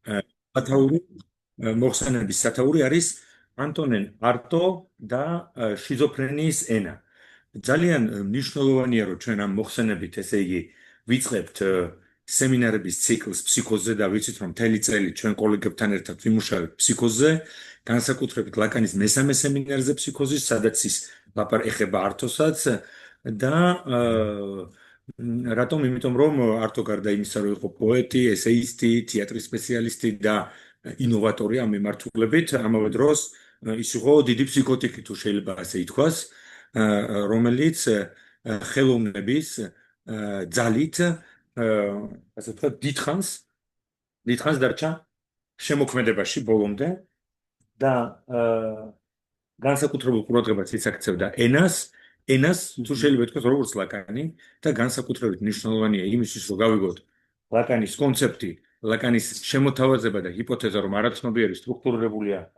სათაური მოხსენების სათაური არის ანტონენ არტო და შიზოფრენიის ენა. ძალიან მნიშვნელოვანია, რომ ჩვენ ამ მოხსენებით, ესე იგი, ვიწყებთ სემინარების ციკლს ფსიქოზზე და ვიცით, რომ მთელი წელი ჩვენ კოლეგებთან ერთად ვიმუშავებთ ფსიქოზზე, განსაკუთრებით ლაკანის მესამე სემინარზე ფსიქოზის, სადაც ის ეხება ართოსაც და რატომ? იმიტომ რომ არტო გარდა იმისა, რომ იყო პოეტი, ესეისტი, თეატრის სპეციალისტი და ინოვატორი ამ მიმართულებით, ამავე დროს ის იყო დიდი ფსიქოტიკი, თუ შეიძლება ასე ითქვას, რომელიც ხელოვნების ძალით, ასე ვთქვათ, დიდხანს დარჩა შემოქმედებაში ბოლომდე და განსაკუთრებულ ყურადღებას ისაქცევდა ენას, თუ შეიძლება ითქვას, როგორც ლაკანი და განსაკუთრებით მნიშვნელოვანია იმისთვის, რომ გავიგოთ ლაკანის კონცეფტი, ლაკანის შემოთავაზება და ჰიპოთეზა, რომ არაცნობიერი სტრუქტურირებულია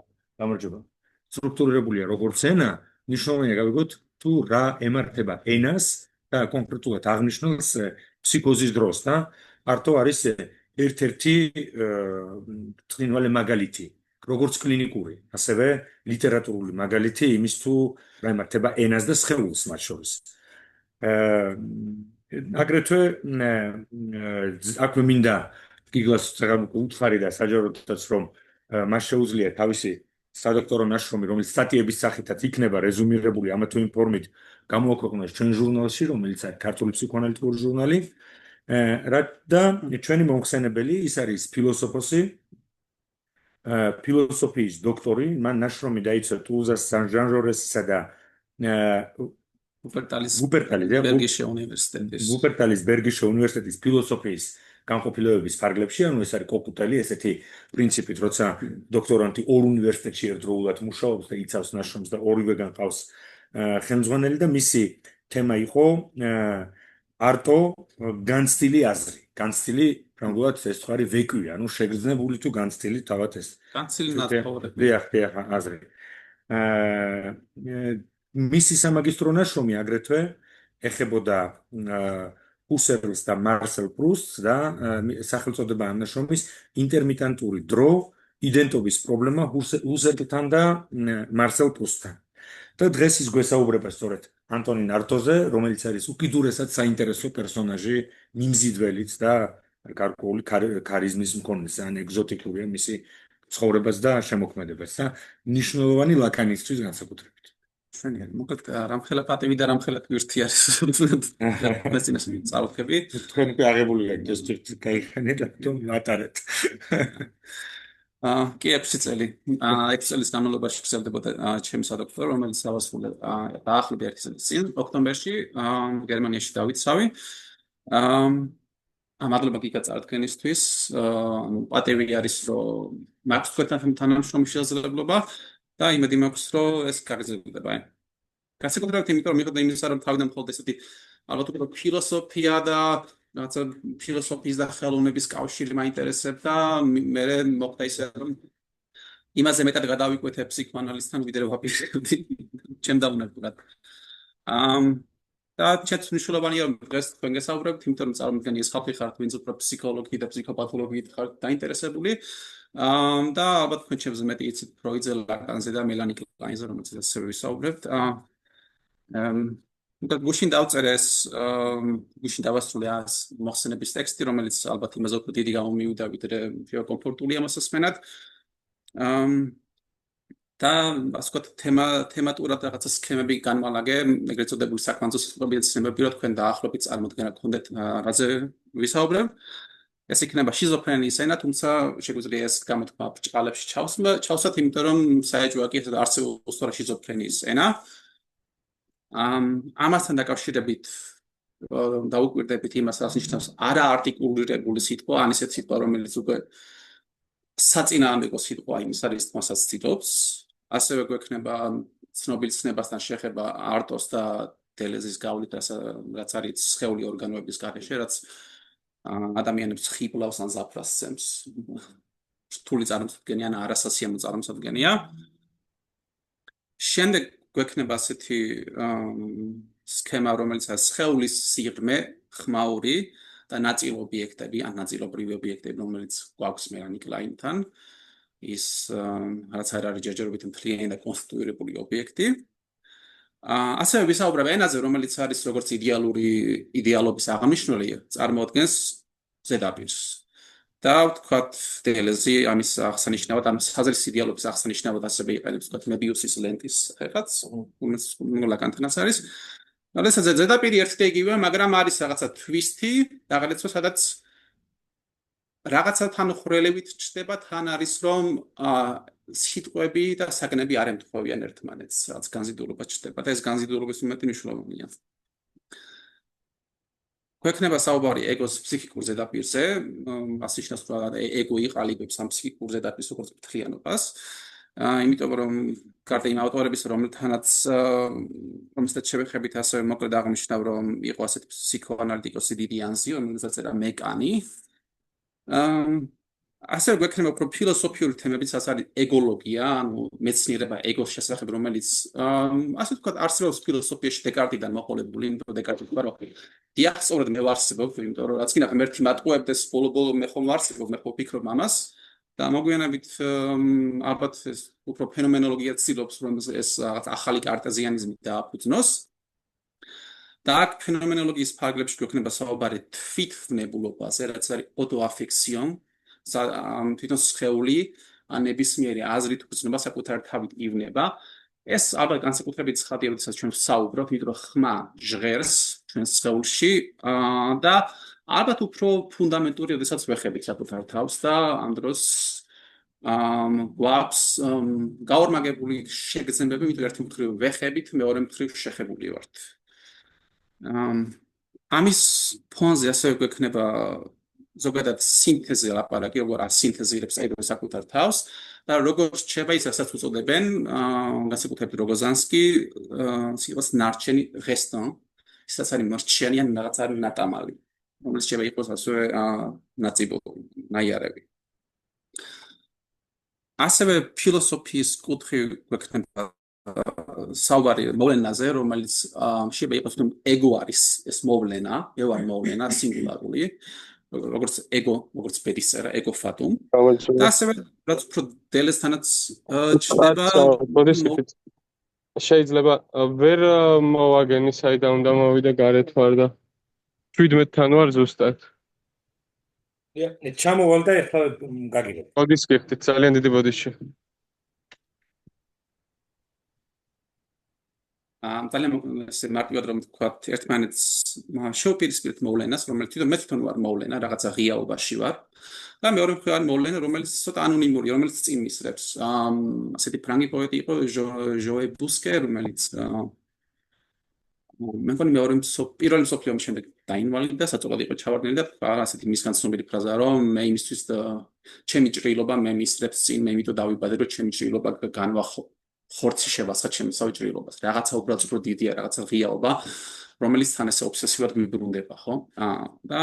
როგორც ენა, მნიშვნელოვანია გავიგოთ თუ რა ემართება ენას და კონკრეტულად აღნიშნავს ფსიქოზის დროს და არტო არის ერთ-ერთი ბრწყინვალე მაგალითი, როგორც კლინიკური, ასევე ლიტერატურული მაგალითი იმის თუ რა ემართება ენას და სხეულს მათ შორის. აგრეთვე აქვე მინდა გიგლას უთხარი და საჯაროდაც რომ მას შეუძლია თავისი სადოქტორო ნაშრომი, რომელიც სტატიების სახითაც იქნება რეზუმირებული ამა თუ იმ ფორმით გამოაქვეყნოს ჩვენ ჟურნალში, რომელიც არის ქართული ფსიქოანალიტიკური ჟურნალი. და ჩვენი მომხსენებელი ის არის ფილოსოფიის დოქტორი, მან ნაშრომი დაიცვა ტულუზას სან-ჟან-ჟორესისა და ვუპერტალის ბერგიშე უნივერსიტეტის ფილოსოფიის განყოფილებების ფარგლებში, ანუ ეს არის კოკუტელი, ესეთი პრინციპით, როცა დოქტორანტი ორ უნივერსიტეტში ერთდროულად მუშაობს და იცავს ნაშრომს და ორივეგან ყავს ხელმძღვანელი და მისი თემა იყო არტო განცდილი აზრი. განცდილი, ფრანგულად ეს თქვა ვეკვი, ანუ შეგრძნებული თუ განცდილი თავად ეს. განცდილი ნათხოვრები. დიახ, აზრი. მისი სამაგისტრო ნაშრომი აგრეთვე ეხებოდა ჰუსერლს და მარსელ პრუსტს და სახელწოდება ამ ნაშრომის ინტერმიტანტური დრო, იდენტობის პრობლემა ჰუსერლთან და მარსელ პრუსტთან. და დღეს ის გვესაუბრება სწორედ ანტონინ არტოზე, რომელიც არის უკიდურესად საინტერესო პერსონაჟი, მიმზიდველიც და გარკვეული ქარიზმის მქონე, ან ეგზოტიკურია მისი ცხოვრებას და შემოქმედებაც და მნიშვნელოვანი ლაკანისთვის განსაკუთრებით. შენიერი, მოკლედ რამხელა პატივი და რამხელა გვირთი არის. მეცინას წავხები. თქვენ კი აღებული გაიგეთ, ეს გაიხანეთ, რატომ ვატარეთ. კი, 6 წელი. 6 წლის განმავლობაში გრძელდებოდა ჩემი სადოქტორო, რომელიც დავასრულე დაახლოებით 1 წლის წინ, ოქტომბერში, გერმანიაში დავიცავი. მადლობა გიგა წარდგენისთვის. პატივი არის, რომ მაქვს თქვენთან თანამშრომლის შესაძლებლობა და იმედი მაქვს, რომ ეს გაგრძელდება. განსაკუთრებით იმიტომ, რომ მიყავდა იმისა, რომ თავიდან მხოლოდ ესეთი ალბათ უფრო ფილოსოფია და რაცა ფილოსოფიის და ხელოვნების კავშირი მაინტერესებდა, მე მოხდა ისე, რომ იმაზე მეტად გადავიკვეთე ფსიქოანალიზთან, ვიდრე ვაპირებდი ჩემ დაუნებურად. და ჩემთვის მნიშვნელოვანია, რომ დღეს თქვენ გესაუბრებთ, იმიტომ რომ წარმოიდგინე ეს ხალხი ხართ, ვინც უფრო ფსიქოლოგიით და ფსიქოპათოლოგიით ხართ დაინტერესებული. და ალბათ თქვენ ჩემს მეტი იცით ფროიდზე, ლაკანზე და მელანი კლაინზე, რომელზეც ასევე ვისაუბრებთ. და გუშინ დავწერე ეს, გუშინ დავასრულე ეს მოხსენების ტექსტი, რომელიც ალბათ იმაზე უფრო დიდი გამო მივიდა, ვიდრე კომფორტულია მას ასმენად. და ასე ვთქვათ, თემატურად რაღაცა სქემები განმალაგე, ეგრეთ წოდებული საკვანძო სიტყვებიდან ცნობები, რომ თქვენ დაახლოებით წარმოდგენა გქონდეთ რაზე ვისაუბრებ. ეს იქნება შიზოფრენიის ენა, თუმცა შეგვიძლია ეს გამოთქვა ბრჭყალებში ჩავსვათ, იმიტომ რომ საეჭვოა კი არსებობს თორე შიზოფრენიის ენა. ამასთან დაკავშირებით დაუკვირდებით იმას, რაც ნიშნავს არაარტიკულირებული სიტყვა, ან ისეთ სიტყვა, რომელიც უკვე საწინააღმდეგო სიტყვა იმის არის, თუმცაც ციტობს. ასევე გვექნება ცნობილ ცნებასთან შეხება არტოს და დელეზის გავლით, რაც არის სხეული ორგანოების გარეშე, რაც ადამიანებს ხიბლავს ან ზაფხულს სცემს. რთული წარმოსადგენია ან არასასიამოვნო წარმოსადგენია. შემდეგ გვექნება ასეთი სქემა, რომელიც არის სხეულის სიღრმე, ხმაური, და ნაწილ ობიექტები, ან ნაწილობრივი ობიექტები, რომელიც გვაქვს მელანი კლაინთან, ის რაც არ არის ჯერჯერობით მთლიანი და კონსტიტუირებული ობიექტი. ასევე ვისაუბრებ ენაზე, რომელიც არის როგორც იდეალობის აღნიშნული, წარმოადგენს ზედაპირს. და ვთქვათ, დელეზი ამის აღსანიშნავად, ამ საზრის იდეალობის აღსანიშნავად ასევე იყენებს, ვთქვათ, მებიუსის ლენტის ხერხაც, რომელიც ლაკანთანაც არის. როდესაც ზედაპირი ერთი და იგივეა, მაგრამ არის რაღაცა twist-ი, რაღაცა სადაც რაღაცა თან ხრელებით ჩდება, თან არის რომ სიტყვები და საგნები არ ემთხვევიან ერთმანეთს, რაც განზიდულობა ჩდება და ეს განზიდულობის უმეტი მნიშვნელოვანია. გვექნება საუბარი ეგოს ფსიქიკურ ზედაპირზე, ასე შნას რომ ეგო იყალიბებს ამ ფსიქიკურ ზედაპირს როგორც მთლიანობას. იმიტომ რომ გარდა იმ ავტორების რომელთანაც შევეხებით ასევე მოკლედ აღნიშნავ რომ იყო ასეთი ფსიქოანალიტიკოსი დიდი ანზი, რომელსაც ეწერა მეკანი. ასევე გვექნება უფრო ფილოსოფიური თემებიც, რაც არის ეგოლოგია, ანუ მეცნიერება ეგოს შესახებ, რომელიც ასე ვთქვათ, არსებობს ფილოსოფიაში დეკარტიდან მოყოლებული, იმიტომ დეკარტი თქვა რომ დიახ, სწორედ მე ვარსებობ, იმიტომ რომ რაც კიდევ ერთი მატყუებდეს ბოლო-ბოლო მე ხომ ვარსებობ, მე ხო ვფიქრობ ამას და მოგვიანებით ალბათ ეს უფრო ფენომენოლოგია ცდილობს რომ ეს რაღაც ახალი კარტეზიანიზმი დააფუძნოს. და აქ ფენომენოლოგიის ფარგლებში გვექნება საუბარი თვითვნებულობაზე, რაც არის ოტოაფიქსიონ, თვითონ სხეული ან ნებისმიერი აზრით უცნობა საკუთარ თავით ივნება. ეს ალბათ განსაკუთრებით ცხადია, როდესაც ჩვენ ვსაუბრობთ, იმიტომ რომ ხმა ჟღერს ჩვენს სხეულში და ალბათ უფრო ფუნდამენტური, როდესაც ვეხებით საკუთარ თავს და ამ დროს გვაქვს გაორმაგებული შეგრძნებები, იმიტომ ერთი მხრივ ვეხებით, მეორე მხრივ შეხებული ვართ. ამის ფონზე ასევე გვექნება ზოგადად სინთეზი ლაპარაკი, როგორ ასინთეზირებს ეგო საკუთარ თავს და როგორ რჩება ის, რასაც უწოდებენ, განსაკუთრებით როგოზანსკი, სიტყვას ნარჩენი ღესტონ, ისაც არის მორჩიანი ან რაღაც არის ნატამალი, რომელიც შეიძლება იყოს ასევე ნაწიბო ნაიარევი. ასევე ფილოსოფიის კუთხე გვექნება საუბარი მოვლენაზე, რომელიც შეიძლება იყოს რომ ეგო არის ეს მოვლენა, მე ვარ მოვლენა სინგულარული, როგორც ეგო, როგორც ბედისწერა, ეგო ფატუმ. და ასევე რაც უფრო დელესთანაც ჩდება შეიძლება ვერ მოვაგენი საიდან უნდა მოვიდე გარეთ ვარ და 17-თან ვარ ზუსტად. ჩამოვალ და ეხლა გაგიგებ. ბოდიშს გიხდით, ძალიან დიდი ბოდიში. ძალიან მარტივად რომ ვთქვათ, ერთმანეთს შევპირისპირდით მოვლენას, რომელიც თვითონ მე თვითონ ვარ მოვლენა, რაღაცა ღიაობაში ვარ. და მეორე მხრივ არის მოვლენა, რომელიც ცოტა ანონიმურია, რომელიც წინ მისრებს. ასეთი ფრანგი პოეტი იყო ჟოე ბუსკე, რომელიც მე მგონი პირველი მსოფლიო ომის შემდეგ დაინვალიდა, საწოლად იყო ჩავარდნილი და ასეთი მისგან ცნობილი ფრაზაა, რომ მე იმისთვის ჩემი ჭრილობა მე მისრებს წინ, მე იმიტომ დავიბადე, რომ ჩემი ჭრილობა ხორცი შევასხა ჩემი საჭრილობას. რაღაცა უბრალოდ უფრო დიდია, რაღაცა ღიაობა, რომელიც თან ესე ობსესიურად მიბრუნდება, ხო? და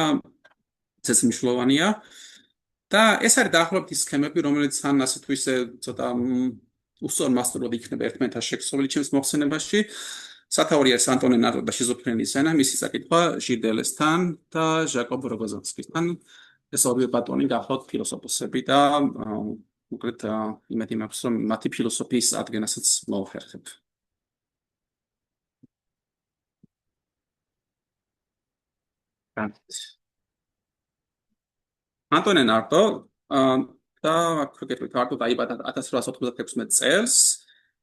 ეს მნიშვნელოვანია. და ეს არის დაახლოებით ის სქემები, რომელიც თან ასე თუ ისე ცოტა უსწორმასწორად იქნება ერთმანეთთან შექსოვილი ჩემს მოხსენებაში. სათაური არის ანტონე ნარო და შიზოფრენიის ენა, მისი წაკითხვა ჟირდელესთან და ჟაკობ როგოზანსკისთან. ეს ორივე ბატონი გახლავთ ფილოსოფოსები და მოკლედ იმედი მაქვს, რომ მათი ფილოსოფიის ადგენასაც მოვხერხებ. ანტონე ნარტო და აქეთ ნარტო დაიბადა 1896 წელს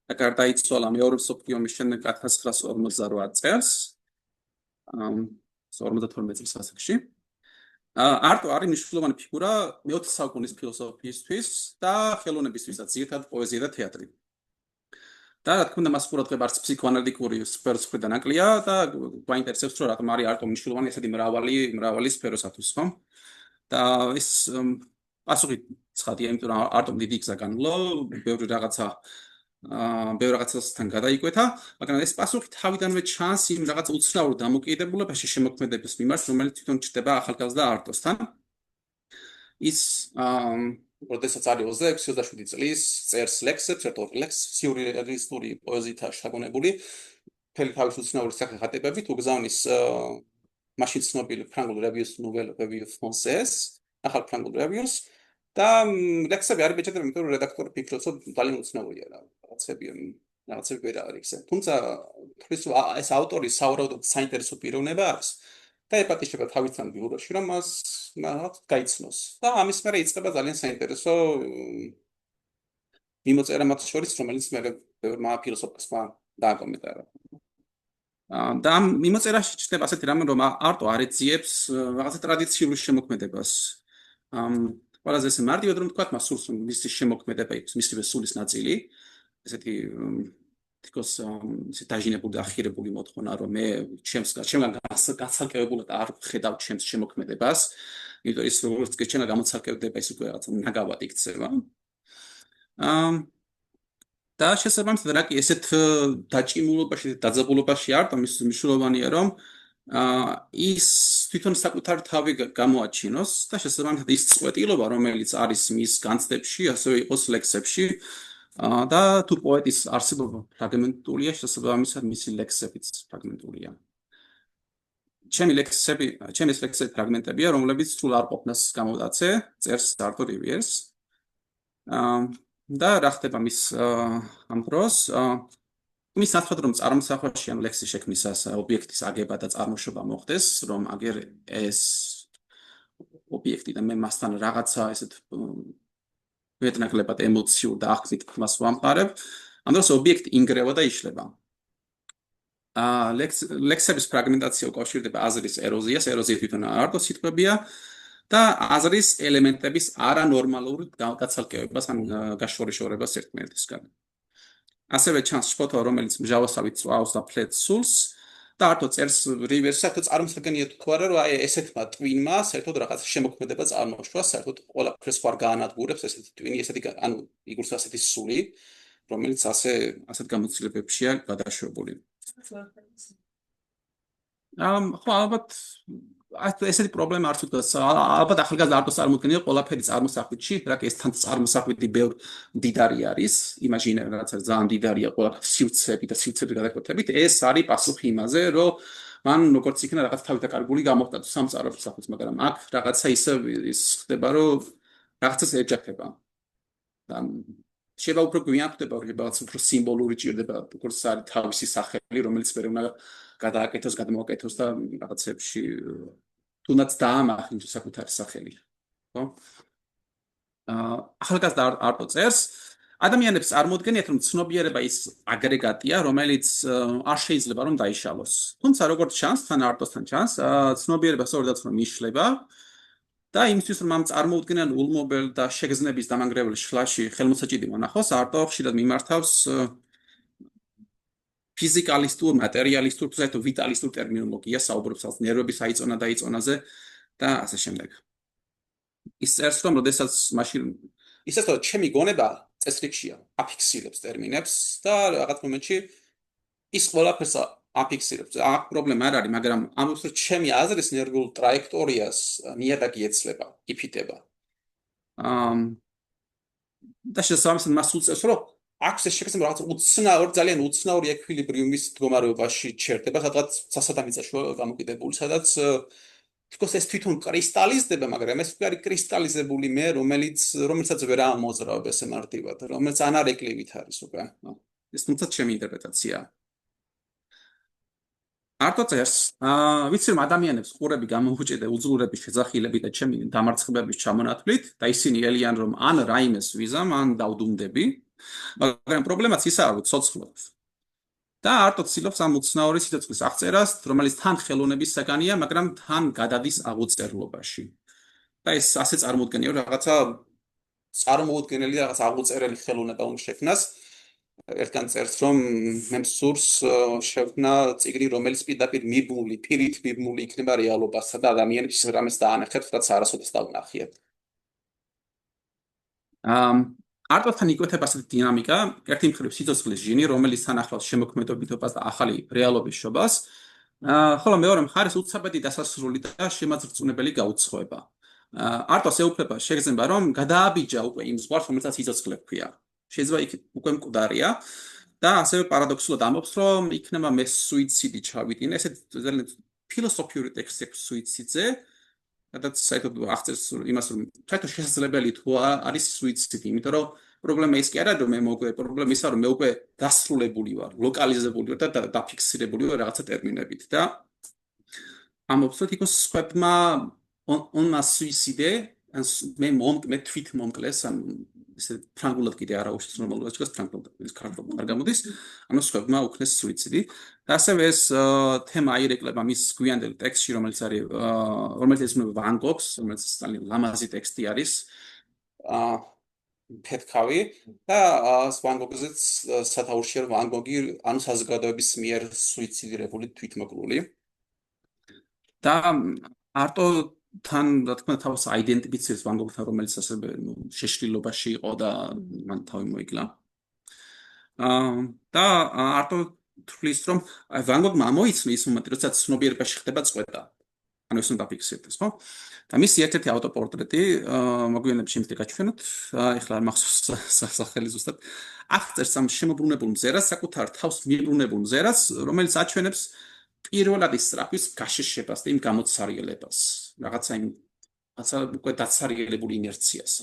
და გარდაიცვალა მეორე მსოფლიო ომის შემდეგ 1948 წელს. 52 წლის ასაკში. არტო არის მნიშვნელოვანი ფიგურა მეოთხე საუკუნის ფილოსოფიისთვის და ხელოვნებისთვისაც, ძირითადად პოეზია და თეატრი. და რა თქმა უნდა, მას ყურადღება არც ფსიქოანალიტიკური სფეროს მხრიდან აკლია და გვაინტერესებს, რომ რატომ არის არტო მნიშვნელოვანი ესეთი მრავალი სფეროსათვის, ხო? და ეს პასუხი ცხადია, იმიტომ რომ არტომ დიდი გზა განვლო, ბევრი რაღაცასთან გადაიკვეთა, მაგრამ ეს პასუხი თავიდანვე ჩანს იმ რაღაც უცნაურ დამოკიდებულებაში შემოქმედების მიმართ, რომელიც თვითონ ჩნდება ახალგაზრდა არტოსთან. ის როდესაც არის 26-27 წლის, წერს ლექსებს, ერთად ლექს სიურრეალისტური პოეზიით შთაგონებული, მთელი თავის უცნაური სახე ხატებებით უგზავნის მაშინ ცნობილი ფრანგულ reviews novel review français ახალ ფრანგულ reviews და ლექსები არ ბეჭდება, იმიტომ რომ რედაქტორი ფიქრობს, რომ ძალიან უცნაურია რაღაცები ვერ არის ეს. თუმცა თვითონ ეს ავტორი საუბრობთ საინტერესო პიროვნება არის და ეპატიშება თავისთან ბიუროში, რომ მას რაღაც გაიცნოს. და ამის მერე იწყება ძალიან საინტერესო მიმოწერა მათ შორის, რომელიც მე ბევრმა ფილოსოფოსმა დააკომენტარა. და ამ მიმოწერაში ჩნდება ასეთი რამე, რომ არტო არ ეძიებს რაღაცა ტრადიციული შემოქმედებას. ყველაზე ესე მარტივად რომ თქვა, მას სურს მისი შემოქმედება იყოს, მისივე სულის ნაწილი, ესეთი თქოს ისე დაჟინებული და ახირებული მოთხოვნა, რომ მე ჩემგან გაცალკევებულად არ ხედავ ჩემს შემოქმედებას, იმიტომ ის როგორც კი ჩემგან გამოცალკევდება, ის უკვე რაღაცა ნაგავად იქცევა. და შესაბამისად რა კი ესეთ დაჭიმულობაში, დაძაბულობაში არტო მის მნიშვნელოვანია, რომ ის თვითონ საკუთარ თავი გამოაჩინოს და შესაბამისად ის წვეტილობა, რომელიც არის მის განცდებში, ასევე იყოს ლექსებში და თუ პოეტის არსებობა ფრაგმენტულია, შესაბამისად მისი ლექსებიც ფრაგმენტულია. ჩემი ლექსები ფრაგმენტებია, რომლებიც სულ არ ყოფნას გამოვდაცე, წერს არტო რივიერს. და რა ხდება მის ამ დროს მის ნაცვლად რომ წარმოსახვაში ან ლექსის შექმნისას ობიექტის აგება და წარმოშობა მოხდეს, რომ აგერ ეს ობიექტი და მე მასთან რაღაცა ესეთ მეტნაკლებად ემოციურ და აღქმით მას ვამყარებ, ამ დროს ობიექტი ინგრევა და იშლება. ლექსების ფრაგმენტაცია უკავშირდება აზრის ეროზიას, ეროზია თვითონ არტო სიტყვებია და აზრის ელემენტების არანორმალურ გაცალკევებას ან გაშორიშორებას ერთმანეთისგან. ასევე ჩანს შფოთვა, რომელიც მჟავასავით წვავს და ფლეთს სულს და არტო წერს რივიერს, საერთოდ წარმოსადგენია თუ არა, რომ აი ესეთმა ტვინმა საერთოდ რაღაც შემოქმედება წარმოშვა, საერთოდ ყველაფერს ხوار გაანადგურებს ესეთი ტვინი, ესეთი ანუ იგურს ასეთი სული, რომელიც ასეთ გამოცდილებებშია გადაშვებული. ხო, ალბათ ესეთი პრობლემა არ თვითონ ალბათ ახალგაზრდა არტოს წარმოქმნია ყველაფერი წარმოსახვითში, რა კი ეს თან წარმოსახვითი ბევრ მდიდარი არის, იმაჟინე რაც ძალიან მდიდარია ყველაფერი სივრცეები და სივრცეების გადაკვეთებით, ეს არის პასუხი იმაზე, რომ მან როგორც იქნა რაღაც თავი დაკარგული გამოხდა სამწარო საფუძს, მაგრამ აქ რაღაცა ისე ის ხდება, რომ რაღაცას ეჯახება. და შეიძლება უფრო გვიან ხდება, რაღაც უფრო სიმბოლური ჭირდება, როგორც არის თავისი სახელი, რომელიც მე უნდა გადააკეთოს, გადმოაკეთოს და რაღაცებში თუნდაც დაამახინოს საკუთარი სახელი. ხო? ახალგაზრდა არტო წერს, ადამიანებს წარმოუდგენიათ, რომ ცნობიერება ის აგრეგატია, რომელიც არ შეიძლება რომ დაიშალოს. თუმცა როგორც ჩანს, თან არტოსთან ჩანს, ცნობიერება სწორედაც რომ იშლება და იმისთვის რომ ამ წარმოუდგენელ ულმობელ და შეგრძნების დამანგრეველ შლაში ხელმოსაჭიდი მონახოს, არტო ხშირად მიმართავს ფიზიკალისტურ, მატერიალისტურ, თუმცა ვიტალისტურ ტერმინოლოგიას, საუბრობს ნერვების აიწონა და იწონაზე და ასე შემდეგ. ის წერს, რომ როდესაც მაშინ ისე რომ ჩემი გონება წესრიგშია, აფიქსირებს ტერმინებს და რაღაც მომენტში ის ყველაფერს აფიქსირებს. აქ პრობლემა არ არის, მაგრამ ამ დროს ჩემი აზრის ნერვულ ტრაექტორიას ნიადაგი ეცლება, იფიტება. და შესაბამისად მას უწევს, რომ აქვს ეს შეგრძნება რაღაც ძალიან უცნაური ეკვილიბრიუმის მდგომარეობაში ჩერდება, სადღაც სასადამიწაში გამოკიდებული, სადაც თქოს ეს თვითონ კრისტალიზდება, მაგრამ ეს არის კრისტალიზებული მე, რომელსაც ვერ ამოძრავებ ესე მარტივად, რომელიც ანარეკლივით არის უკვე. ეს თუმცა ჩემი ინტერპრეტაცია. არტო წერს, ვიცი რომ ადამიანებს ყურები გამოუჭირდა უძლურების შეძახილებით და ჩემი დამარცხებების ჩამონათვლით და ისინი ელიან რომ ან რაიმეს ვიზამ, ან დავდუმდები. მაგრამ პრობლემაც ისაა, რომ ცოცხლობ. და არტო ცდილობს ამ უცნაური სიცოცხლის აღწერას, რომელიც თან ხელოვნების საგანია, მაგრამ თან გადადის აღუწერლობაში. და ეს ასე წარმოუდგენია, რომ რაღაცა წარმოუდგენელი რაღაც აღუწერელი ხელოვნება უნდა შექმნას. ერთგან წერს, რომ მე მსურს შევქმნა წიგნი, რომელიც პირდაპირ მიბმული, პირით მიბმული იქნება რეალობასა და ადამიანებს რამეს დაანახებთ, რაც არასოდეს დავნახიათ. არტოსთან იკვეთება ასეთი დინამიკა, ერთი მხრივ სიცოცხლის ჟინი, რომელიც თან ახლავს შემოქმედობითობას და ახალი რეალობის შობას, ხოლო მეორე მხარეს უცაბედი დასასრული და შემაძრწუნებელი გაუცხოება. არტოს ეუფლება შეგრძნება, რომ გადააბიჯა უკვე იმ ზღვარს, რომელსაც სიცოცხლე ჰქვია. შეიძლება იქ უკვე მკვდარია და ასევე პარადოქსულად ამბობს, რომ იქნება მე სუიციდი ჩავიდინე, ესეთ ძალიან ფილოსოფიური ტექსტი აქვს სუიციდზე, სადაც საერთოდ აღწერს იმას, რომ საერთოდ შესაძლებელი თუ არის სუიციდი, იმიტომ რომ პრობლემა ის კი არა, რომ მე მოგვე პრობლემა ისაა, რომ მე უკვე დასრულებული ვარ, ლოკალიზებული ვარ და დაფიქსირებული ვარ რაღაცა ტერმინებით და ამბობს, რომ თვითონ სხვებმა on m'a suicidé, მე თვით მომკლეს, ან ესე ფრანგულად კიდე არა უშავს ნორმალურად, ჩქოს ფრანგულად ის ქართულად არ გამოდის, ანუ სხვებმა უქნეს სუიციდი. და ასევე ეს თემა აირეკლება მის გვიანდელ ტექსტში, რომელიც არის რომელიც ეძღვნება ვან გოგს, რომელიც ძალიან ლამაზი ტექსტი არის. ფეთქავი და ვან გოგზეც სათაურშია ვან გოგი ანუ საზოგადოების მიერ სუიციდირებული თვითმოკლული. და არტო თან რა თქმა უნდა თავს აიდენტიფიცირებს ვან გოგთან, რომელიც ასევე შეშლილობაში იყო და მან თავი მოიკლა. და არტო თვლის რომ ვან გოგმა მოიცნი ის მომენტი, როდესაც ცნობიერებაში ხდება წყვეტა. ანუ ეს უნდა დაფიქსირდეს, ხო? და მისი ერთ-ერთი ავტოპორტრეტი მოგვიანებით შემიძლია გაჩვენოთ. ეხლა არ მახსოვს სახელი ზუსტად. აღწერს ამ შემოbrunებულ მზერას, საკუთარ თავს მიbrunებულ მზერას, რომელიც აჩვენებს პირველადი სწრაფის გაშიშებას და იმ გამოცარიელებას. რაღაცა უკვე დაცარიელებული ინერციას.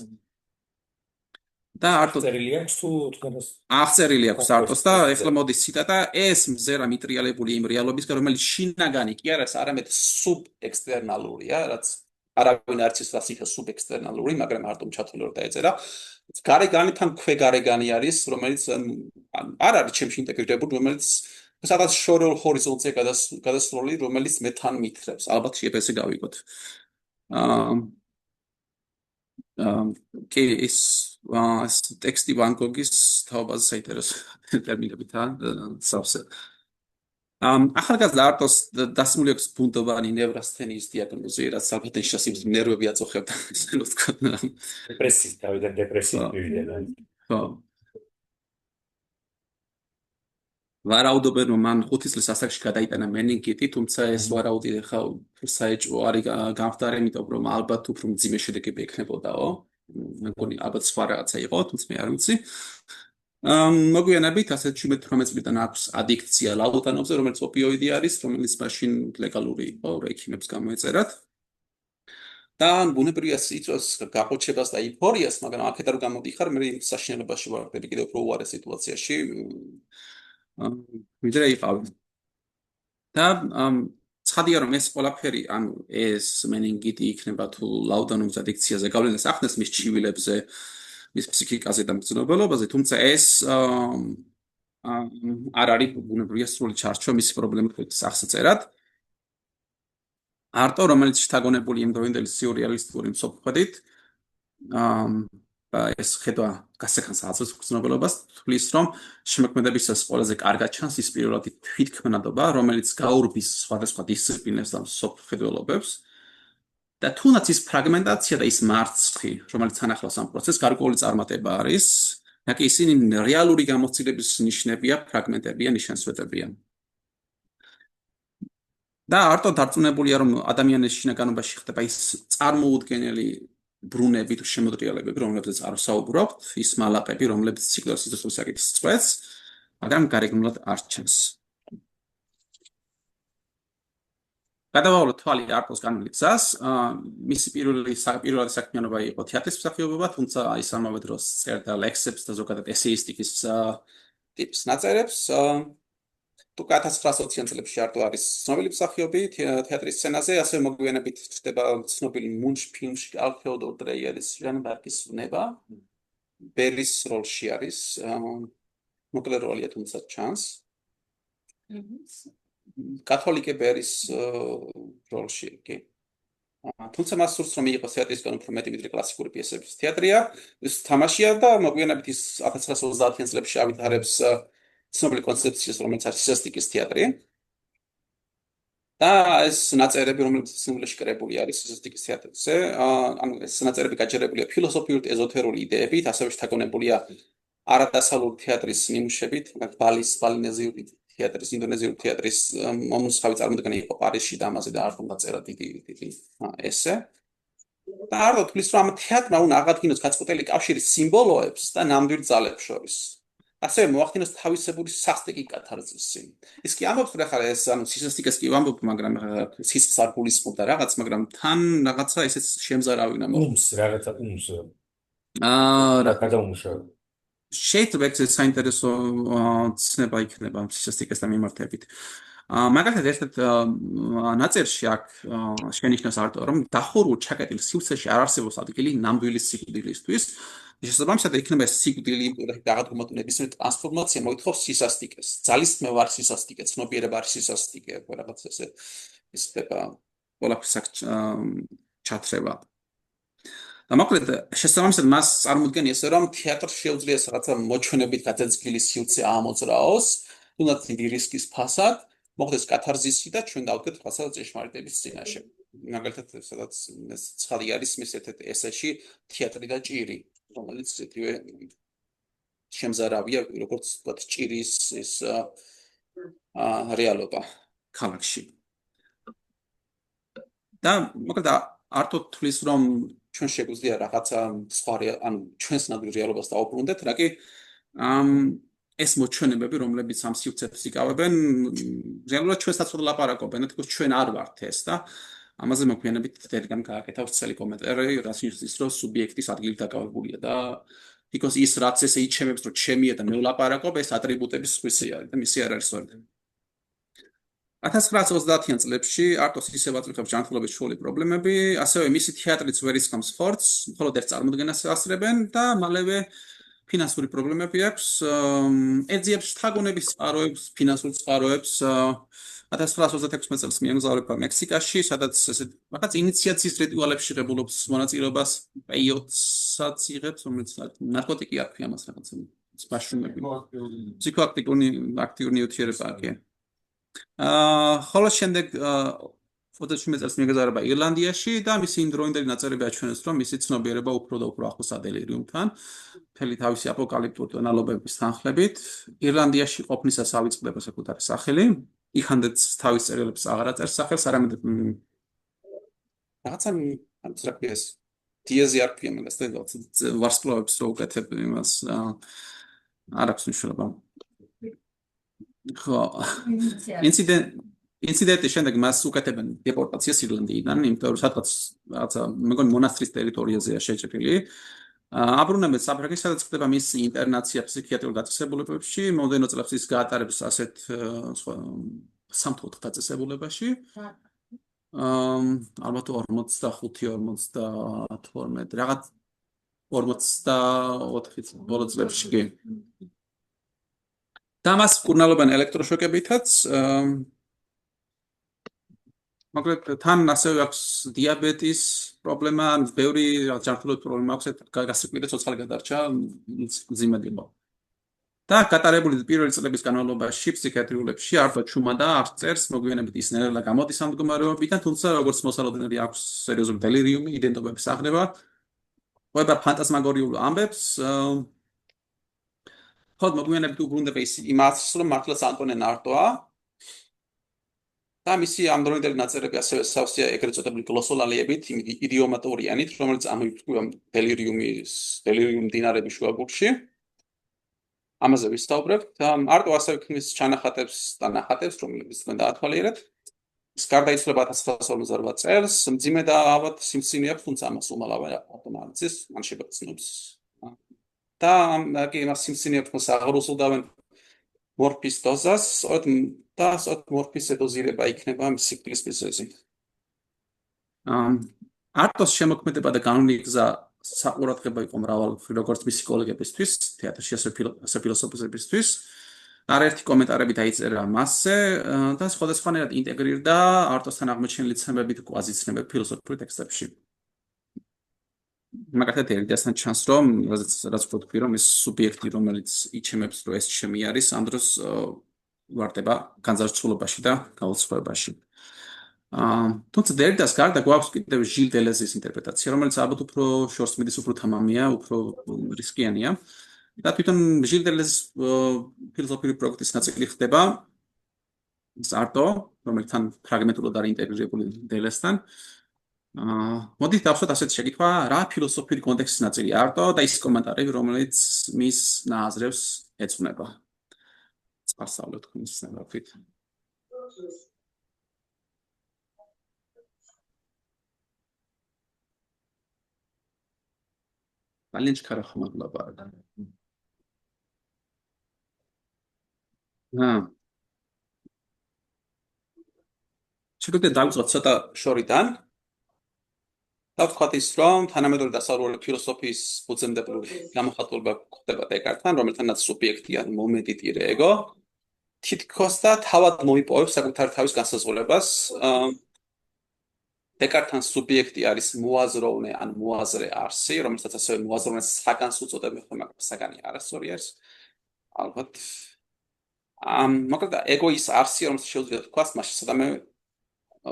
და არტო წერილი აქვს თუ თქვენს აღწერილი აქვს არტოს და ეხლა მოდის ციტატა ეს მზერა მიტრიალებული იმ რეალობისგან რომელიც შინაგანი კი არა არამედ სუბექსტერნალურია რაც არავინ არ იცის რას იქნება სუბექსტერნალური მაგრამ არტომ ჩათვლილი რომ დაეწერა გარეგანი თან ქვეგარეგანი არის რომელიც არ არის ჩემში ინტეგრირებული რომელიც სადაც შორეულ ჰორიზონტზე გადასროლი რომელიც მე თან მითხრებს ალბათ შეიძლება ესე გავიგოთ კი ის ტექსტი ვან გოგის თაობაზე საინტერესო ტერმინებითა სავსე. ახალგაზრდა არტოს დასმული აქვს ბუნდოვანი ნევრასთენიის დიაგნოზი, რაც ალბათ შესაძლოა ნერვები აწუხებდა, ისე რომ ვთქვა. დეპრესიის, თავიდან დეპრესიის მივიდა. ხო. ვარაუდობენ რომ მან 5 წლის ასაკში გადაიტანა მენინგიტი, თუმცა ეს ვარაუდი ხა საეჭვო არის გამხდარი, იმიტომ რომ ალბათ უფრო მძიმე შედეგები ექნებოდაო. მე მგონი ალბათ სხვა რაღაცა იყო, თუმცა მე არ ვიცი. მოგვიანებით 17-18 წლიდან აქვს ადიქცია ლაუტანოვზე, რომელიც ოპიოიდი არის, რომელიც მაშინ ლეგალური იყო, ექიმებს გამოეწერათ. და ბუნებრივია იწვევს გახოჩებას და ეიფორიას, მაგრამ აქედან რომ გამოდიხარ, მე საშინელებაში ვარ, კიდევ უფრო უარეს სიტუაციაში. ვიდრე იყავი. და ცხადია რომ ეს ყველაფერი, ანუ ეს მენინგიტი იქნება თუ ლაუდანოვის ადიქციაზე გავლენას ახდენს მის ჩივილებზე, მის ფსიქიკაზე და მგრძნობელობაზე, თუმცა ეს არ არის ბუნებრივია სრული ჩარჩო მისი პრობლემებით სახსეწერად. არტო რომელიც შთაგონებული იმდროინდელი სიურრეალისტური მსოფლმხედით ეს ხედვა გასახანს აწევს მგრძნობელობას, თვლის რომ შემოქმედებისას ყველაზე კარგად ჩანს ის პირველადი თვითქმნადობა, რომელიც გაურბის სხვადასხვა დისციპლინებს და მსოფლმხედველობებს. და თუნდაც ის ფრაგმენტაცია და ის მარცხი, რომელიც თანახლავს ამ პროცესს, გარკვეული წარმატება არის, რაკი ისინი რეალური გამოცდილების ნიშნებია, ფრაგმენტებია, ნიშანსვეტებია. და არტო დარწმუნებულია, რომ ადამიანის შინაგანობაში ხდება ის წარმოუდგენელი ბრუნები თუ შემოტრიალებები, რომლებზეც არ საუბრობთ, ის მალაყები, რომლებიც ციკლოს სიცოცხლის საკითხს წყვეტს, მაგრამ გარეგნულად არ ჩანს. გადავავლოთ თვალი არტოს განვლილი გზას, მისი პირველი საქმიანობა იყო თეატრის მსახიობობა, თუმცა ის ამავე დროს წერდა ლექსებს და ზოგადად ესეისტიკის ტიპის ნაწერებს. თუ 1920-იან წლებში არტო არის ცნობილი მსახიობი თეატრის სცენაზე, ასევე მოგვიანებით ჩნდება ცნობილი მუნჩ ფილმში ალ-თეოდორ დრეიერის ჟან ბარკის ნება. ბერის როლში არის, მოკლე როლია, თუმცა ჩანს. კათოლიკე ბერის როლში კი. თუმცა მას სურს რომ მიიღოს თეატრისგან უფრო მეტი ვიდრე კლასიკური პიესების თეატრია. ის თამაშია და მოგვიანებით ის 1930-იან წლებში ავითარებს ცნობილი კონცეფციას, რომელიც არის სისასტიკის თეატრი. და ეს ნაწერები, რომელიც სინამდვილეში კრებული არის სისასტიკის თეატრზე, ანუ ეს ნაწერები გაჯერებულია ფილოსოფიური ეზოთერული იდეებით, ასევე შთაგონებულია არადასავლური თეატრის ნიმუშებით, ბალინეზიური თეატრის, ინდონეზიური თეატრის მომსხავი წარმოდგენა იყო პარიზში და ამაზე და არტომ დაწერა დიდი ესე. და არტო თვლის რომ ამ თეატრმა უნდა აღადგინოს გაწყვეტილი კავშირი სიმბოლოებს და ნამდვილ ძალებს შორის. ასევე მოახდინოს თავისებური სასტიკი კათარზისი. ის კი ამბობს, რომ ახლა ეს სისასტიკეს კი ვამბობ, მაგრამ სისხლს არ გულისხმობდა რაღაც, მაგრამ თან რაღაცა ესეც შემზარავი უნდა მოხდეს. რაღაცა რა გადაუმუშავე. შეიძლება ეს საინტერესო ცნება იქნება სისასტიკესთან მიმართებით. მაგალითად ერთ ნაწერში აქ შენიშნავს ავტორი, რომ დახურულ ჩაკეტილ სივრცეში არ არსებობს ადგილი ნამდვილი სიკვდილისთვის. შესაბამისად იქნება ეს სიკვდილი დაღადგომად ნებისმიერ ტრანსფორმაცია მოითხოვს სისასტიკეს. ძალისხმევა არის სისასტიკე, ცნობიერება არის სისასტიკე, რაღაც ესე ის ხდება ყველაფერს აქ ჩათრება. და მოკლედ შესაბამისად მას წარმოუდგენია ესე რომ თეატრს შეუძლია რაღაცა მოჩვენებით გადაძგილი სივრცე ამოძრაოს, თუნდაც დიდი რისკის ფასად, მოხდეს კათარზისი და ჩვენ დავდგეთ რაღაცა ჭეშმარიტების წინაშე. მაგალითად, სადაც ცხადი არის მის ერთ-ერთ ესეში თეატრი და ჭირი, რომელიც ისეთივე შემზარავია, როგორც ვთქვათ, ჭირის ეს რეალობა ქალაქში. და მოკლედ არტო თვლის რომ ჩვენ შეგვიძლია რაღაცა სხვა ანუ ჩვენს ნამდვილ რეალობას დავუბრუნდეთ, რა კი ეს მოჩვენებები, რომლებიც ამ სივრცეს იკავებენ, რეალურად ჩვენსაც ლაპარაკობენ, თქოს ჩვენ არ ვართ ეს და ამაზე მოგვიანებით Telegram გააკეთა ვრცელი კომენტარი, რაც ნიშნავს, რომ სუბიექტის ადგილი დაკავებულია და თქოს ის რაც ესე იჩემებს, რომ ჩემია და მე ვლაპარაკობ, ეს ატრიბუტების სხვისი არის და მისი არ არის სწორი. 1930-იან წლებში არტოს ისევ აწუხებს ჯანმრთელობის შუალი პრობლემები, ასევე მისი თეატრიც ვერ ისხამს ხორცს, მხოლოდ ერთ წარმოდგენას ასწრებენ და მალევე ფინანსური პრობლემები აქვს, ეძიებს შთაგონების წყაროებს, ფინანსურ წყაროებს. 1936 წელს მიემგზავრება მექსიკაში, სადაც ესე რაღაც ინიციაციის რიტუალებში ღებულობს მონაწილეობას, პეიოტსაც იღებს, რომელიც ნარკოტიკი არ ქვია მას რაღაცა სპაშუმები. ფსიქოაქტიური ნივთიერებაა კი. ხოლო შემდეგ 27 წელს მიემგზავრება ირლანდიაში და მისი იმდროინდელი ნაწერები აჩვენებს, რომ მისი ცნობიერება უფრო და უფრო ახლოს დელირიუმთან, მთელი თავისი აპოკალიფტური ტონალობების თანხლებით. ირლანდიაში ყოფნისას ავიწყდება საკუთარი სახელი, იქამდეც თავის წერილებს აღარ აწერს სახელს, არამედ რაღაცა ამცრაკეს დიეზი არ ქვია მაგას და ვარსკვლავებს რო უკეთებ იმას არ აქვს მნიშვნელობა. ხო, ინციდენტის შემდეგ მას უკეთებენ დეპორტაციას ირლანდიიდან, იმიტომ რომ სადღაც რაღაცა მეგონი მონასტრის ტერიტორიაზეა შეჭრილი. აბრუნებენ საფრანგეთში, სადაც ხდება მისი ინტერნაცია ფსიქიატრიულ დაწესებულებებში, მომდევნო წლებში ის გაატარებს ასეთ სამთო დაწესებულებაში. ალბათ 45-52 რაღაც 44 ბოლო წლებში კი. და მას კურნალობენ ელექტროშოკებითაც. მოკლედ თან ასევე აქვს დიაბეტის პრობლემა, ბევრი ჯანმრთელობის პრობლემა აქვს, გასაკვირად და ცოცხალი გადარჩა, მძიმედ იყო. და გატარებული პირველი წლების განმავლობაში ფსიქიატრიულებში არტო ჩუმადა არც წერს, მოგვიანებით ის ნელა გამოდის ამ მდგომარეობიდან, თუმცა როგორც მოსალოდნელი აქვს სერიოზული დელირიუმი, იდენტობების აღნება, ყვება ფანტაზმაგორიულ ამბებს. ხოდ მოგვიანებით უბრუნდება იმას, რომ მართლაც ანტონენ არტოა. და მისი ამდროინდელი ნაწერები ასევე სავსეა ეგრეთ წოდებული გლოსოლალიებით, იდიომატორიანით, რომელიც ამოიფრქვია დელირიუმ დინარების შუაგულში. ამაზე ვისაუბრებთ. არტო ასევე ქმნის ჩანახატებს და ნახატებს, რომლებიც თქვენ დაათვალიერეთ. ის გარდაიცვალა 1948 წელს, მძიმე და ალბათ სიმსივნე აქვს, თუმცა ამას უმალავე ავტომატიზეს, მან შეგრძნობს. და კი მას სიმსივნე აქვს, აღარ უსულდავენ მორფის დოზას, და მორფის დოზირება იქნება სიკვდილის მიზეზი. არტოს შემოქმედება და განული გზა საყურადღება იყო მრავალ როგორც მისი კოლეგებისთვის, თეატრში ასე ფილოსოფოსებისთვის. არაერთი კომენტარები დაიწერა მასზე და სხვადასხვანაირად ინტეგრირდა არტოსთან აღმოჩენილი ცნებებით კვაზიცნებები ფილოსოფიურ ტექსტებში. მაგალითად ერიდასთან ჩანს, რომ რაც ვთქვი, რომ ეს სუბიექტი, რომელიც იჩემებს, რომ ეს ჩემი არის, ამ დროს ვარდება განზრახულობაში და გაუცხოებაში. თუმცა დერიდას გარდა გვაქვს კიდევ ჟილ დელეზის ინტერპრეტაცია, რომელიც ალბათ უფრო შორს მიდის, უფრო თამამია, უფრო რისკიანია. და თვითონ ჟილ დელეზის ფილოსოფიური პროექტის ნაწილი ხდება არტო, რომელთან ფრაგმენტულად არის ინტეგრირებული დელესთან. მოდით დავსვათ ასეთ შეკითხვა, რა ფილოსოფიური კონტექსტის ნაწილია არტო და ის კომენტარი, რომელიც მის ნაზრებს ეწუნება. სპარსავლეთ თქვენს ნებართვით. ძალიან ჩქარა ხმარლაბაა. შეგვიძლია დავიწყოთ ცოტა შორიდან. დავთქვათ ის, რომ თანამედროვე დასავლური ფილოსოფიის ფუძემდებლური გამოხატულება გვხვდება დეკარტთან, რომელთანაც სუბიექტი ან მომენტიტირე ეგო თითქოს და თავად მოიპოვებს საკუთარ თავის განსაზღვრებას. დეკარტთან სუბიექტი არის მოაზროვნე ან მოაზრე არსი, რომელსაც ასევე მოაზროვნე საგანს უწოდებენ, მაგრამ საგანი არასწორი არის. ალბათ მაგრამ ეგო ის არსი, რომელსაც შეუძლია თქვას, მაშინ სადამე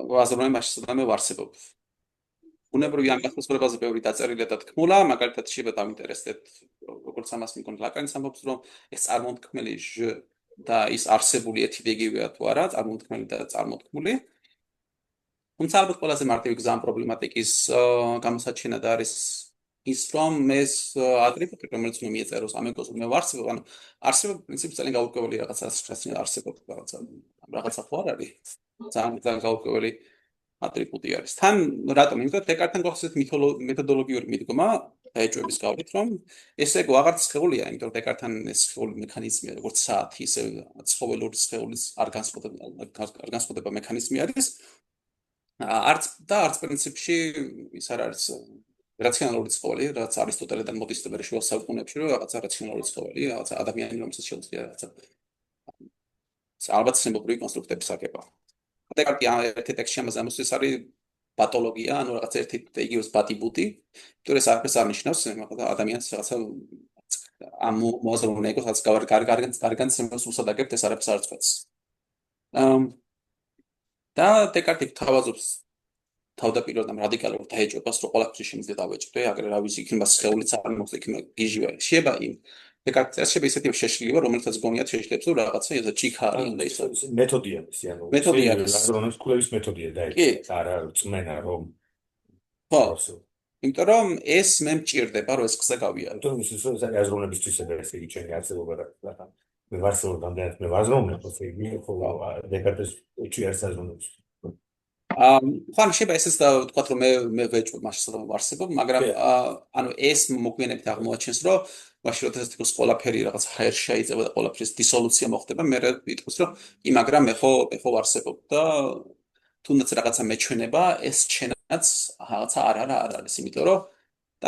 მოაზროვნე მაშინ სადამე ვარსებობს. უნებრივი ამ განსაზღვრებაზე ბევრი დაწერილია და თქმულა, მაგალითად შეიძლება დავინტერესდეთ, როგორც ამას მიგონ ლაკანის ამბობს, რომ ეს წარმოთქმელი ჟ და ის არსებული ეთიდეგივეა თუ არა, წარმოთქმელი და წარმოთქმული. თუმცა ალბათ ყველაზე მარტივი გზა ამ პრობლემატიკის გამოსაჩენად არის ის, რომ ეს ატრიბუტი, რომელიც მე მიეწეროს ამ ეგოს მე ვარსებობ, ანუ არსებობა პრინციპი ძალიან გაურკვეველი რაღაცა არსებობს, რაღაცა ხო არ არის? ძალიან გაურკვეველი ატრიბუტი არის. თან რატომ? იმიტომ რომ დეკარტთან გვახსოვს მეთოდოლოგიური მიდგომა დაეჭვების გავლით, რომ ეს ეგო აღარ სხეულია, იმიტომ რომ დეკარტთან ეს სხეული მექანიზმია, როგორც საათი, ისე ცხოველური სხეულის არ განსხვავდება მექანიზმი არის. არც პრინციპში ის არ არის რაციონალური ცხოველი, რაც არისტოტელედან მოდის და შუა საუკუნეებში, რომ რაღაცა რაციონალური ცხოველი, რაღაცა ადამიანი, რომელსაც შეუძლია რაღაცა ალბათ ცნობრივი კონსტრუქტების აგება. დეკარტი ერთ ტექსტში ამაზე ამოსვლის არის პათოლოგია, ანუ რაღაც ერთი იგივეს ბატიბუტი, იმიტომ ეს არაფერს არ ნიშნავს, ადამიანს რაღაცა ამ მოაზროვნე ეგოს რაც გარგან სიმბოლოს უსადაგებთ, ეს არაფერს არ წყვეტს. და დეკარტი თავაზობს თავდაპირველად ამ რადიკალურ დაეჭვებას, რომ ყველაფერში შემიძლია დავეჭვდე, აგრე რა ვიცი, იქნება სხეულიც არ მოხდა, იქნება გიჟია. შეიძლება იმ დეკარტს შეიძლება ისეთი შეშლილება, რომელსაც გონიათ შეშლებს, რომ რაღაცა ესა ჭიქა არის და ისო. მეთოდია ის, ანუ მეთოდია ის. აზროვნების კვლევის მეთოდია და ეს არა წმენა რომ ხო. იმიტომ რომ ეს მე მჭირდება, რომ ეს გზა გავიარო. იმიტომ რომ ის აზროვნებისთვის ეს იგი ჩემი არსებობა რა. მე ვარსებობ რამდენად მე ვაზროვნებ, ხო დეკარტის ჭირს აზროვნებს. ხან შეიძლება ესეც და ვთქვათ რომ მე ვეჭვებ მაშინ სადაც ვარსებობ, მაგრამ ანუ ეს მოგვიანებით აღმოაჩენს, რომ მაშინ როდესაც თქოს ყველაფერი რაღაც ჰაერში შეიძლება და ყველაფრის დისოლუცია მოხდება, მე ვიტყვის რომ კი, მაგრამ მე ხო ვარსებობ და თუნდაც რაღაცა მეჩვენება, ეს ჩენაც რაღაცა არ არის, იმიტომ რომ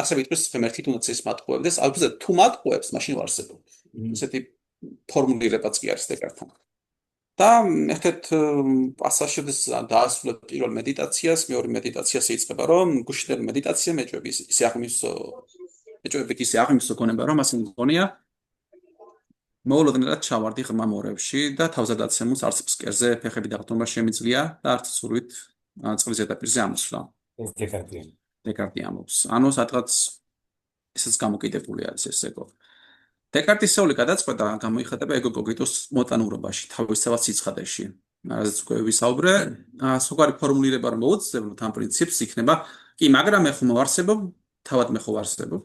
ასე ვიტყვის ღმერთი თუნდაც ეს მატყუებდეს, ალბათ თუ მატყუებს, მაშინ ვარსებობ. ესეთი ფორმულირებაც კი არის დეკარტთან. და ერთ-ერთ პასაჟში დაასრულებ პირველ მედიტაციას, მეორე მედიტაციას იწყება, რომ გუშინდელი მედიტაცია მეჭვების ისე აღიმისო გონება, რომ ასე მგონია მოულოდნელად ჩავარდი ღრმა მორევში და თავზადაცემულს არც ფსკერზე ფეხები დაღწევა შემიძლია და არც სურვით წყლის ზედაპირზე ამოსვლა. ეს დეკარტი ამბობს. ანუ სადღაც ესეც გამოკიდებული არის ეს ეგო. დეკარტის სეული გადაწყვეტა გამოიხატება ეგო კოგიტოს მოტანურობაში, თავისთავად სიცხადეში. რაზეც უკვე ვისაუბრე, სხვაგვარი ფორმულირება რომ მოუწევთ ამ პრინციპს იქნება, კი, მაგრამ მე ხომ ვარსებობ, თავად მე ხო ვარსებობ.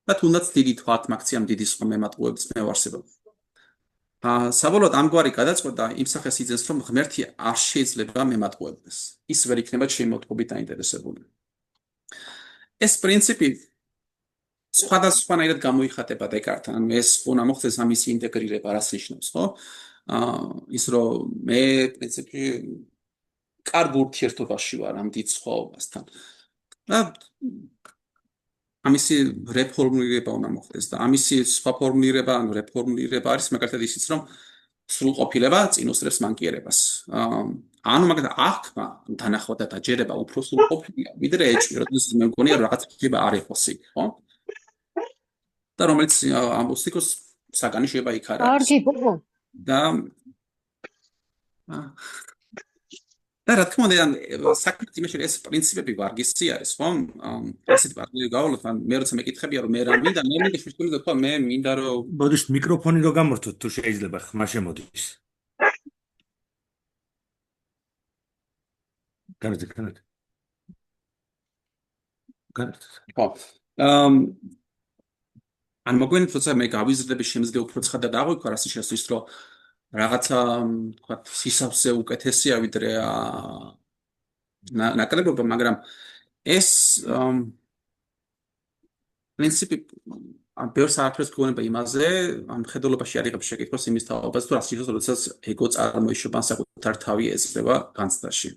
და თუნდაც დიდი თვალთმაქცია დიდი სხვა მემატყუებს მე ვარსებობ. საბოლოოდ ამგვარი გადაწყვეტა იმ სახეს იძენს, რომ ღმერთი არ შეიძლება მემატყუებდეს. ის ვერ იქნება ჩემი მოტყუებით დაინტერესებული. ეს პრინციპი სხვადასხვანაირად გამოიხატება დეკარტთან, ანუ ეს უნდა მოხდეს ამის ინტეგრირება, რას ნიშნავს, ხო? ის რომ მე პრინციპი კარგ ურთიერთობაში ვარ ამ დიდ სხვაობასთან. და ამისი რეფორმულირება უნდა მოხდეს და ამისი სხვა ფორმულირება, ანუ რეფორმულირება არის მაგალითად ისიც, რომ სრულყოფილება წინუსწრებს მანკიერებას. ანუ მაგალითად აღქმა, დანახვა და დაჯერება უფრო სრულყოფილია, ვიდრე ეჭვი, როდესაც მე მგონია რომ რაღაც შეიძლება არ იყოს იქ, ხო? და რომელიც ამბობს თქოს საგანი შეიძლება იქ არ არის. და რა თქმა უნდა, საქმეც იმაში ეს პრინციპები ვარგისი არის, ხო? ასეთი პარტნიორი გავალოთ, ან მე როცა მეკითხებია რომ მე რა მინდა, მე შეგვიძლია თქვა მე მინდა რომ ბოდიშ მიკროფონი რო გამორთოთ თუ შეიძლება ხმა შემოდის. განეთ. ხო. ან მოგვიანებით როცა მე გავიზრდები შემიძლია უფრო ცხადად დაღვიქვა რას ნიშნავს რომ რაღაცა თქვა სისავსე უკეთესია ვიდრე ნაკლებობა, მაგრამ ეს პრინციპი ამ ბევრს არაფერს გვეუბნება იმაზე, ამ ხედულობაში არ იღებს შეკითხვას იმის თაობას, თუ რას ნიშნავს, როდესაც ეგო წარმოიშობა საკუთარ თავი ეწევა განცდაში.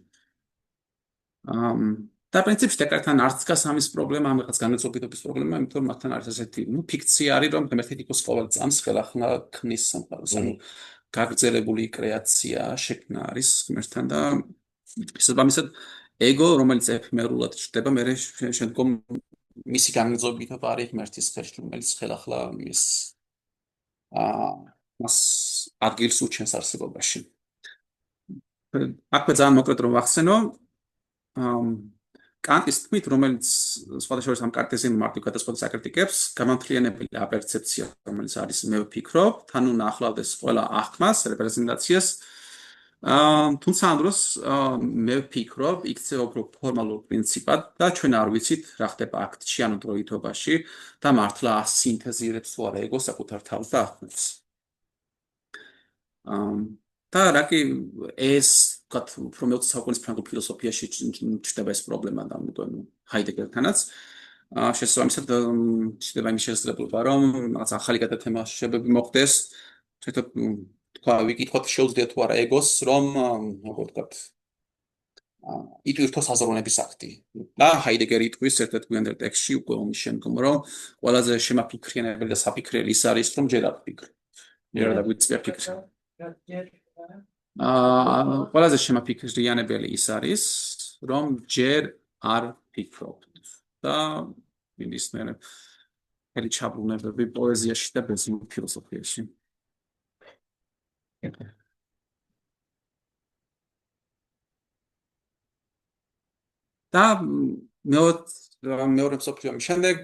და პრინციპში დეკარტთან არც დგას ამის პრობლემა, ამ რაღაც განმეწობითობის პრობლემა, იმიტომ რომ მათთან არის ესეთი, ფიქცია არის, რომ მეთოდიკოს ყოველ წამს ხელახლა ქმნის სამყაროს, ანუ გაგრძელებული კრეაცია შექმნა არის ღმერთთან და შესაბამისად ეგო, რომელიც ეფემერულად ჩნდება, მე შემდგომ მისი განმეწობითობა არის ღმერთის ხელში, რომელიც ხელახლა მას ადგილს უჩენს არსებობაში. აქვე ძალიან მოკლედ რომ ვახსენო, კანტის თქმით, რომელიც სხვადასხვა ამ კარტეზიან მარტივ გადაწყვეტილებას აკრიტიკებს, გამამთლიანებელი აპერცეფცია, რომელიც არის მე ვფიქრობ, თან უნდა ახლავდეს ყველა აღქმას, რეპრეზენტაციას. თუმცა ამ დროს მე ვფიქრობ, იქცევა უფრო ფორმალურ პრინციპად და ჩვენ არ ვიცით, რა ხდება აქტში, ანუ დროითობაში და მართლა სინთეზირებს თუ არა ეგო საკუთარ თავს და აღქმებს. და რა კი ეს ვთქვათ, უფრო მე-20 საუკუნის ფრანგულ ფილოსოფიაში ჩნდება ეს პრობლემა და ჰაიდეგერთანაც. შესაბამისად ჩნდება იმის შესაძლებლობა, რომ რაღაც ახალი გადათამაშებები მოხდეს, თვითონ თქვა ვიკითხოთ შეუძლია თუ არა ეგოს, რომ როგორ ვთქვათ, იტვირთოს აზროვნების აქტი. და ჰაიდეგერი იტყვის ერთ-ერთ გვიანდელ ტექსტში უკვე ომის შემდგომ, რომ ყველაზე შემაფიქრიანებელი და საფიქრელი ის არის, რომ ჯერ არ ვფიქრობ. ჯერ არ დავიწყებ ფიქრს. ყველაზე შემაფიქრიანებელი ის არის, რომ ჯერ არ ვფიქრობ. და მინისმენე ელი ჩაბრუნებები პოეზიაში და ბერძნულ ფილოსოფიაში. და მეორე მსოფლიო ომის შემდეგ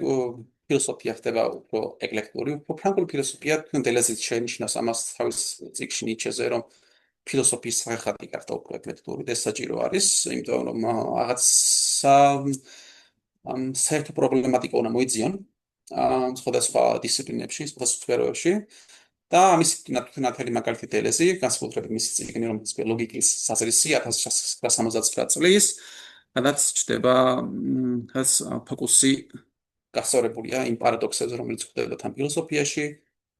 ფილოსოფია ხდება უფრო ეკლექტური, უფრო ფრანგული ფილოსოფია თუნდელეზით შენიშნავს ამას თავის წიგნში ნიჩეზე, რომ ფილოსოფიის სახეხატი გახდა უფრო ეკლექტური და ეს საჭირო არის, იმიტომ რომ რაღაცა საერთო პრობლემატიკა უნდა მოიძიონ სხვადასხვა დისციპლინებში, სხვადასხვა სფეროებში და ამის ნათელი მაგალითი დელეზი, განსაკუთრებით მისი წიგნი, რომელიც ლოგიკის საზრისი 1969 წლის, სადაც ჩნდება ფოკუსი გასწორებულია იმ პარადოქსებზე, რომელიც ხდება თან ფილოსოფიაში,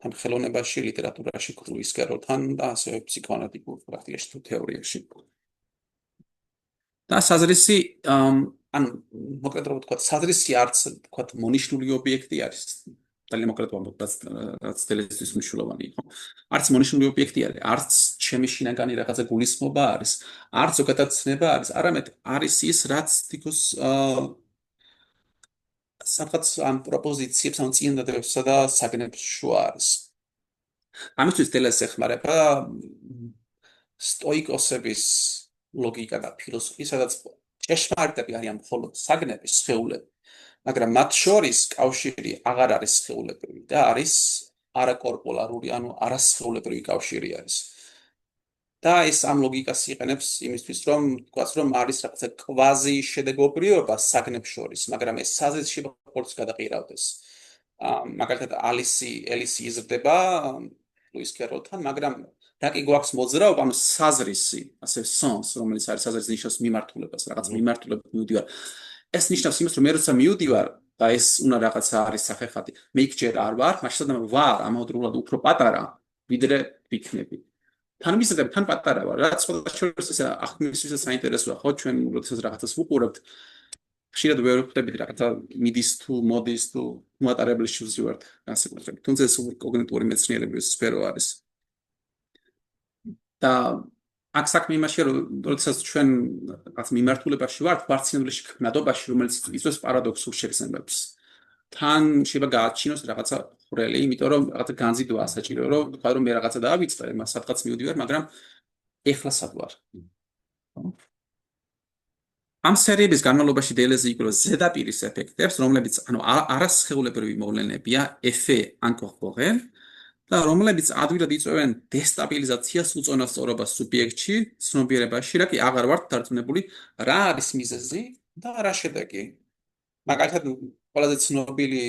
თან ხელოვნებაში, ლიტერატურაში, კრუის სფეროთან და ასევე ფსიქოანალიტიკურ პრაქტიკაში თუ თეორიაში. და საზრისი, ანუ მოკლედ რომ ვთქვათ, საზრისი არც ვთქვათ მონიშნული ობიექტი არის. ძალიან მოკლედ ვამბობ, რაც დელეზისთვის მნიშვნელოვანი იყო. არც მონიშნული ობიექტი არის, არც ჩემი შინაგანი რაღაცა გულისხმობა არის, არც ზოგადად ცნება არის, არამედ არის ის, რაც თითქოს სადღაც ამ პროპოზიციებს, ამ წინადადებებსა და საგნებს შუა არის. ამისთვის დელეზს ეხმარება სტოიკოსების ლოგიკა და ფილოსოფია, სადაც ჭეშმარიტები არიან მხოლოდ საგნები, სხეულები, მაგრამ მათ შორის კავშირი აღარ არის სხეულებრივი და არის არაკორპულარული, ანუ არასხეულებრივი კავშირი არის. და ეს ამ ლოგიკას იყენებს იმისთვის, რომ თქვას, რომ არის რაღაცა კვაზი შედეგობრიობა საგნებს შორის, მაგრამ ეს საზრისი მხოლოდ გადაყირავდეს. მაგალითად, ელისი იზრდება ლუის კეროლთან, მაგრამ რა კი გვაქვს მოძრაობა, ანუ საზრისი, ასე სენს, რომელიც არის საზრისი ნიშნავს მიმართულებას, რაღაც მიმართულებით მივდივარ. ეს ნიშნავს იმას, რომ მე როცა მივდივარ და ეს უნდა რაღაცა არის სახეხატი, მე იქ ჯერ არ ვარ, მაშინ ვარ ამავდროულად უფრო პატარა, ვიდრე ვიქნები. თან მისდები, თან პატარა ვარ, რაც სხვადასხვა ეს აღქმისთვისაც საინტერესოა, ხო, ჩვენ როდესაც რაღაცას ვუყურებთ, ხშირად ვერ ვხვდებით რაღაცა მიდის თუ მოდის თუ მატარებლის შუზი ვართ განსაკუთრებით. თუმცა ეს კოგნიტური მეცნიერების სფერო არის. და აქ საქმე იმაშია, რომ როდესაც ჩვენ რაღაც მიმართულებაში ვართ, ვარცინებლის ქმნადობაში, რომელიც იწვევს პარადოქსულ შეგრძნებებს. თან შეიძლება გააჩინოს რაღაცა ხვრელი, იმიტომ რომ რაღაცა განზიდვა საჭიროა, რომ თქვა რომ მე რაღაცა დაავიწყე, მას სადღაც მივდივარ, მაგრამ ეხლა სად ვარ? ამ სერიების განმავლობაში დელეზი იკვლევს ზედაპირის ეფექტებს, რომლებიც ანუ არასხეულებრივი მოვლენებია, effet incorporel და რომლებიც ადვილად იწვევენ დესტაბილიზაციას უწონასწორობას სუბიექტში, ცნობიერებაში, რა კი აღარ ვართ დარწმუნებული, რა არის მიზეზი და რა შედეგი. მაგალითად, ყველაზე ცნობილი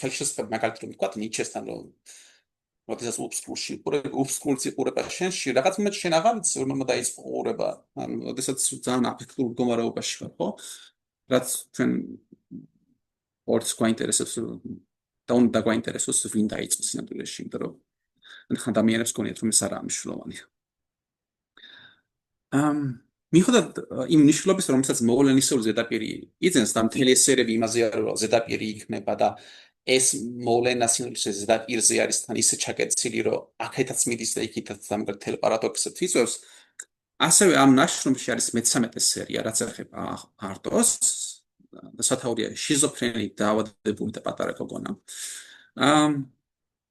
ხელშესახებ მაგალითად რომ ვთქვა ნიჩესთან რომ როდესაც უბსკულს იყურება შენში რაღაც მომენტში შენ აღარ იცი რომ დაიწყო ყურება ან როდესაც ძალიან აფექტურ მდგომარეობაში ხარ ხო რაც ჩვენ ორს გვაინტერესებს და უნდა გვაინტერესოს ვინ დაიწყოს სინამდვილეში იმიტომ რომ ადამიანებს გონიათ რომ ეს არაა მნიშვნელოვანი მიუხედავად იმ მნიშვნელობის რომელსაც მოვლენისეულ ზედაპირი იძენს და მთელი ეს სერები იმაზე არის რომ ზედაპირი იქნება და ეს მოვლენა სინამდვილეში ზედაპირზე არის თან ისე ჩაკეტილი რომ აქეთაც მიდის და იქითაც დამგრთელ პარადოქსებს იწვევს ასევე ამ ნაშრომში არის მე-13 სერია რაც ეხება არტოს და სათაურია შიზოფრენიით დაავადებული და პატარა გოგონა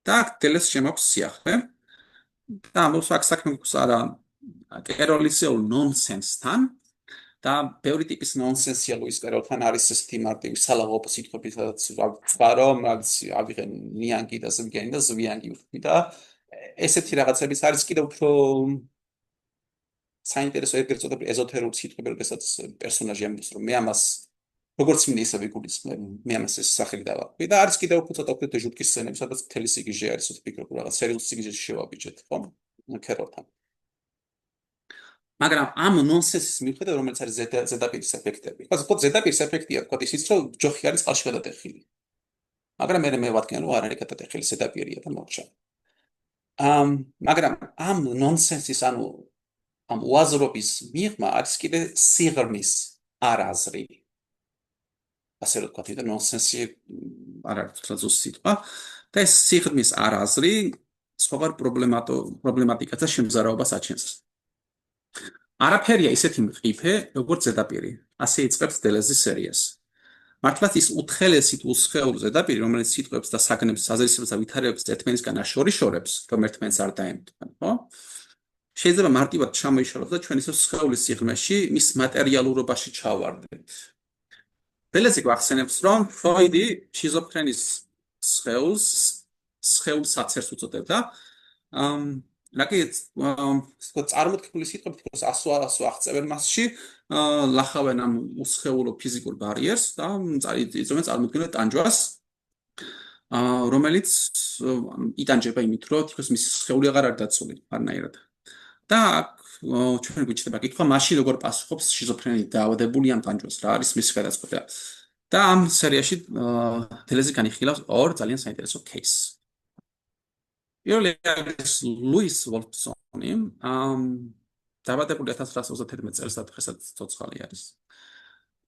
და ტელეს შემოქვს სიახლე და ამბობს აქ საქმე გვაქვს არა კეროლისეულ ნონსენსთან და ბევრი ტიპის ნონსენსია ლუის კეროლთან არის ესეთი მარტივი სალაღობო სიტყვები სადაც ვთქვა რომ ავიღე ნიანგი და ზვიგენი და ზვიანგი ვთქვი და ესეთი რაღაცების არის კიდევ უფრო საინტერესო ეგრეთ წოდებული ეზოთერული სიტყვები როდესაც პერსონაჟი ამბობს რომ მე ამას როგორც მინდა ისე ვიგულისხმებ მე ამას ეს სახელი დავაკვირდი და არის კიდევ უფრო ცოტა უფრო ჟუტკის სცენები სადაც მთელი სიგიჟე არის ვფიქრობ რაღაც სერიალ სიგიჟეში შევაბიჯეთ ხო კეროლთან მაგრამ ამ ნონსენსის მიუხედავად რომელიც არის ზედაპირის ეფექტები ხო ზედაპირის ეფექტია თქვა ისიც რომ ჯოხი არის წყალში გადატეხილი მაგრამ მე ვადგენ რომ არ არის გადატეხილი ზედაპირია და მორჩა მაგრამ ამ ნონსენსის ანუ ამ უაზრობის მიღმა არის კიდე სიღრმის არაზრი ასე რომ თქვა და ნონსენსი არ არის თლაზოს სიტყვა და ეს სიღრმის არაზრი სხვა პრობლემატიკათა შემზარავებას აჩენს არაფერია ისეთი მყიფე, როგორც ზედაპირი. ასე იწყებს დელეზის სერიას. მართლაც ის უთხელესი თუ სხეულ ზედაპირი, რომელიც სიტყვებს და საგნებს, საზრისებს და ვითარებებს ერთმანეთისგან აშორიშორებს, რომ ერთმანეთს არ დაემტკან, ხო? შეიძლება მარტივად ჩამოიშალოს და ჩვენ ისევ სხეულის სიღრმეში მის მატერიალურობაში ჩავარდეთ. დელეზი გვახსენებს, რომ ფროიდი შიზოფრენის სხეულს საცერს უწოდებდა. რაკეთ წარმოთქმული სიტყვებით თქოს ასო აღწევენ მასში ლახავენ ამ უსხეულო ფიზიკურ ბარიერს და იწვევენ წარმოქმნილ ტანჯვას რომელიც იტანჯება იმით რომ თქოს მისი სხეული აღარ არის დაცული არნაირად და ჩვენ გვიჩნდება კითხვა მაშინ როგორ პასუხობს შიზოფრენიით დაავადებული ამ ტანჯვას რა არის მისი გადაწყვეტა და ამ სერიაში დელეზი განიხილავს ორ ძალიან საინტერესო кейსს პირველი არის ლუის ვოლფსონი, დაავადებული 1931 წელს და დღესაც ცოცხალი არის.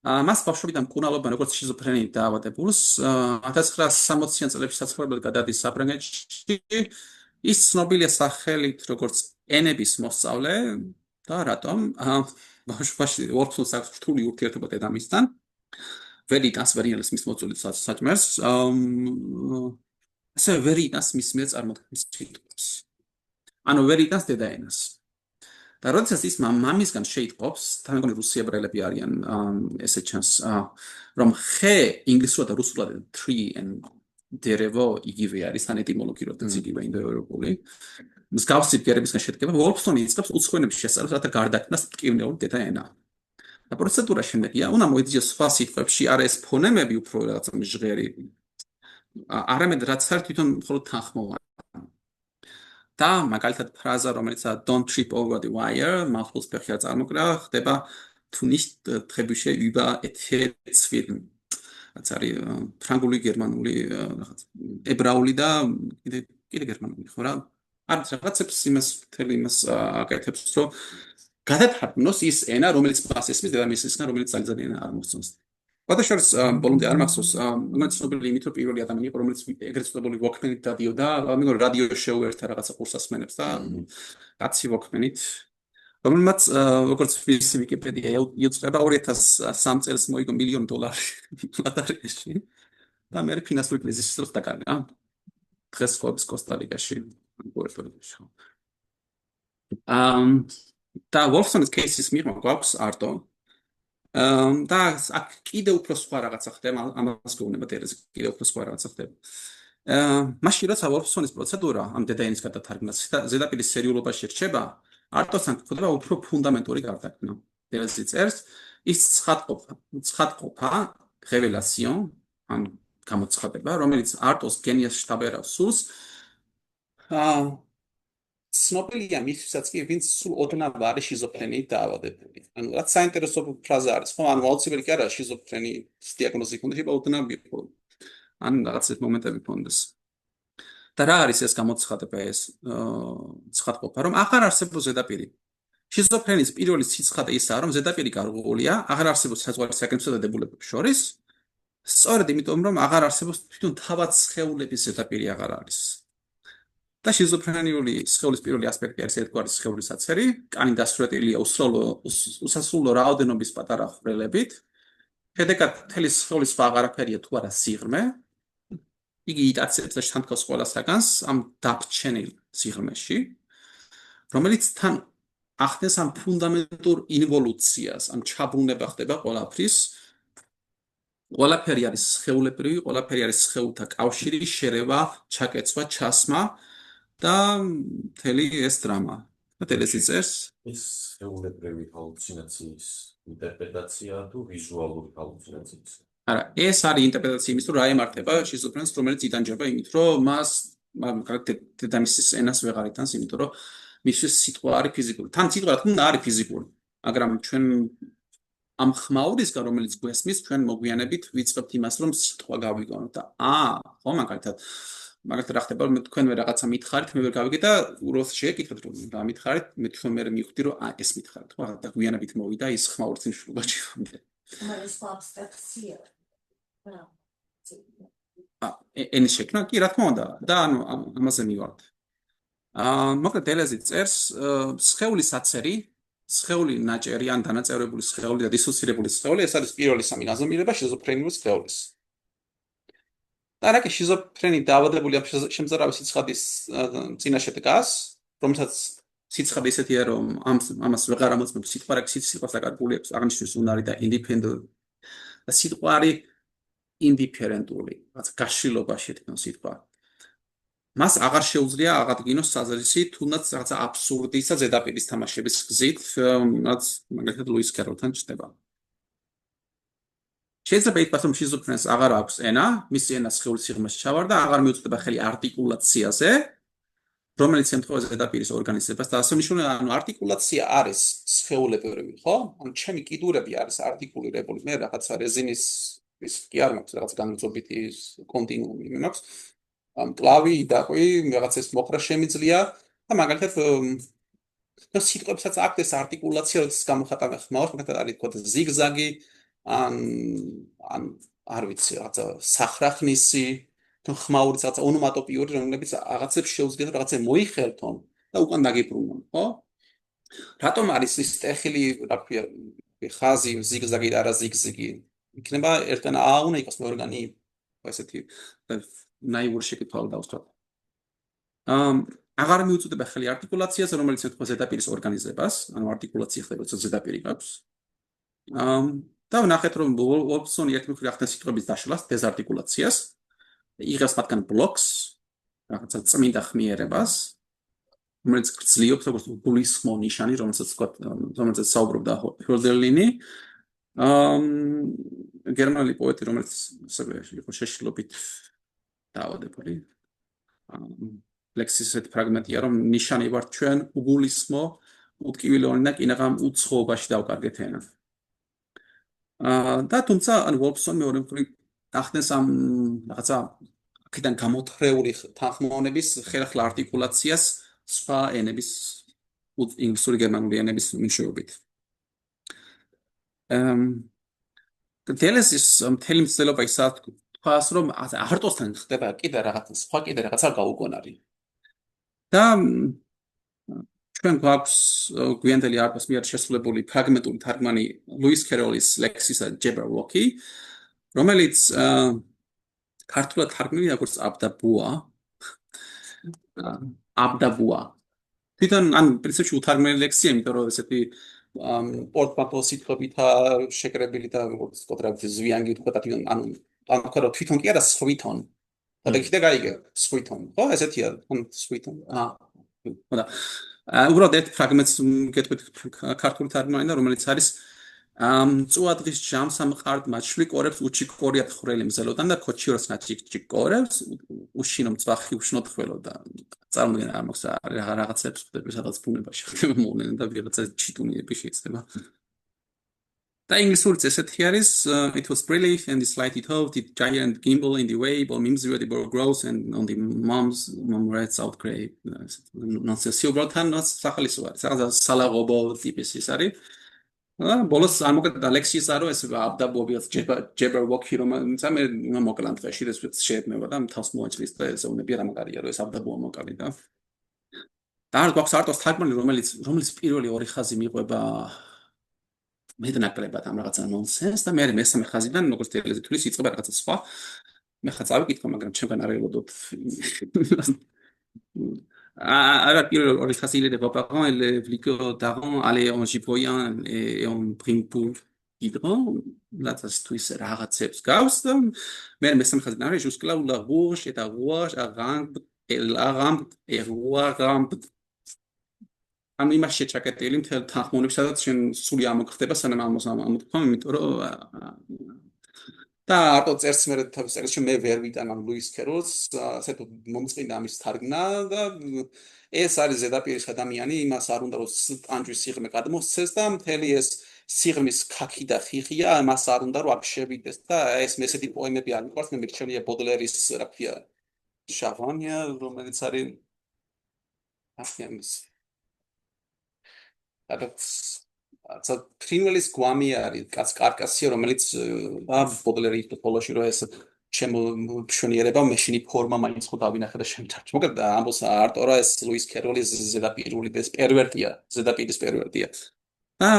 მას ბავშვობიდან მკურნალობენ როგორც შიზოფრენიით დაავადებულს, 1960-იან წლებში საცხოვრებლად გადადის საფრანგეთში. ის ცნობილია სახელით როგორც ენების მოსწავლე და რატომ? ბავშვობაში ვოლფსონს აქვს რთული ურთიერთობა დედამისთან. ვერ იტანს ვერიანელს მის მოწვევის საჭმელს. ასე ვერ იტანს მის მიერ წარმოქმნილ სიტყვებს. ანუ ვერ იტანს დედაენას. და როდესაც ის მამისგან შეიტყობს, თან მეგონი რუსიებრელები არიან ესე ჩანს, რომ ხე ინგლისურად და რუსულად tree and derevo იგივე არის, თან ეტიმოლოგიურად იგივე ინდოევროპული. მსგავსი ბგერებისგან შედგება, ვოლფსონი იწყებს უცხოენების შესწავლას, რათა გარდაქმნას ტკივნეული დედაენა. და პროცედურა შემდეგია, უნდა მოიძიოს სხვა სიტყვებში, არა ეს ფონემები უფრო რაღაცა ჟღერი არამედ რაც არის თვითონ მხოლოდ თანხმოვანი. და მაგალითად ფრაზა რომელიცაა don't trip over the wire, მახსოვს ფეხი არ წარმოგრა, ხდება თუ nicht trebüsche über etherzwirn. რაც არის ფრანგული, გერმანული, რაღაც ებრაული და კიდე გერმანული ხო რა? არის რაღაცებს იმას თელი იმას აკეთებს, რომ გადათარგმნოს ის ენა, რომელიც მას ესმის დედამისისგან, რომელიც ძალიან არ მოსწონს. გადაშორს ბოლომდე არ მახსოვს, მაგრამ ცნობილი იმით, რომ პირველი ადამიანი იყო, რომელიც ეგრეთ წოდებული ვოქმენით დადიოდა, მეგონი რადიო შოუ ერთა რაღაცა კურსს ასმენებს და კაცი ვოქმენით, რომელმაც როგორც მისი ვიკიპედია იუწყება 2003 წელს მოიგო $1,000,000 ლოტარიაში და მე ფინანსური კრიზისის დროს დაკარგა. დღეს ხობს კოსტა-რიკაში, პუერტო-რიკოში. და ვოლფსონის кейსის მიღმა გვაქვს არტო და აქ კიდე უფრო სხვა რაღაცა ხდება, ამას გვეუბნება დელეზი, კიდე უფრო სხვა რაღაცა ხდება. მაშინ როცა ვოლფსონის პროცედურა ამ დედაენის გადათარგმნას ზედაპირის სერიულობაში რჩება, არტოსთან გვხვდება უფრო ფუნდამენტური გარდაქმნა. დელეზი წერს, ის ცხადყოფა, revelation, ან გამოცხადება, რომელიც არტოს გენიას შთაბერავს სულს. ცნობილია მისთვისაც კი, ვინც სულ ოდნავ არის შიზოფრენიით დაავადებული. ანუ რაც საინტერესო ფრაზა არის, ხო? ანუ აუცილებელი კი არა შიზოფრენიის დიაგნოზი ქონდეს, შეიძლება ოდნავ იყო. ან რაღაც მომენტები ქონდეს. და რა არის ეს გამოცხადება, ეს ცხადყოფა, რომ აღარ არსებობს ზედაპირი. შიზოფრენიის პირველი სიცხადე ისაა, რომ ზედაპირი გარღვეულია, აღარ არსებობს საზღვარი საკენსო და დებულებებს შორის. სწორედ იმიტომ, რომ აღარ არსებობს თვითონ თავად სხეულების ზედაპირი აღარ არის. და შიზოფრენიული სხეულის პირველი ასპექტი არის ერთგვარი სხეულის აცერი, კანი დასრულებულია უსასრულო რაოდენობის პატარა ხვრელებით. შედეგად მთელი სხეულის სხვა აღარაფერია თუ არა სიღრმე. იგი იტაცებს და შთანთქავს ყველა საგანს ამ დაფჩენილ სიღრმეში, რომელიც თან ახდენს ამ ფუნდამენტურ ინვოლუციას, ამ ჩაბრუნება ხდება ყველაფრის. ყველაფერი არის სხეულებრივი, ყველაფერი არის სხეულთა კავშირი, შერევა, ჩაკეცვა, ჩასმა და მთელი ეს დრამა. და ტელესი წერს ეს სხეულებრივი ჰალუცინაციის ინტერპრეტაცია თუ ვიზუალური ჰალუცინაციის? არა, ეს არის ინტერპრეტაცია იმის, რომ რა ემართება შიზოფრენს, რომელიც იტანჯება იმით, რომ მას დედამისის ენას ვეღარ იტანს, იმიტომ რომ მისთვის სიტყვა არის ფიზიკური. თან სიტყვა რა თქმა უნდა არის ფიზიკური, მაგრამ ჩვენ ამ ხმაურისგან, რომელიც გვესმის, ჩვენ მოგვიანებით ვიწყებთ იმას, რომ სიტყვა გავიგონოთ და ხო, მაგალითად რა ხდება, რომ თქვენ მე რაღაცა მითხარით, მე ვერ გავიგე და უბრალოდ შეეკითხეთ, რომ რა მითხარით, მე თქვენ მე მივხვდი, რომ ეს მითხარით, ხო, და გვიანებით მოვიდა ის ხმაურის მშრომლობაში. მაგრამ ეს აბსტრაქცია. ენის შექმნა კი რა თქმა უნდა და ანუ ამაზე მივართ. მოკლედ დელეზი წერს სხეულის აცერი, სხეული ნაჭერი ან დანაწევრებული სხეული და დისოცირებული სხეული, ეს არის პირველი სამი გაზომილება შიზოფრენიული სხეულის. და რა კი შიზოფრენი დაავადებული ამ შემზარავი სიცხადის წინაშე დგას, რომელსაც სიცხადე ისეთია, რომ ამას ვეღარ ამოწმებს სიტყვა, რა კი სიტყვას აკარგული აქვს აღნიშნვის უნარი და ინდიფერენტული. და სიტყვა არის ინდიფერენტული, რაც გაშლილობაში თქოს სიტყვა. მას აღარ შეუძლია აღადგინოს საზრისი, თუნდაც რაღაცა აბსურდისა ზედაპირის თამაშების გზით, რაც მაგალითად ლუის კეროლთან ჩნდება. შეიძლება ითქვას, რომ შიზოფრენს აღარ აქვს ენა, მისი ენა სხეულის სიღრმეში ჩავარდა, აღარ მიუწვდება ხელი არტიკულაციაზე, რომელიც ემთხვევა ზედაპირის ორგანიზებას და ასე მნიშვნელოვანია, ანუ არტიკულაცია არის სხეულებრივი, ხო? ანუ ჩემი კიდურები არის არტიკულირებული, მე რაღაცა რეზინის ის კი არ მაქვს რაღაც განმწობითი კონტინუუმი მაქვს. მკლავი, იდაყვი, რაღაც ეს მოხრა შემიძლია და მაგალითად და სიტყვებსაც აქვს ეს არტიკულაცია, როდესაც გამოხატავენ ხმაურს, მაგალითად არის თქო ზიგზაგი, ან არ ვიცი, რაღაცა სახრახნისი, თუ ხმაურიც რაღაცა ონომატოპიური, რომლებიც რაღაცებს შეუძლიათ რაღაცა მოიხელთონ და უკან დაგიბრუნონ, ხო? რატომ არის ის ტეხილი, რა ქვია, ხაზი, ზიგზაგი და არა ზიგზიგი? იქნება ერთგან ა უნდა იყოს მეორგანი ესეთი ნაივური შეკითხვა დავსვათ. აღარ მიუწვდება ხელი არტიკულაციას, რომელიც ეთქვა ზედაპირის ორგანიზებას, ანუ არტიკულაცია ხდება, როცა ზედაპირი გაქვს. და ვნახეთ, რომ ვოლფსონი ერთ მხრივ ახდენს სიტყვების დაშლას, დეზარტიკულაციას, იღებს მათგან ბლოკს, რაღაცა წმინდა ხმიერებას, რომელიც გრძლიობს როგორც გულისხმო ნიშანი, რომელსაც საუბრობდა ჰოლდერლინი. გერმანელი პოეტი, რომელიც ასევე იყო შეშლობით დაავადებული. ლექსის ესეთი ფრაგმენტია, რომ ნიშანი ვართ ჩვენ უგულისხმო, უტკივილოვანი და კინაღამ უცხოობაში დავკარგეთ ენა. და თუმცა ანუ ვოლფსონი მეორე მხრივ ახდენს ამ რაღაცა აქედან გამოთხრეული თანხმოვნების ხელახლა არტიკულაციას სხვა ენების ინგლისური გერმანული ენების მეშვეობით. დელეზის მთელი მცდელობა ისაა თქვას, რომ არტოსთან ხდება კიდე რაღაცა სხვა კიდე რაღაცა გაუგონარი. და ჩვენ გვაქვს გვიანდელი არტოს მიერ შესრულებული ფრაგმენტული თარგმანი ლუის კეროლის ლექსისა ჯებრალოკი, რომელიც ქართულად თარგმნილია როგორც აბდაბუა. თვითონ ან პრინციპში უთარგმნელი ლექსია, იმიტომ რომ ესეთი პორტმანტო სიტყვებითა შეკრებილი და როგორც ვთქვათ, ზვიანგი თქვა და თვითონ კი არა სხვითონ. და კიდე გაიგე სხვითონ, ხო? ესეთია, სხვითონ. ხოდა უბრალოდ ერთ ფრაგმენტს გეტყვით ქართული თარგმანი და რომელიც არის წუადღის ჯამს ამყარდ მაჩვლი კორებს უჩიკორიათ ხრელი მზელოდან და ქოჩიორს ნაჩიკ კორებს უშინო მწვახი უშნოდ ხველოდა წარმოიდგინე არ მოხდა რაღაცებს ხდება სადაც ბუნებაში ხდება მოვლენა და ვიღაცა ჩიტუნიები შეიძლება და ინგლისურიც ესეთი არის it was brilliant and the slightly told the giant gimbal in the way but memes were the gross and on the mom rats out great nonsense უბრალოდ ნაც სახალისო არის რაღაც სალაღობო ტიპის ის არის ბოლოს ამოკეთა ლექსის არო ეს აბდაბობიაც ჯებერვოკი რომ მე მოკლან დღეში ეს შეეძნება და თავს მოაჭრის და ეს უნები რა მაგარია რომ ეს აბდაბოა მოკალი და არ გვაქვს არტოს თარგმანი რომელიც პირველი ორი ხაზი მიყვება მეტნაკლებად ამ რაღაცა ნონსენს და მე მესამე ხაზიდან როგორც თელეზე თulis იწყება რაღაცა სხვა მე ხა წავიკითხო მაგრამ ჩემგან არ ელოდოთ alors il facile de parents et le flic d'avant aller en giboyan et en brimpool hydro là ça se trouve c'est რაღაცებს გავს და მე მესამე ხაზიდან არის jusqu'à la rouge et la rouge arang et l'arang et l'arang ამ იმას შეჭაკეტილი მთელ თანხმოვნებს სადაც შენ სული ამოხდება სანამ ამოთქვა იმიტომ რომ და არტო წერს მე თავის წერილში მე ვერ ვიტან ამ ლუის კეროლს ასეთ მომწყინდა ამის თარგმნა და ეს არის ზედაპირის ადამიანი იმას არ უნდა რომ ტანჯვის სიღრმე გადმოსცეს და მთელი ეს სიღრმის ქაქი და ხიხია მას არ უნდა რომ აფშევიდეს და ეს ესეთი პოემები არ მიყვარს მე მირჩენია ბოდლერის რა ქვია შავანია რომელიც არის ახიანის ცა ფრინველის გვამი არის კარკასია რომელიც ბოდლერი ის პოლოში რო ეს ჩემო მშვენიერება მეშინი ფორმა მაინც ხო დავინახე და შემჭარჩ მოკლედ ამბობს არტო რა ეს ლუის კეროლის ზედაპირული ეს პერვერტია ზედაპირის პერვერტია და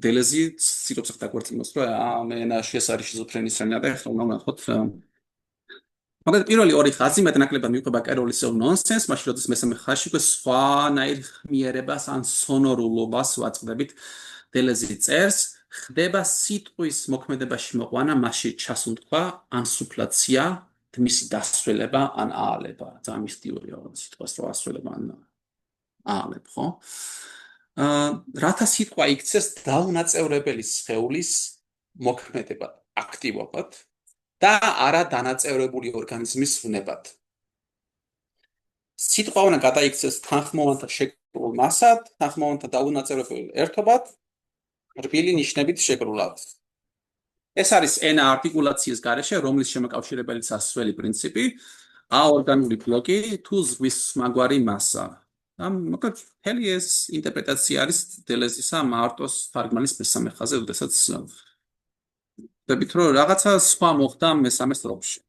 დელეზი ცდილობს ახდაგვერდოს რომ მე ეს არის შიზოფრენის რანა და ახლა უნდა ნახოთ მაგრამ პირველი ორი ხაზი მეტნაკლებად მიყვება კეროლის ნონსენს მაშინ როდის მესამე ხაზში უკვე სხვანაირ ხმიერებას ან სონორულობას ვაწყდებით დელეზი წერს ხდება სიტყვის მოქმედებაში მოყვანა მასში ჩასუნთქვა ან სუფლაცია თმისი დასვლება ან აალება ძალიან მისტიურია სიტყვას რო ასვლება ან აალებ ხო რათა სიტყვა იქცეს დაუნაწევრებელი სხეულის მოქმედებად აქტივობად და არა დანაწევრებული ორგანიზმის ვნებად სიტყვა უნდა გადაიქცეს თანხმოვანთა შეკრულ მასად თანხმოვანთა დაუნაწევრებელ ერთობად რბილი ნიშნებით შეკრულად ეს არის ენა არტიკულაციის გარეშე რომლის შემოკავშირებელიც ასველი პრინციპი აორგანული ბლოკი თუ ზღვის მაგვარი მასა და მოკლედ მთელი ეს ინტერპრეტაცია არის დელეზისა მარტოს თარგმანის მესამე ხაზზე უდესაც ვთქვით რომ რაღაცა სხვა მოხდა მესამე სტროფში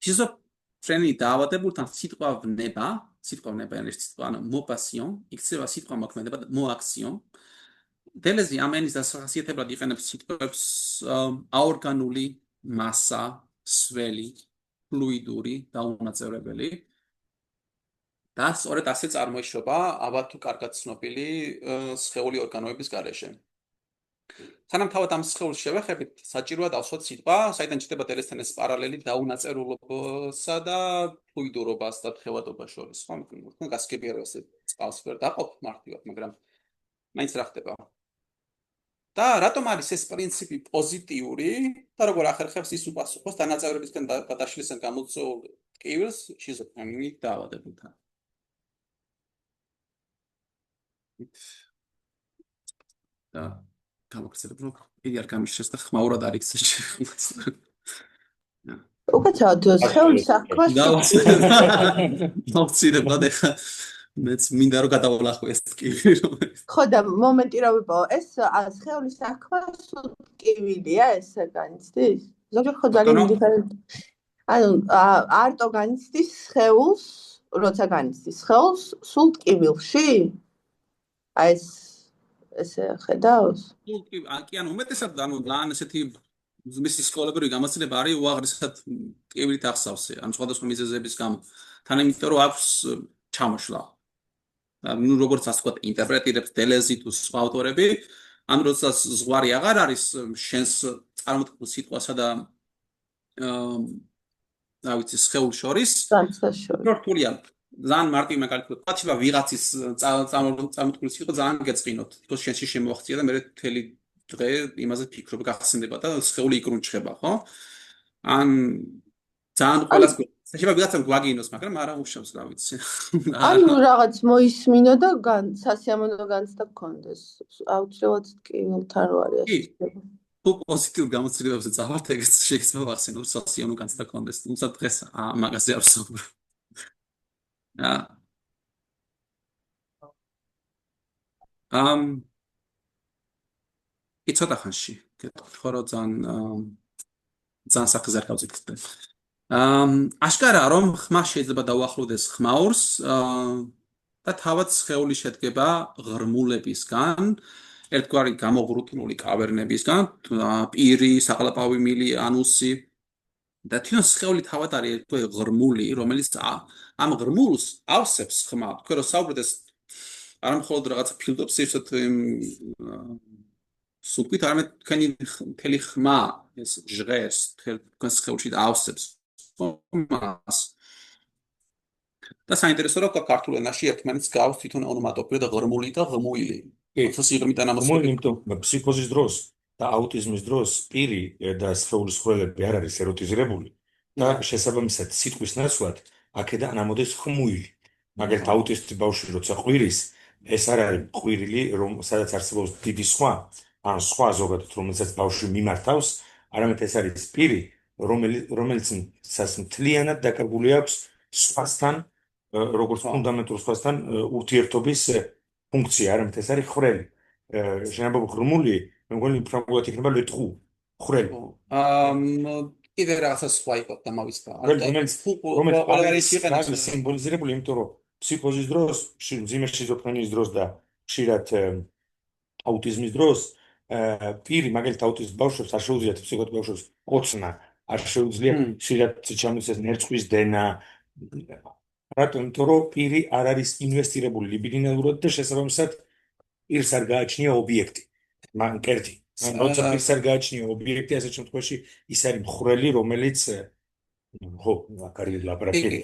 შიზოფრენი დაავადებულთან სიტყვა ვნება არის სიტყვა ანუ მოპასიონ იქცევა სიტყვა მოქმედება მოაქციონ დელეზი ამ ენის დასახასიათებლად იყენებს სიტყვებს აორგანული მასა სველი ფლუიდური დაუნაწევრებელი და სწორედ ასე წარმოიშობა ალბათ თუ კარგად ცნობილი სხეული ორგანოების გარეშე სანამ თავად ამ სხეულს შევეხებით საჭიროა დავსვათ სიტყვა საიდან ჩნდება დელესთან ეს პარალელი დაუნაწერულობასა და ფლუიდურობას და თხევადობას შორის ხო თქვენ გასაგებია რომ წყალს ვერ დაყოფ მარტივად მაგრამ მაინც რა ხდება და რატომ არის ეს პრინციპი პოზიტიური და როგორ ახერხებს ის უპასუხოს დანაწევრებისგან გადაშლისგან გამოწვეულ ტკივილს შიზოფრენიით დაავადებულთან და გამოგცემთ რომ იგი არ გამიშეს და ხმაურად არ იქცეს უკაცრავად სხეულის საქმეს მოვცირებად ეხა მეც მინდა რომ გადავლახო ეს ტკივილი რომელიც ხო და მომენტი რა ვიპოვო ეს სხეულის საქმე სულ ტკივილია ესე განიცდის ზოგჯერ ხო ძალიან დიფერენტი ანუ არტო განიცდის სხეულს როცა განიცდის სხეულს სულ ტკივილში აი ესე ხედავს კი ანუ უმეტესად ანუ ძალიან ესეთი მისი სკოლებრივი გამოცდილება არის უაღრესად ტკივილით ახსავსე ან სხვადასხვა მიზეზების გამო თან იმიტომ რომ აქვს ჩამოშლა ну როგორც ასე ვთქვათ ინტერპრეტირებს დელეზი თუ სხვა ავტორები ან როდესაც ზღვარი აღარ არის შენს წარმოთქმულ სიტყვასა და რა ვიცი სხეულ შორის რთულია ძალიან მარტივი მაგალითად პატივა ვიღაცის წარმოთქმული სიტყვა ძალიან გეწყინოთ თქოს შენში შემოაღწია და მე მთელი დღე იმაზე ფიქრობ, გახსენდება და სხეული იკრუნჩხება, ხო? ან ძალიან ყველას შეიძლება ვიღაცამ გვაგინოს, მაგრამ არა უშავს, რა ვიცი. ანუ რაღაც მოისმინო და სასიამოვნო განცდა გქონდეს. აუცილებლად კივილთან რო არის კი. ეს. თუ პოზიტიურ გამოცდილებებზე წავართ, ეგეც შეიძლება ვახსენო, სასიამოვნო განცდა გქონდეს. თუმცა დღეს მაგაზე არ ვსაუბრობ. კი ცოტა ხანში გეტყვით, ხო, რომ ძალიან სახეს არ გავწიფდე. აშკარაა, რომ ხმა შეიძლება დაუახლოვდეს ხმაურს და თავად სხეული შედგება ღრმულებისგან, ერთგვარი გამოღრუქნული კავერნებისგან, პირი, საყლაპავი მილი, ანუსი და თვითონ სხეული თავად არის ერთგვარი ღრმული, რომელიც ამ ღრმულს ავსებს ხმა. თქვენ რო საუბრობთ ეს არა მხოლოდ რაღაცა ფილტვებს ისეთ სულკით, არამედ თქვენი მთელი ხმა ეს ჟღერს, თქვენ სხეულში ავსებს მას. და საინტერესო რომ ქართულ ენაში ერთმანეთს გავს თვითონ ონომატოპია და ღრმული და ღმუილი. ეს სიღრმიდან ამასწორებს. იმიტომ ფსიქოზის დროს და აუტიზმის დროს პირი და სხეულის ხვრელები არ არის ეროტიზირებული და შესაბამისად სიტყვის ნაცვლად აქედან ამოდის ხმუილი. მაგალითად აუტისტი ბავშვი როცა ყვირის, ეს არ არის ყვირილი, სადაც არსებობს დიდი სხვა, ან სხვა ზოგადად, რომელსაც ბავშვი მიმართავს, არამედ ეს არის პირი, რომელიც მთლიანად დაკარგული აქვს სხვასთან, როგორც ფუნდამენტურ სხვასთან ურთიერთობის ფუნქცია, არამედ ეს არის ხვრელი. შეიძლება ღრმული, მე მგონი ფრანგულად იქნება ლეტრუ, ხვრელი. კიდე რაღაცა სხვა იყო და მოვისვა. რომელიც სიმბოლიზირებული, იმიტომ რომ ფსიქოზის დროს, მძიმე შიზოფრენიის დროს და ხშირად აუტიზმის დროს პირი, მაგალითად აუტიზმის ბავშვებს არ შეუძლიათ ფსიქოტ ბავშვებს კოცნა, არ შეუძლიათ ხშირად ჩამოსეს ნერწყვის დენა. რატომ? იმიტომ რომ პირი არ არის ინვესტირებული ლიბიდინალურად და შესაბამისად პირს არ გააჩნია ობიექტი. კერძი. როცა პირს არ გააჩნია ობიექტი, ასეთ შემთხვევაში ის არის მხვრელი, რომელიც ხო, კარგი ლაბორატორია.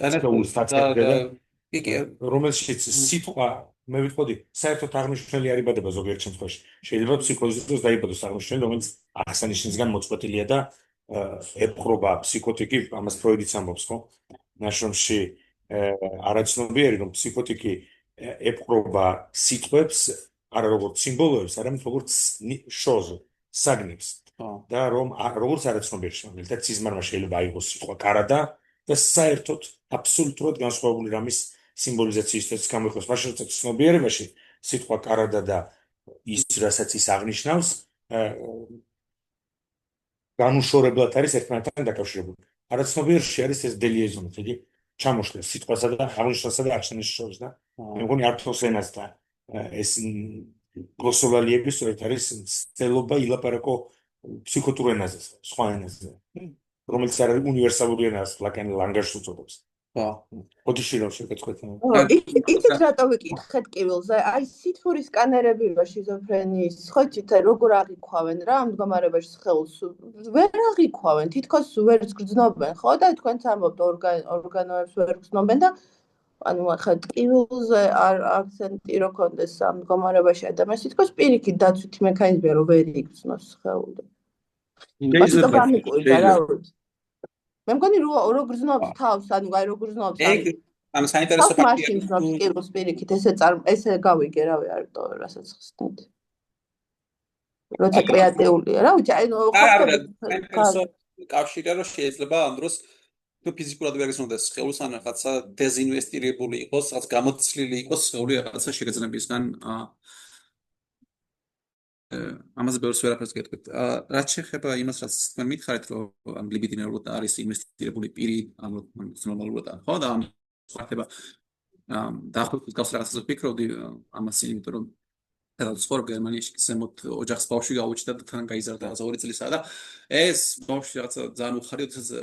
რომელშიც სიტყვა მე ვიტყოდი, საერთოდ აღნიშნული არ იბადება ზოგიერთ შემთხვევაში. შეიძლება ფსიქოზის დროს დაიბადოს აღნიშნული, რომელიც აღსანიშნისგან მოწყვეტილია და epqroba ფსიქოტიკი, ამას ფროიდიც ამბობს, ხო? ნაშრომში არაცნობიერი, რომ ფსიქოტიკი epqroba სიტყვებს არა როგორც სიმბოლოებს, არამედ როგორც შოზე, საგნებს. და რომ როგორც არაცნობიერი შემოგვიყვება, ციზმარმა შეიძლება აიღოს სიტყვა კარადა და საერთოდ აბსოლუტურად განსხვავებული რამის სიმბოლიზაციისთვის გამოიყენოს. მაშინ როცა ცნობიერებაში სიტყვა კარადა და ის რასაც ის აღნიშნავს, განუშორებლად არის ერთმანეთთან დაკავშირებული. არაცნობიერში არის ეს დელიეზონი, იგი ჩამოშლეს სიტყვასა და აღნიშნულსა და აღნიშნულს შორის და მე მგონი ართოს ენას და ეს გლოსოლალიების სწორედ არის ცდელობა ილაპარაკო ფსიქოტურ ენაზე, სხვა ენაზე, რომელიც არის უნივერსალური ენა, ლაკანი ლანგაჟს უწოდებს. ოდიში რომ შეგეცხვეთ. იცით რატო ვიკითხეთ კივილზე? აი სითბურის სკანერები რო შიზოფრენიის, ხო იცით როგორ აღიქვავენ რა ამ მდგომარეობაში სხეულს? ვერ აღიქვავენ, თითქოს ვერც გრძნობენ, ხო და თქვენც ამბობთ ორგანოებს ვერ გრძნობენ და ანუ ახლა კივილზე არ აქცენტი რო კონდეს ამ მდგომარეობაში ადამიანს, თითქოს პირიქით დაცვითი მექანიზმია რომ ვერ იგრძნოს სხეული. მე მგონი რო გრძნობს თავს, ანუ აი რო გრძნობს, ანუ საინტერესო ფაქტია. მაშინ კიბოს პირიქით ესე გავიგე, რავი, არტო, რასაც ხსნით. როცა კრეატიულია, რა ვიცი, აი კავშირია რომ შეიძლება ამ დროს თუ ფიზიკურად ვერ გრძნობს სხეულს, ან რაღაცა დეზინვესტირებული იყოს, რაღაც გამოცლილი იყოს სხეული რაღაცა შეგრძნებისგან ამაზე ბევრს ვერაფერს გეტყვით. რაც შეეხება იმას, რაც თქვენ მითხარით, რომ ლიბიდინალურად არის ინვესტირებული პირი, ნორმალურად, ხო და ამ ხდება დაახლოებით გავს რაღაცას ვფიქრობდი ამას, იმიტომ რომ სადაც ხარ გერმანიაში ზემოთ ოჯახს ბავშვი გაუჩნდა და თან გაიზარდა 2 წლისა და ეს ბავშვი რაღაცა ძალიან უხარია, თუმცა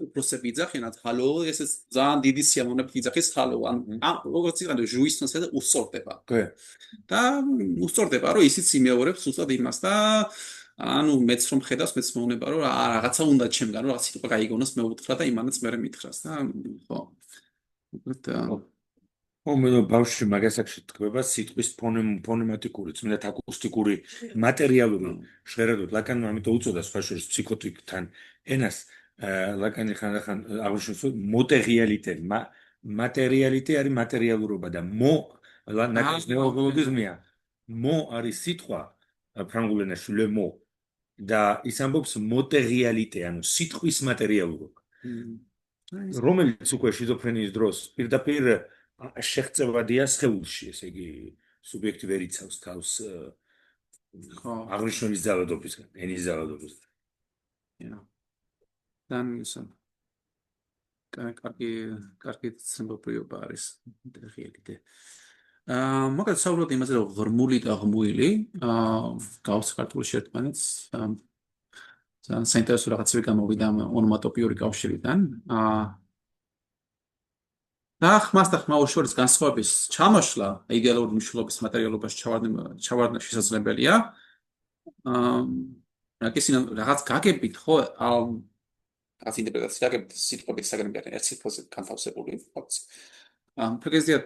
უფროსები იძახიან, ხალო, ეს ძალიან დიდი სიამოვნებით იძახის ხალო, ან როგორც იყანო ჟუისნოსა და უსწორდება. და უსწორდება, რომ ისიც იმეორებს უბრალოდ იმას და ანუ მეც რომ ხედავს, მეც მეუბნება, რომ რაღაცა უნდა ჩემგან, რომ რაღაც სიტყვა გაიგონოს, მე უთხრა და იმანაც მე მითხრას და ხო. ბავშვი მაგასაკში თქმება სიტყვის ფონემატიკური, წმინდათ აკუსტიკური, მატერიალური ჟღერადობით. ლაკანმა ამიტომ უწოდა სხვა შორის ფსიქოტიკთან ენას. ლაკანი ხანდახან აღნიშნავს მოტერიალიტე. მატერიალიტე არის მატერიალურობა და ლაკანის ნეოლოგიზმია. არის სიტყვა ფრანგულ ენაში le mot და ის ამბობს მოტერიალიტე, ანუ სიტყვის მატერიალურობა. რომელიც უკვე შიზოფრენიის დროს პირდაპირ შეღწევადია სხეულში, ესე იგი სუბიექტი ვერ იცავს თავს აღნიშნული ძალადობისგან, ენის ძალადობისგან. კარგი ცნობრიობა არის მოტერიალიტე. მაგალითად საუბრობთ იმაზე, რომ ღრმული და ღმუილი გავს ქართულში ერთმანეთს საინტერესო რაღაცები გამოვიდა ონომატოპიური კავშირიდან. და ხმასთან ხმაურ შორის განსხვავების ჩამოშლა იდეალური მნიშვნელობის მატერიალობაში ჩავარდნა შესაძლებელია. რაღაც გაგებით ხო რაღაც ინტერპრეტაცია გაგებით სიტყვებით საგანებიან ერთ სიტყვაზე განთავსებული ფაქტს. პროგრესია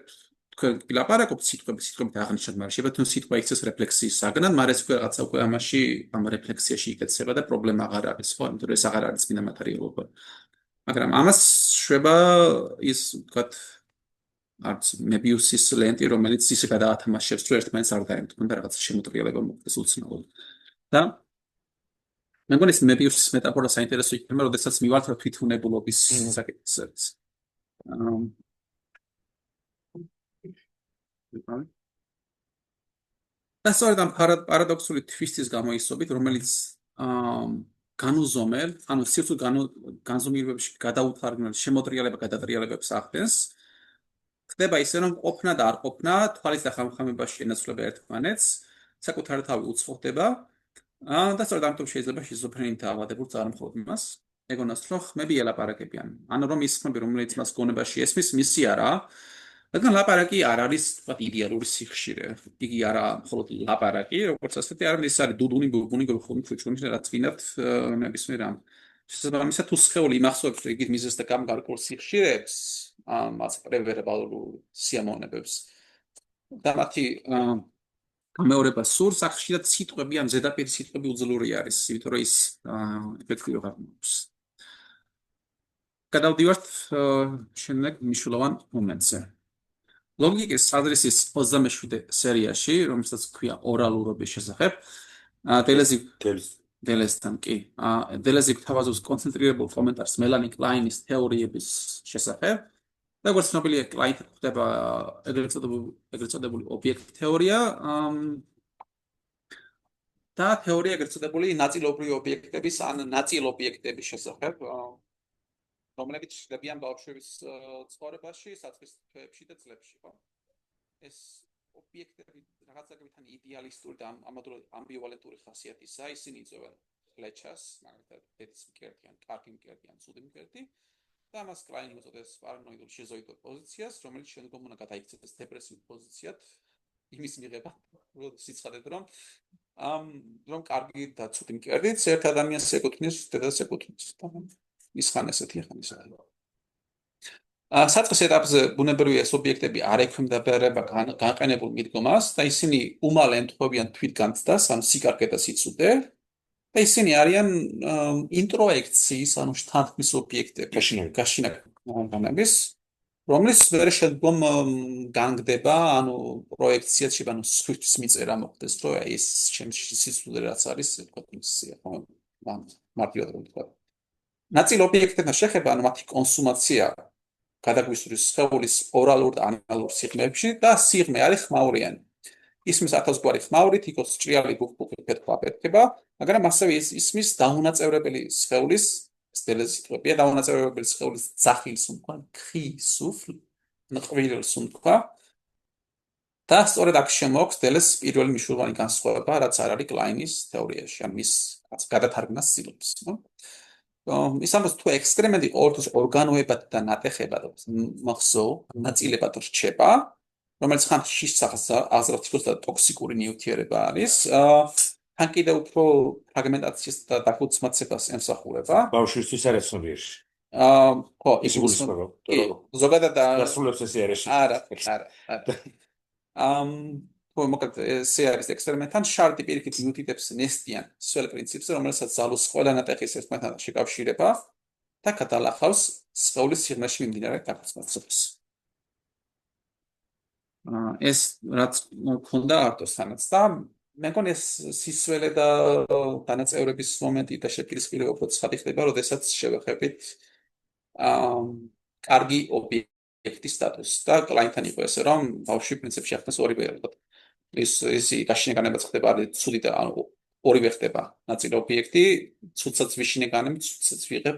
თქვენ ვილაპარაკობთ სიტყვებით აღნიშნოთ, მაგრამ შეგვიძლია სიტყვა იქცეს რეფლექსიის საგნად, მაგრამ ეს უკვე რაღაცა უკვე ამაში ამ რეფლექსიაში იქცება და პრობლემა აღარ არის, ხო? იმიტომ რომ ეს აღარ არის წინა მატერიალობა. მაგრამ ამას შვება ის ვთქვათ არც მებიუსის ლენტი, რომელიც ისე გადაათამაშებს, რომ ერთმანეთს არ დაემთხვა და რაღაც შემოტრიალება მოხდეს უცნაურად. და მე მგონი ეს მებიუსის მეტაფორა საინტერესო იქნება, როდესაც მივართ თვითუნებულობის საკითხს. და სწორედ ამ პარადოქსული თვისტის გამოისობით, რომელიც განუზომელ, ანუ სიუცულ განზომიერებებში გადაუთარგმნელ შემოტრიალება გადატრიალებებს ახდენს, ხდება ისე, რომ ყოფნა და არ ყოფნა თვალის და ხამხამებაში ენაცვლება ერთმანეთს, საკუთარი თავი უცხოხდება, და სწორედ ამიტომ შეიძლება შიზოფრენიით დაავადებულ წარმოქმნილ მას ეგონას რომ ხმები ელაპარაკებიან. ანუ რომ ის ხმები, რომელიც მას გონებაში ესმის, მისი არა, მაგრამ ლაპარაკი არ არის თქვა იდეალური სიხშირე. იგი არა მხოლოდ ლაპარაკი, როგორც ასეთი არის, არის დუდუნი, ბუბუნი, გრუხუნი, ფუჩუნი, რაც ვინათ ნებისმიერ ამ. შესაბამისად, თუ სხეული იმახსოვებს, რომ იგი მიზეს და გამგარკულ სიხშირეებს, მას პრევერბალურ სიამოვნებებს და მათი გამეორება სურს, ხშირად სიტყვები ან ზედაპირი სიტყვები უძლური არის, იმიტომ რომ ის ეფექტიურად აღმოჩნდა. გადავდივართ შემდეგ მნიშვნელოვან მომენტზე. ლოგიკის ადრესის 27 სერიაში, რომელსაც ქვია ორალურობის შესახებ, დელესთან კი. დელეზი გვთავაზობს კონცენტრირებულ კომენტარს მელანი კლაინის თეორიების შესახებ. როგორც ცნობილია, კლაინი ხდება ეგრეთ წოდებული ობიექტ თეორია და თეორია ეგრეთ წოდებული ნაწილობრივი ობიექტების ან ნაწილ ობიექტების შესახებ, რომლებიც შლებიან ბავშვების ცხოვრებაში, საწყის თვეებში და წლებში, ხო? ეს ობიექტები რაღაცაკებთან იდეალისტური და ამავდროულად ამბივალენტური ხასიათისაა, ისინი იწვევენ ხლეჩას, მაგალითად, დედის მკერდი ან კარგი მკერდი ან ცუდი მკერდი. და მას კლაინი უწოდებს პარანოიდულ შიზოიდურ პოზიციას, რომელიც შემდგომ უნდა გადაიქცეს დეპრესიულ პოზიციად, იმის მიღება, რომ სიცხადეთ, რომ კარგი და ცუდი მკერდიც ერთ ადამიანს ეკუთვნის, დედას ეკუთვნის. ის ხან ესეთი ხან ისაა. საწყის ეტაპზე ბუნებრივი ეს ობიექტები არ ექვემდებარება განყენებულ მიდგომას და ისინი უმალ ემთხვევიან თვითგანცდას, ანუ სიკარგე და სიცუდე. და ისინი არიან ინტროექციის, ანუ შთანთქმის ობიექტები, გაშინაკების, რომლის ვერ შემდგომ განგდება, ანუ პროექციაც შეიძლება, ანუ სხვისთვის მიწერა მოხდეს, რომ ეს შემში სიცუდე რაც არის, თქვა ისე, ხო, მარტივად რომ თქვა. ნაწილ ობიექტებთან შეხება, ანუ მათი კონსუმაცია გადაგვისურვის სხეულის ორალურ და ანალურ სიღრმეებში და სიღრმე არის ხმაურიანი. ისმის 1000 გვარი ხმაურით, იქოს ჭრიალი ბუხბუხი ფეთქვა აფეთქება, მაგრამ ასევე ისმის დაუნაწევრებელი სხეულის დელეზი სიტყვებია, დაუნაწევრებელი სხეულის ძახილს უმქვა, ხისუფლ, ნყვილს უმქვა და სწორედ აქ შემოაქვს დელეს პირველი მნიშვნელოვანი განსხვავება, რაც არ არის კლაინის თეორიაში, ან მის გადათარგმნას ცდილობს, ხო? ის ამბობს თუ ექსკრემენტი ყოველთვის ორგანოებად და ნატეხებად მახსოვ, ნაწილებად რჩება, რომელიც ხან შიშსახს აზროვნებს და ტოქსიკური ნივთიერება არის. თან კიდევ უფრო ფრაგმენტაციას და დაქუცმაცებას ემსახურება. ბავშვისთვის არ ეცნობიერში. ხო, ის გულისხმობა. ზოგადად დასრულებს ეს არეში. არა. ხო, მოკლედ ესე არის ექსპერიმენტთან შარტი პირიქით მიუთითებს ნესტიან სველ პრინციპს, რომელსაც ძალუს ყველა ნატეხის ერთმანეთთან შეკავშირება და გადალახავს სხეულის სიღრმეში მიმდინარე დაფასებას. ეს რაც ქონდა არტოსთანაც და მე მგონი ეს სისველე და დანაწევრების მომენტი და შეპირისპირება უფრო ცხადი ხდება, როდესაც შევეხებით კარგი ობიექტის სტატუსს და კლაინტთან იყო ესე, რომ ბავშვი პრინციპში ახდენს ორივე ერთად. ის გაშინებაც ხდება, ცუდი და ორივე ხდება ნაწილი ობიექტი, ცუდსაც ვიშინებთ, ცუდსაც ვიღებ,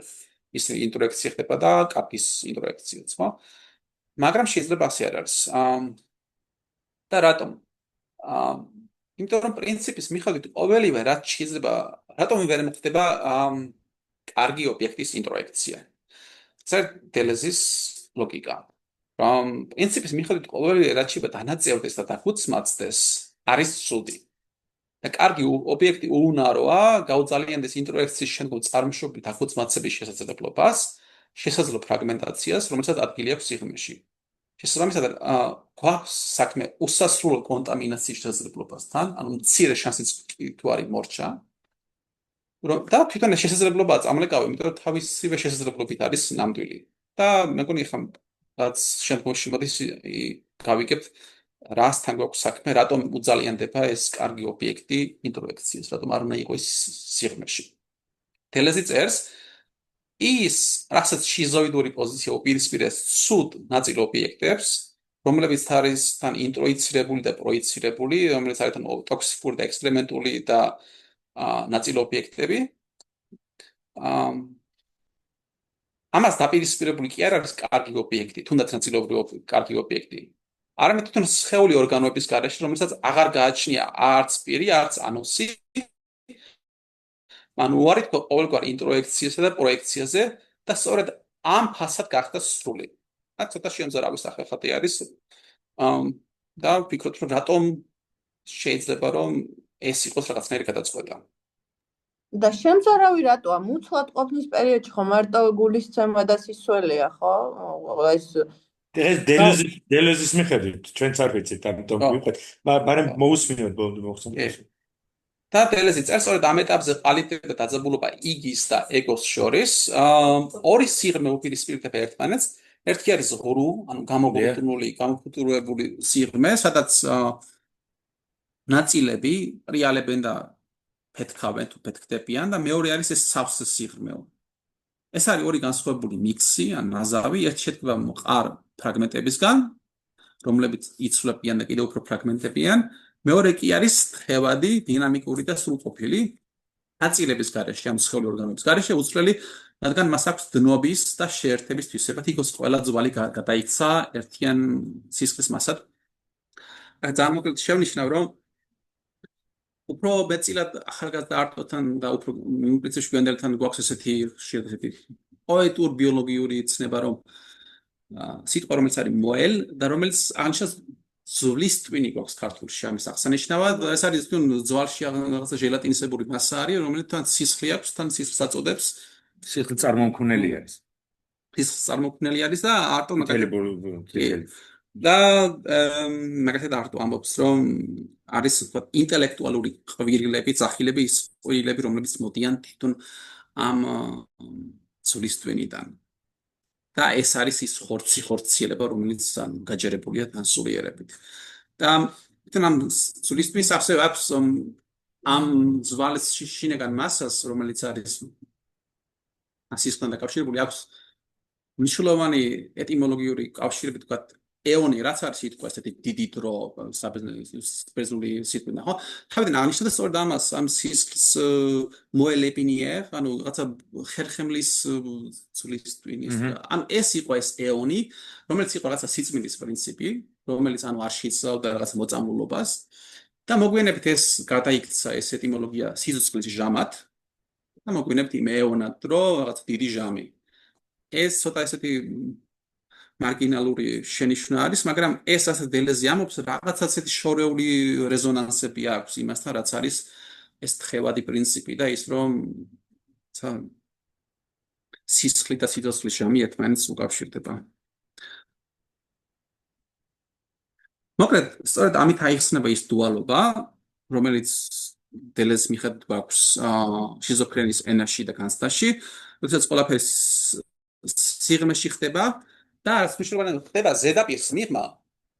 ის ინტერაქცია ხდება და კარგის ინტერაქციაც, ხო? მაგრამ შეიძლება ასე არ არის. და რატომ? იმიტომ რომ პრინციპის მიხედვით ყოველივე რაც შეიძლება, რატომ ვერ მოხდება კარგი ობიექტის ინტერაქცია. ეს დელეზის ლოგიკა. რომ პრინციპის მიხედვით ყოველივე რაც შეიძლება დანაწევრდეს და დაგუცმაცდეს, არის ცუდი. და კარგი ობიექტი უუნაროა, გაუძალიანდეს ინტერაქციის შემდგომ წარმოშობილი დაგუცმაცების შესაძლებლობას, შესაძლო ფრაგმენტაციას, რომელსაც ადგილი აქვს სიღრმეში. შესაბამისად, გვაქვს საქმე უსასრულო კონტამინაციის შესაძლებლობასთან, ანუ მცირე შანსიც თუ არის მორჩა. და თვითონ ეს შესაძლებლობაა წამლეკავი, იმიტომ რომ თავისივე შესაძლებლობით არის ნამდვილი. და მე მგონი ხომ რაც შემდგომში მოდის გავიგებთ, რასთან გვაქვს საქმე, რატომ უძალიანდება ეს კარგი ობიექტი ინტერაქციას, რატომ არ უნდა იყოს სიღრმეში. დელეზი წერს ის, რასაც შიზოიდური პოზიცია უპირისპირეს ცუდ ნაწილ ობიექტებს, რომლებიც არის თან ინტროიცირებული და პროიცირებული, რომელიც არის თან ტოქსიკური და ექსპერიმენტული და ნაწილ ობიექტები. ამას დაპირისპირებული კი არ არის კარგი ობიექტი, თუნდაც ნაწილობრივ კარგი ობიექტი. არამედ თვითონ სხეული ორგანოების გარეშე, რომელსაც აღარ გააჩნია არც პირი, არც ანუსი. ანუ უარი თქვა ყოველგვარ ინტროექციასა და პროექციაზე და სწორედ ამ ფასად გახდა სრული. და ცოტა შემზარავი სახეხატი არის. და ვფიქრობ, რომ რატომ შეიძლება რომ ეს იყოს რაღაცნაირი გადაწყვეტა. და შემზარავი რატოა? მუცლად ყოფნის პერიოდში ხო მარტო გულისცემა და სისველეა, ხო? ეს დელეზის მიხედვით ჩვენც არ ვიცით, ამიტომ ვიყოთ, მაგრამ მოусმინოთ ბოლომდე მოხსენებას. და დელეზი წერს, სწორედ ამ ეტაპზე ყალიბდება და დაძაბულობა იგის და ეგოს შორის, ორი სიღრმე უპირისპირდება ერთმანეთს. ერთი არის ღრუ, ანუ გამოფუტურებული სიღრმე, სადაც ნაწილები პრიალებენ და ფეთქავენ თუ ფეთქდებიან და მეორე არის ეს სავსე სიღრმეო. ეს არის ორი განსხვავებული მიქსი, ან ნაზავი, ერთი შედგება მყარ ფრაგმენტებისგან, რომლებიც იცვლებიან და კიდევ უფრო ფრაგმენტებიან, მეორე კი არის თხევადი, დინამიკური და სრულყოფილი ნაწილების გარეშე, ამ სხეული ორგანოების გარეშე უცვლელი, რადგან მას აქვს დნობის და შეერთების თვისება, თითქოს ყველა ძვალი გადაიქცა ერთიან სისხლის მასად. ძალიან მოკლედ შევნიშნავ, რომ უფრო მეტწილად ახალგაზრდა არტოსთან და უფრო პრინციპში გვიანდელთან გვაქვს ესეთი პოეტურ ბიოლოგიური ცნება, რომ სიტყვა რომელიც არის მოელ და რომელიც აღნიშნავს ძვლის ტვინი გვაქვს ქართულში ამის აღსანიშნავად, ეს არის თვითონ ძვალში რაღაცა ჟელატინისებური მასა არის, რომელიც თან სისხლი აქვს, თან სისხლს აწოდებს, სისხლის წარმომქმნელი არის. სისხლის წარმომქმნელი არის და არტო და მაგალითად არტო ამბობს, რომ არის თქვა ინტელექტუალური ყვირილები, ძახილები, ის ყვირილები, რომლებიც მოდიან თვითონ ამ ძვლის ტვინიდან. და ეს არის ის ხორციელება, რომელიც გაჯერებულია განსულიერებით. და თვითონ ამ ძვლის ტვინს ასევე აქვს ამ ძვალის შინაგან მასას, რომელიც არის სისხლთან დაკავშირებული, აქვს მნიშვნელოვანი ეტიმოლოგიური კავშირები, თქვა ეონი, რაც არის სიტყვა ესეთი დიდი დრო, საბერძნული სიტყვინა, ხო? თავიდან აღნიშნავდა სწორედ ამას, ამ სისხლის მოელებინიერ, ანუ რაღაცა ხერხემლის ძვლის ტვინის. ანუ ეს იყო ეს ეონი, რომელიც იყო რაღაცა სიწმინდის პრინციპი, რომელიც ანუ არ შეიცავდა რაღაცა მოწამულობას და მოგვიანებით ეს გადაიქცა ეს ეტიმოლოგია სიცოცხლის ჟამად და მოგვიანებით იმ ეონად დრო რაღაცა დიდი ჟამი. ეს ცოტა ესეთი მარგინალური შენიშვნა არის, მაგრამ ეს ასე დელეზი ამბობს, რაღაცა ესეთი შორეული რეზონანსები აქვს იმასთან, რაც არის ეს თხევადი პრინციპი და ის რომ სისხლი და სიცოცხლის ჟამი ერთმანეთს უკავშირდება. მოკლედ, სწორედ ამით აიხსნება ის დუალობა, რომელიც დელეს მიხედვით გვაქვს შიზოფრენიის ენაში და განცდაში, როდესაც ყველაფერი სიღრმეში ხდება და რაც მნიშვნელოვანია ხდება ზედაპირს მიღმა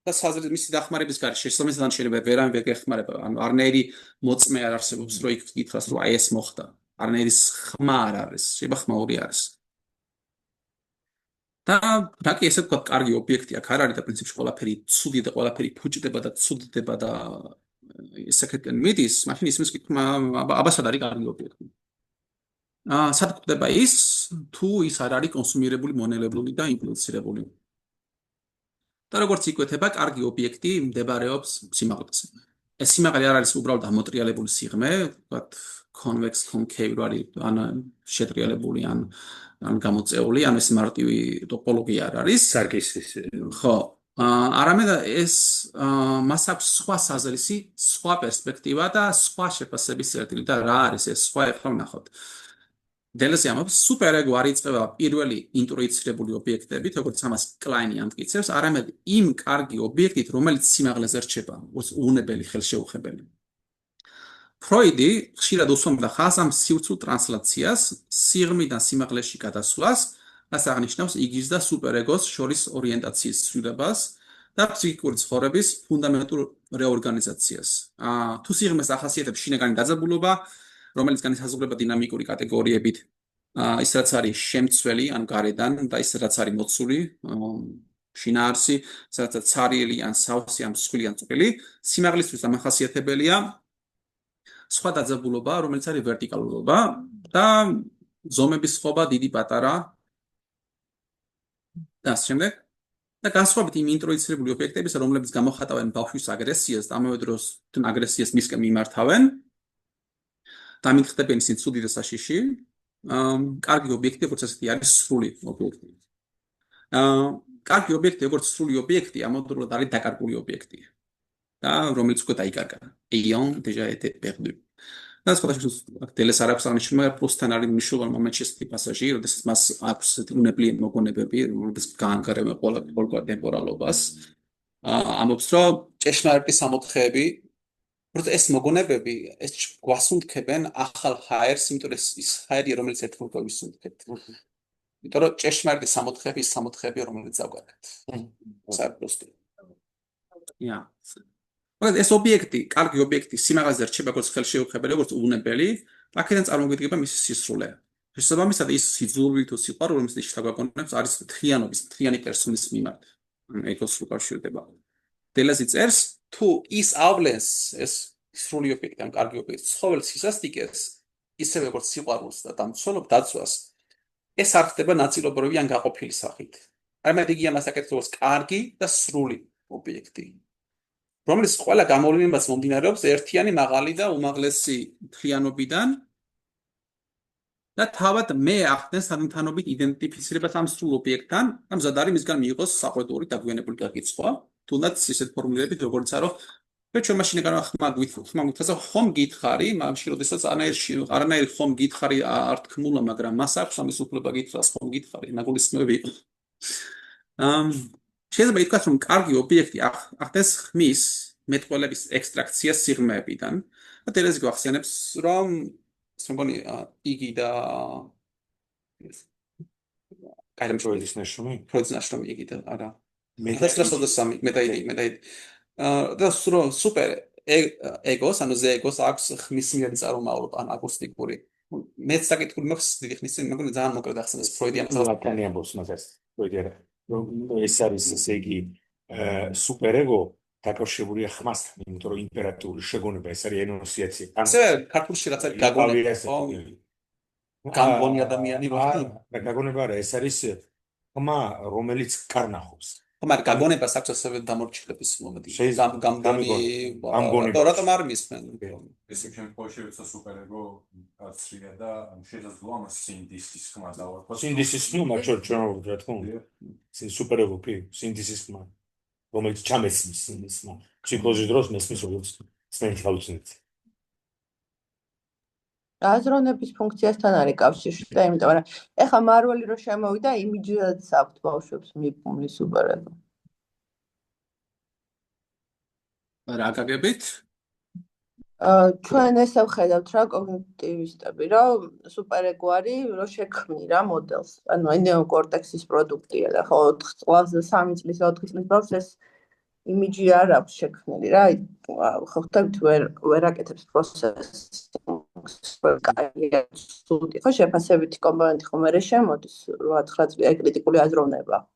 და მისი დახმარების გარშე შესაბამისად შეიძლება ვერან ვერ გეხმარება. ანუ არნაირი მოწმე არ არსებობს, რომ იქ გითხრას, რომ აი ეს მოხდა. არნაირი ხმა არ არის, შეიძლება ხმაური არის. და რაკი ესე ვთქვათ, კარგი ობიექტი აქ არ არის და პრინციპში ყველაფერი ცუდი და ყველაფერი ფუჭდება და ცუდდება და ესაკეთენ მიდის, მაშინ ისმის კითხვა, აბა სად არის კარგი ობიექტი? სად გვხვდება ის, თუ ის არ არის კონსუმირებული, მონელებული და იმპლიცირებული. და როგორც იკვეთება, კარგი ობიექტი მდებარეობს სიმაღლეზე. ეს სიმაღლე არ არის უბრალოდ ამოტრიალებული სიღრმე, ვთქვათ, convex concave არის ან შეტრიალებული ან გამოწეული, ან ეს მარტივი ტოპოლოგია არ არის. სარკისის. ხო, არამედ ეს მას აქვს სხვა საზრისი, სხვა პერსპექტივა და სხვა შეფასების წერტილი და რა არის ეს სხვა ახლა ვნახოთ. დელესი ამბობს, სუპერეგო არ იწყება პირველი ინტროიცირებული ობიექტებით, როგორც ამას კლაინი ამტკიცებს, არამედ იმ კარგი ობიექტით, რომელიც სიმაღლეზე რჩება, უნებელი, ხელშეუხებელი. ფროიდი ხშირად უსვამდა ხაზს ამ სივრცულ ტრანსლაციას, სიღრმიდან სიმაღლეში გადასვლას, რაც აღნიშნავს იგის და სუპერეგოს შორის ორიენტაციის ცვლილებას და ფსიქიკური ცხოვრების ფუნდამენტურ რეორგანიზაციას. თუ სიღრმეს ახასიათებს შინაგანი დაძაბულობა, რომელიც განისაზღვრება დინამიკური კატეგორიებით, ის რაც არის შემცველი ან გარედან და ის რაც არის მოცული, შინაარსი, სადაც ცარიელი ან სავსე ან მსხვილი ან წვრილი, სიმაღლისთვის დამახასიათებელია სხვა დაძაბულობა, რომელიც არის ვერტიკალურობა და ზომების ხვობა დიდი პატარა და ამ შემდეგ და განსხვავებით იმ ინტროიცირებული ობიექტებისა, რომლებიც გამოხატავენ ბავშვის აგრესიას და ამავე დროს თუნ აგრესიას მისკენ მიმართავენ და მითხდებიან ისინი ცუდი და საშიში, კარგი ობიექტი როგორც ასეთი არის სრული ობიექტი. კარგი ობიექტი როგორც სრული ობიექტი ამავდროულად არის დაკარგული ობიექტი და რომელიც უკვე დაიკარგა. Ayant déjà été perdu. და სხვადასხვა დელეს არ აქვს აღნიშნული, პლუსთან არის მნიშვნელოვანი მომენტი ესეთი პასაჟი, როდესაც მას აქვს უნებლი მოგონებები, რომელიც გაანგარება ყოველ ტემპორალობას. ამბობს, რომ ჭეშმარიტი სამოთხეები, როცა ეს მოგონებები, ეს გვასუნთქებენ ახალ ჰაერს, იმიტომ რომ ის ჰაერია, რომელიც ერთხელ გვისუნთქებთ. იმიტომ რომ ჭეშმარიტი სამოთხეები, ის სამოთხეები, რომელიც ავგარეთ. საერთოდ. ეს ობიექტი, კარგი ობიექტი სიმაღლეზე რჩება როგორც ხელშეუხებელი, როგორც უნებელი, აქედან წარმოგვიდგება მისი სისრულე. შესაბამისად, ის სიძულვი თუ სიყვარული, რომელიც შეთაგვაგონებს, არის მთლიანობის, მთლიანი პერსონის მიმართ. ეგოს უკავშირდება. დელეზი წერს, თუ ის ავლენს ეს სრული ობიექტი, ან კარგი ობიექტი, ცხოველს სისასტიკეს, ისევე როგორც სიყვარულს და დამცველობ დაცვას, ეს არ ხდება ნაწილობრივი ან გაყოფილი სახით. არამედ იგი ამას აკეთებს კარგი და სრული ობიექტი. რომელიც ყველა გამოვლენებას მომდინარეობს ერთიანი მაღალი და უმაღლესი მთლიანობიდან და თავად მე ახდენს თანამთანობით იდენტიფიცირებას ამ სრულ ობიექტთან, ამ მზად არის მისგან მიიღოს საყვედური დაგვიანებული გაკითხვა, თუნდაც ისეთ ფორმულირებით, როგორიცაა, რომ ჩვენ მაშინ ხმა გვითხრა, ხომ გითხარი, მაშინ როდესაც არანაირი ხომ გითხარი არ თქმულა, მაგრამ მას აქვს ამის უფლება გითხრას, ხომ გითხარი, ნაგულისმები იყო. შეიძლება ითქვას, რომ კარგი ობიექტი ახდენს ხმის მეტყველების ექსტრაქციას სიღრმეებიდან და დელეზი გვახსენებს, რომ მგონი იგი და ფროიდის ნაშრომი? ფროიდის ნაშრომი იგი და არა. 1923 მეტაიდი. და სუპერ ეგოს, ანუ ზეგოს აქვს ხმის მიერ წარმომავლობა, ან აკუსტიკური. მეც საკითხული მაქვს დიდი ხნის წინ, მეგონი ძალიან მოკლედ ახსენეს ფროიდი ამას. ლატანი ამბობს მაგას. ფროიდი არა. ეს არის ესე იგი სუპერეგო დაკავშირებულია ხმასთან, იმიტომ რომ იმპერატიული შეგონება ეს არის ენუნციაცია. ასე ქართულში რაც არის გაგონი ადამიანი რო გაგონება არა, ეს არის ხმა, რომელიც კარნახობს. მაგრამ გაგონებას აქვს ასევე დამორჩილების მომენტი. გამგონი. რატომ არ მისმენ? ესე შემთხვევაში როცა სუპერეგო აცრია და შესაძლოა ამას სინდისის ხმა დავარქვათ. სინდისის ხმა ჩვენ რა თქმა უნდა. სუპერეგო სინდისის ხმა, რომელიც ჩამესმის სინდისის ხმა. ფსიქოლოგიის დროს მესმის როგორც სპეციალისტი. აზროვნების ფუნქციასთან არის კავშირში და იმიტომ რომ ეხლა მარველი რო შემოვიდა იმიჯიაც აქვთ ბავშვებს მიბმული სუპერეგო. რა გაგებით? ჩვენ ესე ვხედავთ რა კოგნიტივისტები, რომ სუპერეგო არის, რომ შექმნი რა მოდელს. ანუ ნეოკორტექსის პროდუქტია და ხო 3 წლის 4 წლის ბავშვს ეს იმიჯი არ აქვს შექმნილი რა. ხო ხთებით ვერ აკეთებს პროცესს. ხო შეფასებითი კომპონენტი ხომ არ შემოდის 8-9 წლია კრიტიკული აზროვნება.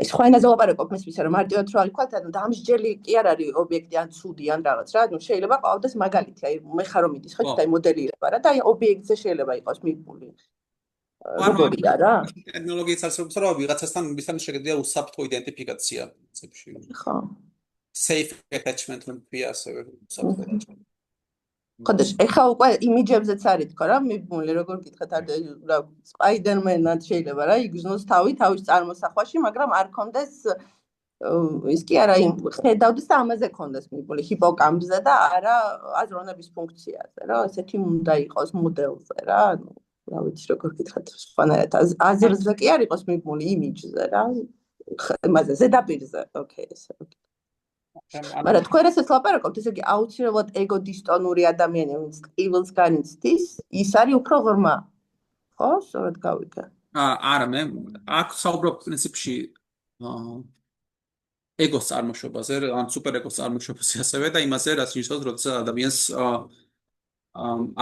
ეს სხვა ენაზე ლაპარაკობ მისთვის რომ მარტივად რო ვთქვათ, ანუ დამსჯელი კი არ არის ობიექტი ან ცუდი ან რაღაც რა, ანუ შეიძლება ყავდეს მაგალითი, აი მე ხარ რომ მიდის ხო და აი მოდელირება რა და აი ობიექტზე შეიძლება იყოს მიბმული. როგორია რა? ტექნოლოგიით არსებობს რომ ვიღაცასთან მისთან შეგიძლია უსაფრთხო იდენტიფიკაცია პრინციპში. ხო. Safe attachment რომ ქვია ასევე უსაფრთხო attachment. ხოდა ეხა უკვე იმიჯებზეც არის თქო რა მიბმული როგორ გითხეთ რა სპაიდერმენად შეიძლება რა იგრძნოს თავის წარმოსახვაში მაგრამ არ კონდეს ის კი არა იმ ხედავდეს და ამაზე კონდეს მიბმული ჰიპოკამპზე და არა აზროვნების ფუნქციაზე რა ესეთი უნდა იყოს მოდელზე რა ანუ რა ვიცი როგორ გითხეთ სხვანაირად აზრზე კი არ იყოს მიბმული იმიჯზე რა იმაზე ზედაპირზე ოკეი ესე მაგრამ თქვენ ესეც ლაპარაკობთ, ესე იგი აუცილებლად ეგოდისტონური ადამიანი, ვინც ტკივილს განიცდის, ის არის უფრო ღრმა. ხო, სწორად გავიგე. არა, მე აქ საუბრობ პრინციპში ეგოს წარმოშობაზე, ან სუპერეგოს წარმოშობაზე ასევე და იმაზე, რაც ნიშნავს, როდესაც ადამიანს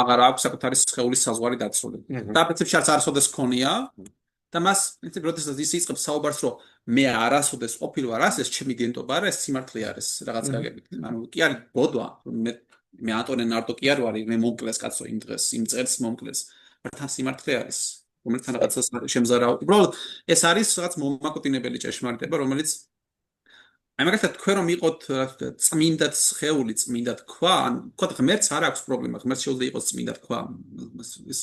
აღარ აქვს საკუთარი სხეულის საზღვარი დაცული. და პრინციპში არც არასოდეს ქონია და მას პრინციპი როდესაც ის იწყებს საუბარს, რომ მე არასოდეს ყოფილი ვარ ასე, ჩემი გენტობა არა, ეს სიმართლე არის რაღაც გაგებით. ანუ კი არის ბოდვა, მე ანტონე ნარტო კი არ ვარ, მე მომკლეს კაცო იმ დღეს, იმ წელს მომკლეს. მაგრამ სიმართლე არის, რომელიც რაღაცას შემზარავ. უბრალოდ ეს არის რაღაც მომაკუთინებელი ჭეშმარიტება, რომელიც აი მაგალითად თქვენ რომ იყოთ წმინდა სხეული, წმინდა თქვა, ან თქვა ღმერთს არ აქვს პრობლემა, ღმერთს შეიძლება იყოს წმინდა თქვა. ის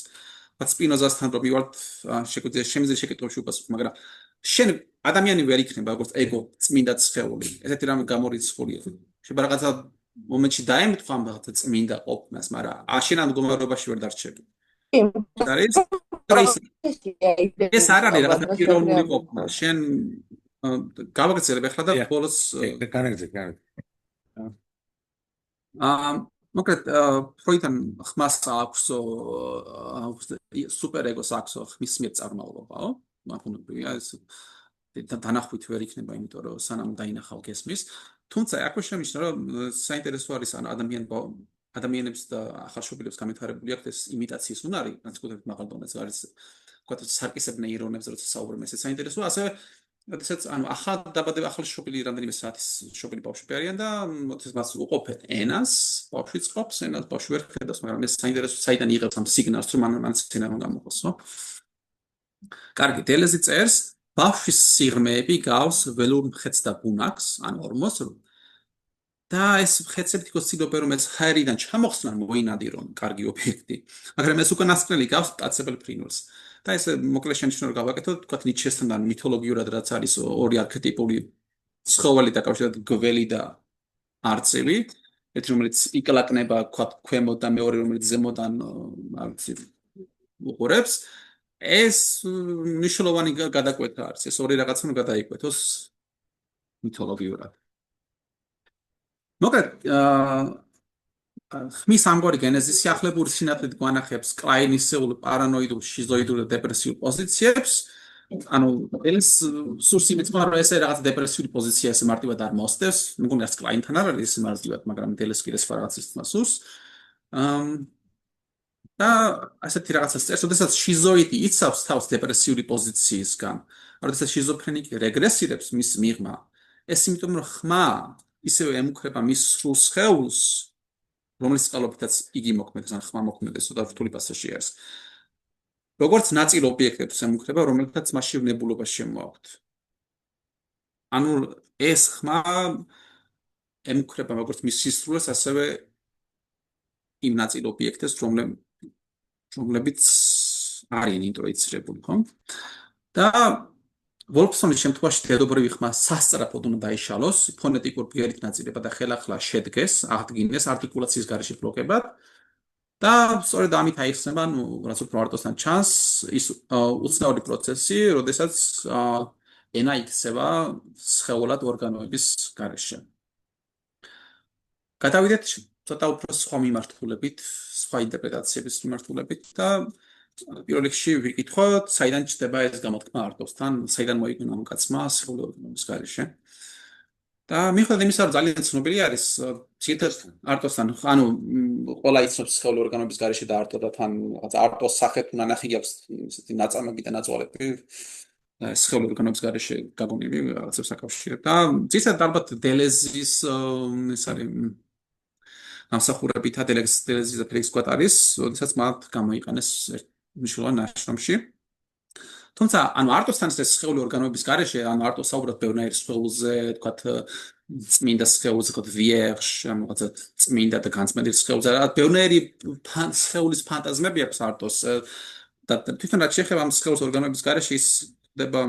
სპინოზასთან რომ მივართ შემიძლია შეკითხვებში უპასუხო, მაგრამ შენ ადამიანი ვერ იქნება როგორც ეგო წმინდა სხეული. ესეთი რამე გამორიცხულია. შეიძლება რაღაცა მომენტში დაემთხვა რაღაცა წმინდა ყოფნას, მაგრამ შენ ამ მდგომარეობაში ვერ დარჩები. ეს არ არის რაღაცა პიროვნული ყოფნა. შენ გავაგრძელებ ახლა და ბოლოს განაგრძელებ. მოკლედ ფროიდთან ხმას აქვს სუპერეგოს აქვს ხმის მიერ წარმავლობაო მახუნებია ეს დანახვით ვერ იქნება იმიტომ რომ სანამ დაინახავ გესმის თუმცა აქ შემიშნა რომ საინტერესო არის ან ადამიანებს და ახალშობილებს განვითარებული აქვს ეს იმიტაციის უნარი რაც კუთვნილ მაღალ დონეზე არის თქვა სარკისებ ნეირონებს როცა საუბრობენ ეს საინტერესოა ასევე როდესაც ანუ ახალ დაბადებული ახალშობილი რამდენიმე საათის შობილი ბავშვები არიან და როდესაც მას უყოფენ ენას ბავშვიც ყოფს ენას ბავშვი ვერ ხედავს მაგრამ ეს საინტერესო საიდან იღებს ამ სიგნალს რომ მან ცენა უნდა გამოყოს ხო კარგი დელეზი წერს ბავშვის სიღრმეები გავს ველურ მხეცს და ბუნაკს ან ორმოს და ეს მხეცები თქოს ცდილობენ რომ ეს ჰაერიდან ჩამოხსნან მოინადირონ კარგი ობიექტი მაგრამ ეს უკანასკნელი გავს მტაცებელ ფრინველს და ეს მოკლედ შენიშნული გავაკეთოთ, თქვათ ნიჩესთან და მითოლოგიურად რაც არის ორი არქეტიპული ცხოველი დაკავშირებით გველი და არწივი, ერთი რომელიც იკლაკნება, თქვათ ქვემოთ და მეორე რომელიც ზემოდან უყურებს, ეს მნიშვნელოვანი გადაკვეთა არის, ეს ორი რაღაცა უნდა გადაიკვეთოს მითოლოგიურად. მოკლედ ხმის ამგვარი გენეზის სიახლეური სინათლით გვანახებს კლაინისეულ პარანოიდულ შიზოიდურ და დეპრესიულ პოზიციებს ანუ ეს სურს იმეცმა რომ ესე რაღაც დეპრესიული პოზიცია ესე მარტივად არ მოსდევს მგონი არც კლაინთან არ არის მარტივად მაგრამ დელეს კიდეს რაღაცის სურს და ასეთი რაღაცას წერს როდესაც შიზოიდი იცავს თავს დეპრესიული პოზიციისგან როდესაც შიზოფრენიკი რეგრესირებს მის მიღმა ეს იმიტომ რომ ხმა ისევე ემუქრება მის სრულ სხეულს რომელიც წყალობითაც იგი მოქმედებს ან ხმა მოქმედებს და რთული პასაჟი არის. როგორც ნაწილ ობიექტებს ემუქრება, რომელთაც მასში ვნებულობა შემოაქვთ. ანუ ეს ხმა ემუქრება როგორც მის სისრულეს, ასევე იმ ნაწილ ობიექტებს, რომლებიც არიან ინტროიცირებული, ხო? და ვოლფსონის შემთხვევაში დედობრივი ხმა სასწრაფოდ უნდა დაიშალოს, ფონეტიკურ ბგერით ნაწილება და ხელახლა შედგეს, აღდგინეს არტიკულაციის გარეშე ბლოკებად. და სწორედ ამით აიხსნება, რაც უფრო არტოსთან ჩანს, ის უცნაური პროცესი, როდესაც ენა იქცევა სხეულად ორგანოების გარეშე. გადავიდეთ ცოტა უფრო სხვა მიმართულებით, სხვა ინტერპრეტაციების მიმართულებით და პირველ რიგში ვიკითხოთ, საიდან ჩნდება ეს გამოთქმა არტოსთან, საიდან მოიგონა ამ კაცმა სხეული ორგანოების გარეშე. და მიუხედავად იმისა, რომ ძალიან ცნობილი არის, ცირთად არტოსთან, ანუ ყველა იცნობს სხეული ორგანოების გარეშე და არტო და თან რაღაც არტოს სახეთ უნანახი აქვს ესეთი ნაწამები და ნაწვალები სხეული ორგანოების გარეშე გაგონილი რაღაცებს აკავშირებ და ცირთად ალბათ დელეზის ეს არის ამსახურებითა დელეზის და ფელიქს კვატარის, როდესაც მათ გამოიყენეს მნიშვნელოვან ნაშრომში. თუმცა, ანუ არტოსთან ეს სხეული ორგანოების გარეშე, ანუ არტო საუბრობ ბევრნაირ სხეულზე, თქვათ წმინდა სხეულზე, თქვათ ვიერშ, ანუ რაღაცა წმინდა და განწმენდილი სხეულზე, რა ბევრნაირი სხეულის ფანტაზმები აქვს არტოს და თვითონ რაც შეეხება ამ სხეულის ორგანოების გარეშე ის ხდება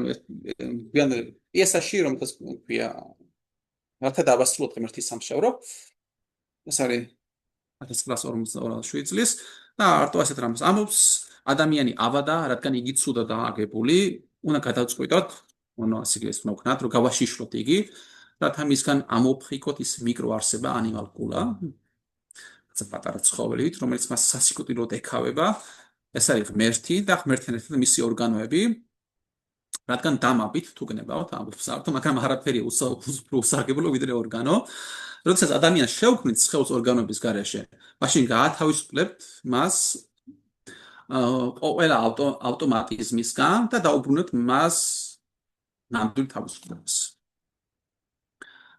პიესაში, რომელსაც ქვია რათა დავასრულოთ ღმერთის სამშაბლო. ეს არის 1947 წლის და არტო ასეთ რამს ამბობს ადამიანი ავადა, რადგან იგი ცუდად აღებული, უნდა გადავწყვიტოთ, ასე ისე ვქნათ, რომ გავაშიშვლოთ იგი, რათა მისგან ამოვფრიქოთ ის მიკროარსება ანიმალკულა, ეს პატარა ცხოველით, რომელიც მას სასიკვდილოდ ეკავება. ეს არის ღმერთი და ღმერთთან ერთად მისი ორგანოები, რადგან დამაბით თუ გნებავთ ამბობს არტო, მაგრამ არაფერია უფრო უსარგებლო ვიდრე ორგანო. როდესაც ადამიანს შევქმნით სხეულს ორგანოების გარეშე, მაშინ გაათავისუფლებთ მას ყველა ავტომატიზმისგან და დაუბრუნებთ მას ნამდვილ თავისუფლებას.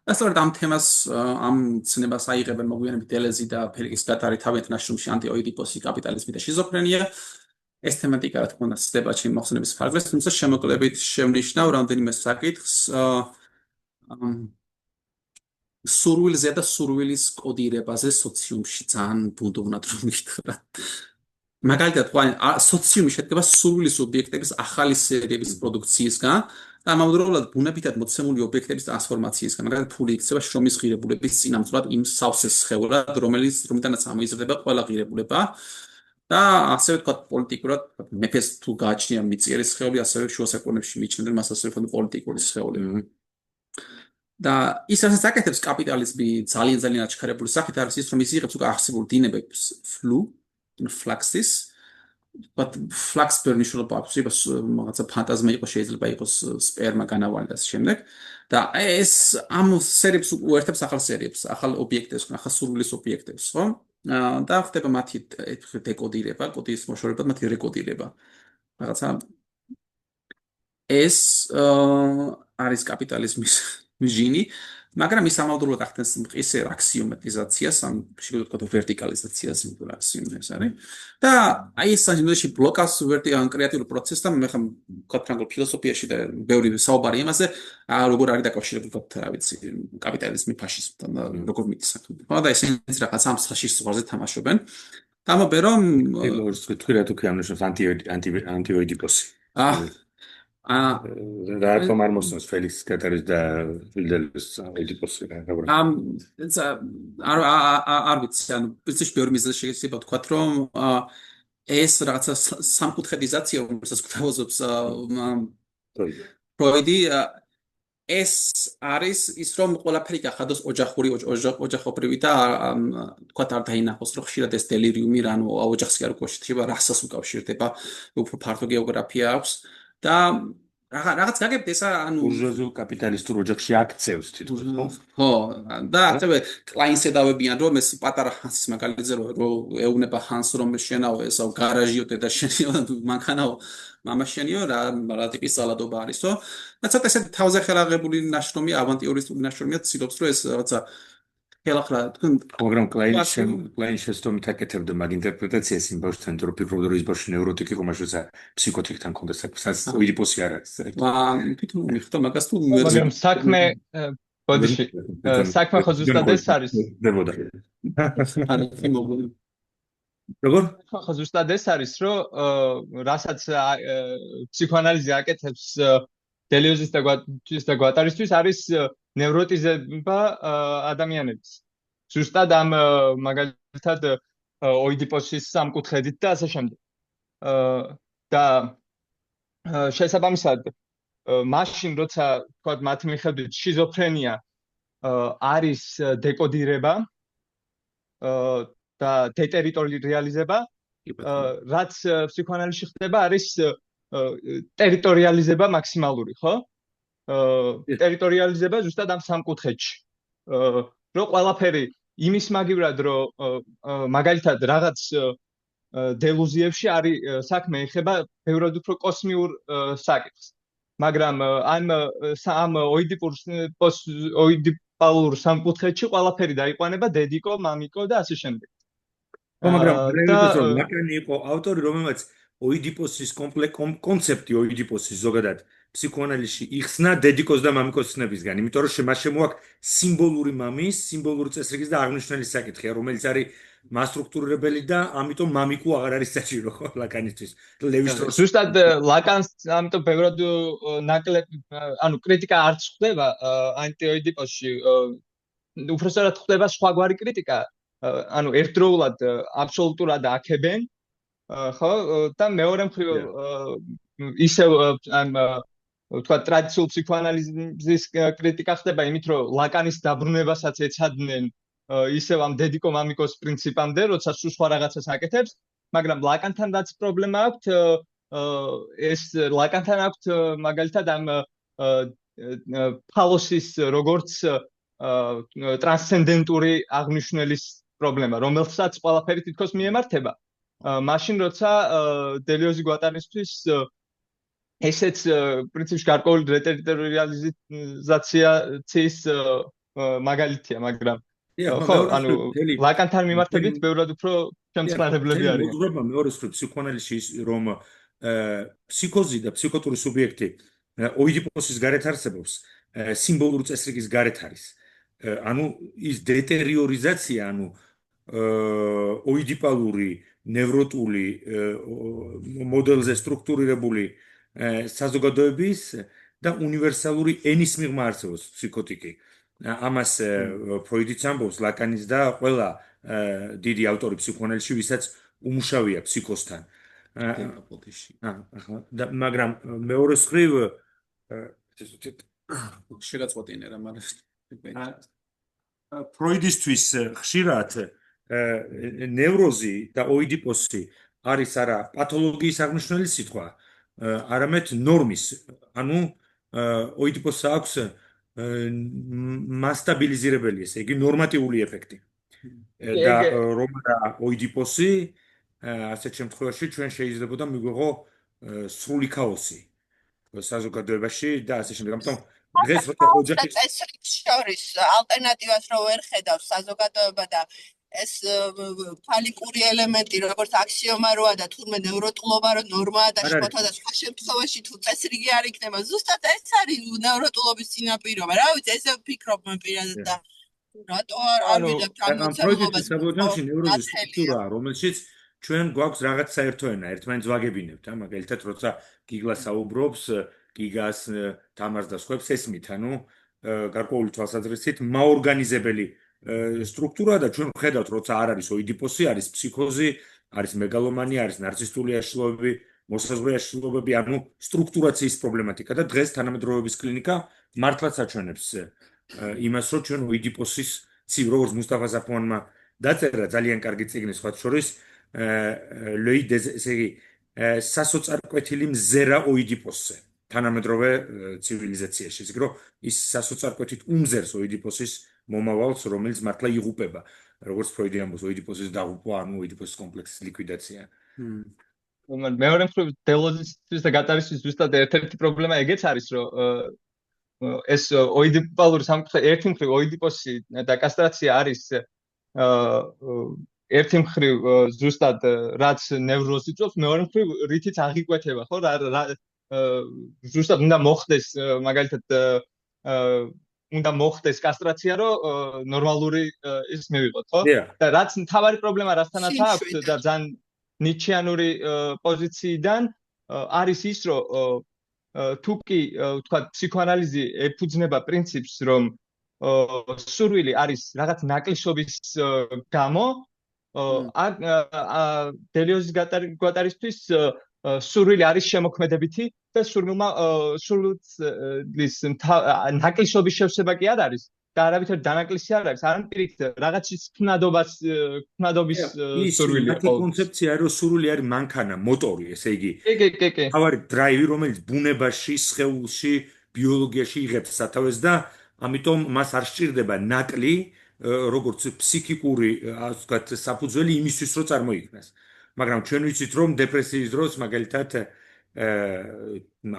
სწორედ ამ თემას, ამ ცნებას აიღებენ მოგვიანებით დელეზი და ფელიქს კვატარი თავიანთ ნაშრომში ანტიოიდიპოსი, კაპიტალიზმი და შიზოფრენია. ეს თემატიკა რა თქმა უნდა ცდებაში მოხსნების ფარგლებს, თუმცა შემოკლებით შევნიშნავ რამდენიმე საკითხს სურვილზე და სურვილის კოდირებაზე სოციუმში ძალიან ბუნდოვნად რომ ვიხდრა. მაგალითად, სოციუმი შედგება სურვილის ობიექტების ახალი სერიების პროდუქციისგან და ამავდროულად ბუნებითად მოცემული ობიექტების ტრანსფორმაციისგან. მაგალითად, ფული იქცევა შრომის ღირებულების წინამძღვრად იმ სავსეს სხეულად, რომლიდანაც ამოიზრდება ყველა ღირებულება და ასევე თქვა პოლიტიკურად მეფეს თუ გააჩნია მიწიერი სხეული, ასევე შუა საუკუნეებში მიიჩნევდნენ მას ასევე პოლიტიკური სხეული. და ის რასაც აკეთებს კაპიტალიზმი ძალიან აჩქარებული სახით არის ის, რომ ის იღებს უკვე არსებულ დინებებს ფლაქსის, but flax permission-ობა აქვს, რაღაცა ფანტაზმა იყოს, შეიძლება იყოს სპერმა განავალი და შემდეგ. და ეს ამ სერიებს უერთებს ახალ სერიებს, ახალ ობიექტებს, ახალ სურვილის ობიექტებს, ხო? და ხდება მათი დეკოდირება, კოდის მოშორება, მათი რეკოდირება. რაღაცა ეს არის კაპიტალიზმის ჟინი, მაგრამ ის ამავდროულად ახდენს მყისე აქსიომატიზაციას, ამ შეგვიძლია ვერტიკალიზაციას იმპულსიუნებს არის. და აი ეს სანჯინოში ბლოკავს კრეატიულ პროცესს და მე ხომ ვქოთ ფრანგულ ფილოსოფიაში და ბევრი საუბარი იმაზე, როგორ არის დაკავშირებული ვთქვათ, რა ვიცი, კაპიტალიზმი ფაშიზმთან და როგორ მიდის საქმე. ხო და ესენიც რაღაც ამ ფაშიზმის ზღვარზე თამაშობენ. დამობე რომ თქვი რა თუ კი ამნიშნავს ანტიოიდიპოსი. რატომ არ მოსწონს ფელიქს კვატარის და ვილდელეს ოიდიპოსი რა არ ვიცი, ანუ პრინციპში ბევრი მიზეზი შეიძლება ვთქვათ, რომ ეს რაღაცა სამკუთხედიზაცია, რომელსაც გვთავაზობს ფროიდი, ეს არის ის, რომ ყველაფერი გახადოს ოჯახობრივი და თქვათ არ დაინახოს, რომ ხშირად ეს დელირიუმი, ანუ ოჯახს კი არ უკავშირდება, რასაც უკავშირდება, უფრო ფართო გეოგრაფია აქვს. და რაღაც გაგებთ ესა ანუ ბურჟუაზიულ კაპიტალისტურ ოჯახში აქცევს თითქოს ხო და ასევე კლაინს ედავებიან რომ ეს პატარა ჰანსის მაგალითზე რომ ეუბნება ჰანს რომ შენაო ესა გარაჟიო და შენიო მანქანაო მამა შენიო რა ტიპის სალადობა არისო და ცოტა ესე თავზე ხელაღებული ნაშრომი ავანტიურისტული ნაშრომია ცდილობს რომ ეს რაღაცა ხელახლა თქვენ მაგრამ კლაინს რომ თაკეთებდა მაგ ინტერპრეტაციას იმ ბავშვთან რომ ფიქრობდა რომ ის ბავშვი ნევროტიკი იყო მაშინ ფსიქოთიკთან კონდეს საქმე ოიდიპოსი არ არის თვითონ მიხდა მაგას თუ მაგრამ საქმე ბოდიში საქმე ხო ზუსტად ეს არის დებოდა როგორ ხო ზუსტად ეს არის რომ რასაც ფსიქოანალიზი აკეთებს დელიოზის და კვატარისთვის არის ნევროტიზება ადამიანების. ზუსტად ამ მაგალითად ოიდიპოსის სამკუთხედით და ასე შემდეგ. და შესაბამისად მაშინ როცა თქვა მათ მიხედვით შიზოფრენია არის დეკოდირება და დეტერიტორიალიზება, რაც ფსიქოანალიზში ხდება არის ტერიტორიალიზება მაქსიმალური, ხო? ტერიტორიალიზება ზუსტად ამ სამკუთხედში. რომ ყველაფერი იმის მაგივრად, რომ მაგალითად რაღაც დელუზიებში არის საქმე ეხება ბევრად უფრო კოსმიურ საკითხს. მაგრამ ამ ოიდიპალურ სამკუთხედში ყველაფერი დაიყვანება დედიკო, მამიკო და ასე შემდეგ. მაგრამ ლაკანი იყო ავტორი, რომელმაც ოიდიპოსის კონცეფტი ოიდიპოსის ზოგადად ფსიქოანალიზში იხსნა დედიკოს და მამიკოს ცნებისგან, იმიტომ რომ მას შემოაქვს სიმბოლური მამის, სიმბოლური წესრიგის და აღნიშნული საკითხია, რომელიც არის მასტრუქტურირებელი და ამიტომ მამიკო აღარ არის საჭირო ხო ლაკანისთვის. ზუსტად ლაკანს ამიტომ ბევრად ნაკლები, ანუ კრიტიკა არც ხდება ანტიოიდიპოსში, უბრალოდ ხდება სხვაგვარი კრიტიკა, ანუ ერთდროულად აბსოლუტურად აქებენ, ხო, და მეორე მხრივ ისევ თქვა ტრადიციულ ფსიქოანალიზის კრიტიკა ხდება იმით, რომ ლაკანის დაბრუნებასაც ეცადნენ ისევ ამ დედიკო მამიკოს პრინციპამდე, როცა სულ სხვა რაღაცას აკეთებს, მაგრამ ლაკანთან რაც პრობლემა აქვს, ეს ლაკანთან აქვს მაგალითად ამ ფალოსის როგორც ტრანსცენდენტური აღნიშნულის პრობლემა, რომელსაც ყველაფერი თითქოს მიემართება. მაშინ როცა დელიოზი გვატარისთვის ესეც პრინციპში გარკვეული დეტერიტორიალიზაციის მაგალითია, მაგრამ ხო, ანუ ლაკანთან მიმართებით ბევრად უფრო შემწყნარებლები არიან. უძღვება მეორე მხრივ ფსიქოანალიზში ის, რომ ფსიქოზი და ფსიქოტური სუბიექტი ოიდიპოსის გარეთ არსებობს, სიმბოლური წესრიგის გარეთ არის. ანუ ის დეტერიორიზაცია, ანუ ოიდიპალური, ნევროტული მოდელზე სტრუქტურირებული საზოგადოების და უნივერსალური ენის მიღმა არსებობს ფსიქოტიკი. ამას ფროიდიც ამბობს, ლაკანის და ყველა დიდი ავტორი ფსიქოანალიზში, ვისაც უმუშავია ფსიქოსთან. მაგრამ მეორე მხრივ შეგაწყვეტინე რა, მაგრამ ფროიდისთვის ხშირად ნევროზი და ოიდიპოსი არის არა პათოლოგიის აღნიშნული სიტყვა, არამედ ნორმის, ანუ ოიდიპოსს აქვს მასტაბილიზირებელი, ესე იგი ნორმატიული ეფექტი. და რომ არა ოიდიპოსი, ასეთ შემთხვევაში ჩვენ შეიძლებოდა მიგვიღო სრული ქაოსი საზოგადოებაში და ასე შემდეგ. ამიტომ დღეს როცა ოჯახის შორის ალტერნატივას რო ვერ ხედავს საზოგადოება და ეს ფალიკური ელემენტი როგორც აქსიომა როა და თურმე ნევროტულობა რო ნორმაა და შფოთა და სხვა შემთხვევაში თუ წესრიგი არ იქნება, ზუსტად ეს არის ნევროტულობის წინაპირობა. რა ვიცი, ესე ვფიქრობ მე პირადად და რატო არ ვიდებ ამ მოცემულობას ნევროზის სტრუქტურაა, რომელშიც ჩვენ გვაქვს რაღაც საერთო ენა, ერთმანეთს ვაგებინებთ, მაგალითად, როცა გიგლა საუბრობს, გიგას, თამარს და სხვებს ესმით, ანუ გარკვეული თვალსაზრისით მაორგანიზებელი სტრუქტურა და ჩვენ ვხედავთ, როცა არ არის ოიდიპოსი, არის ფსიქოზი, არის მეგალომანია, არის ნარცისტული აშლილობები, მოსაზღვრე აშლილობები, ანუ სტრუქტურაციის პრობლემატიკა და დღეს თანამედროვეობის კლინიკა მართლაც აჩვენებს იმას, რომ ჩვენ ოიდიპოსის ცივ, როგორც მუსტაფა საფუანმა დაწერა ძალიან კარგი წიგნი სხვა შორის, ესე იგი სასოწარკვეთილი მზერა ოიდიპოსზე თანამედროვე ცივილიზაციაში, ისე რომ ის სასოწარკვეთით უმზერს ოიდიპოსის მომავალს, რომელიც მართლა იღუპება, როგორც ფროიდი ამბობს, ოიდიპოსის დაღუპვა, ანუ ოიდიპოსის კომპლექსის ლიკვიდაცია. მეორე მხრივ დელოზისთვის და გატარისთვის ზუსტად ერთ-ერთი პრობლემა ეგეც არის, რომ ეს ოიდიპალური სამკუთხედი ერთი მხრივ ოიდიპოსი და კასტრაცია არის ერთი მხრივ ზუსტად რაც ნევროზს იწვევს, მეორე მხრივ რითიც აღიკვეთება, ხო? ზუსტად უნდა მოხდეს მაგალითად უნდა მოხდეს კასტრაცია, რომ ნორმალური ის მივიღოთ, ხო? და რაც მთავარი პრობლემა რასთანაც აქვს და ძალიან ნიჩიანური პოზიციიდან არის ის, რომ თუ კი თქვა ფსიქოანალიზი ეფუძნება პრინციპს, რომ სურვილი არის რაღაც ნაკლისობის გამო ან დელიოზის გვატარისთვის სურვილი არის შემოქმედებითი და სურვილის ნაკლისობის შევსება კი არ არის და არავითარ დანაკლისი არ არის, არამედ პირიქით რაღაცის ხნადობის სურვილი მათი კონცეფცია რომ სურვილი არის მანქანა, მოტორი, ესე იგი. კი. თავარი დრაივი, რომელიც ბუნებაში, სხეულში, ბიოლოგიაში იღებს სათავეს და ამიტომ მას არ სჭირდება ნაკლი, როგორც ფსიქიკური, ასე ვთქვათ, საფუძველი იმისთვის, რომ წარმოიქმნას. მაგრამ ჩვენ ვიცით, რომ დეპრესიის დროს, მაგალითად,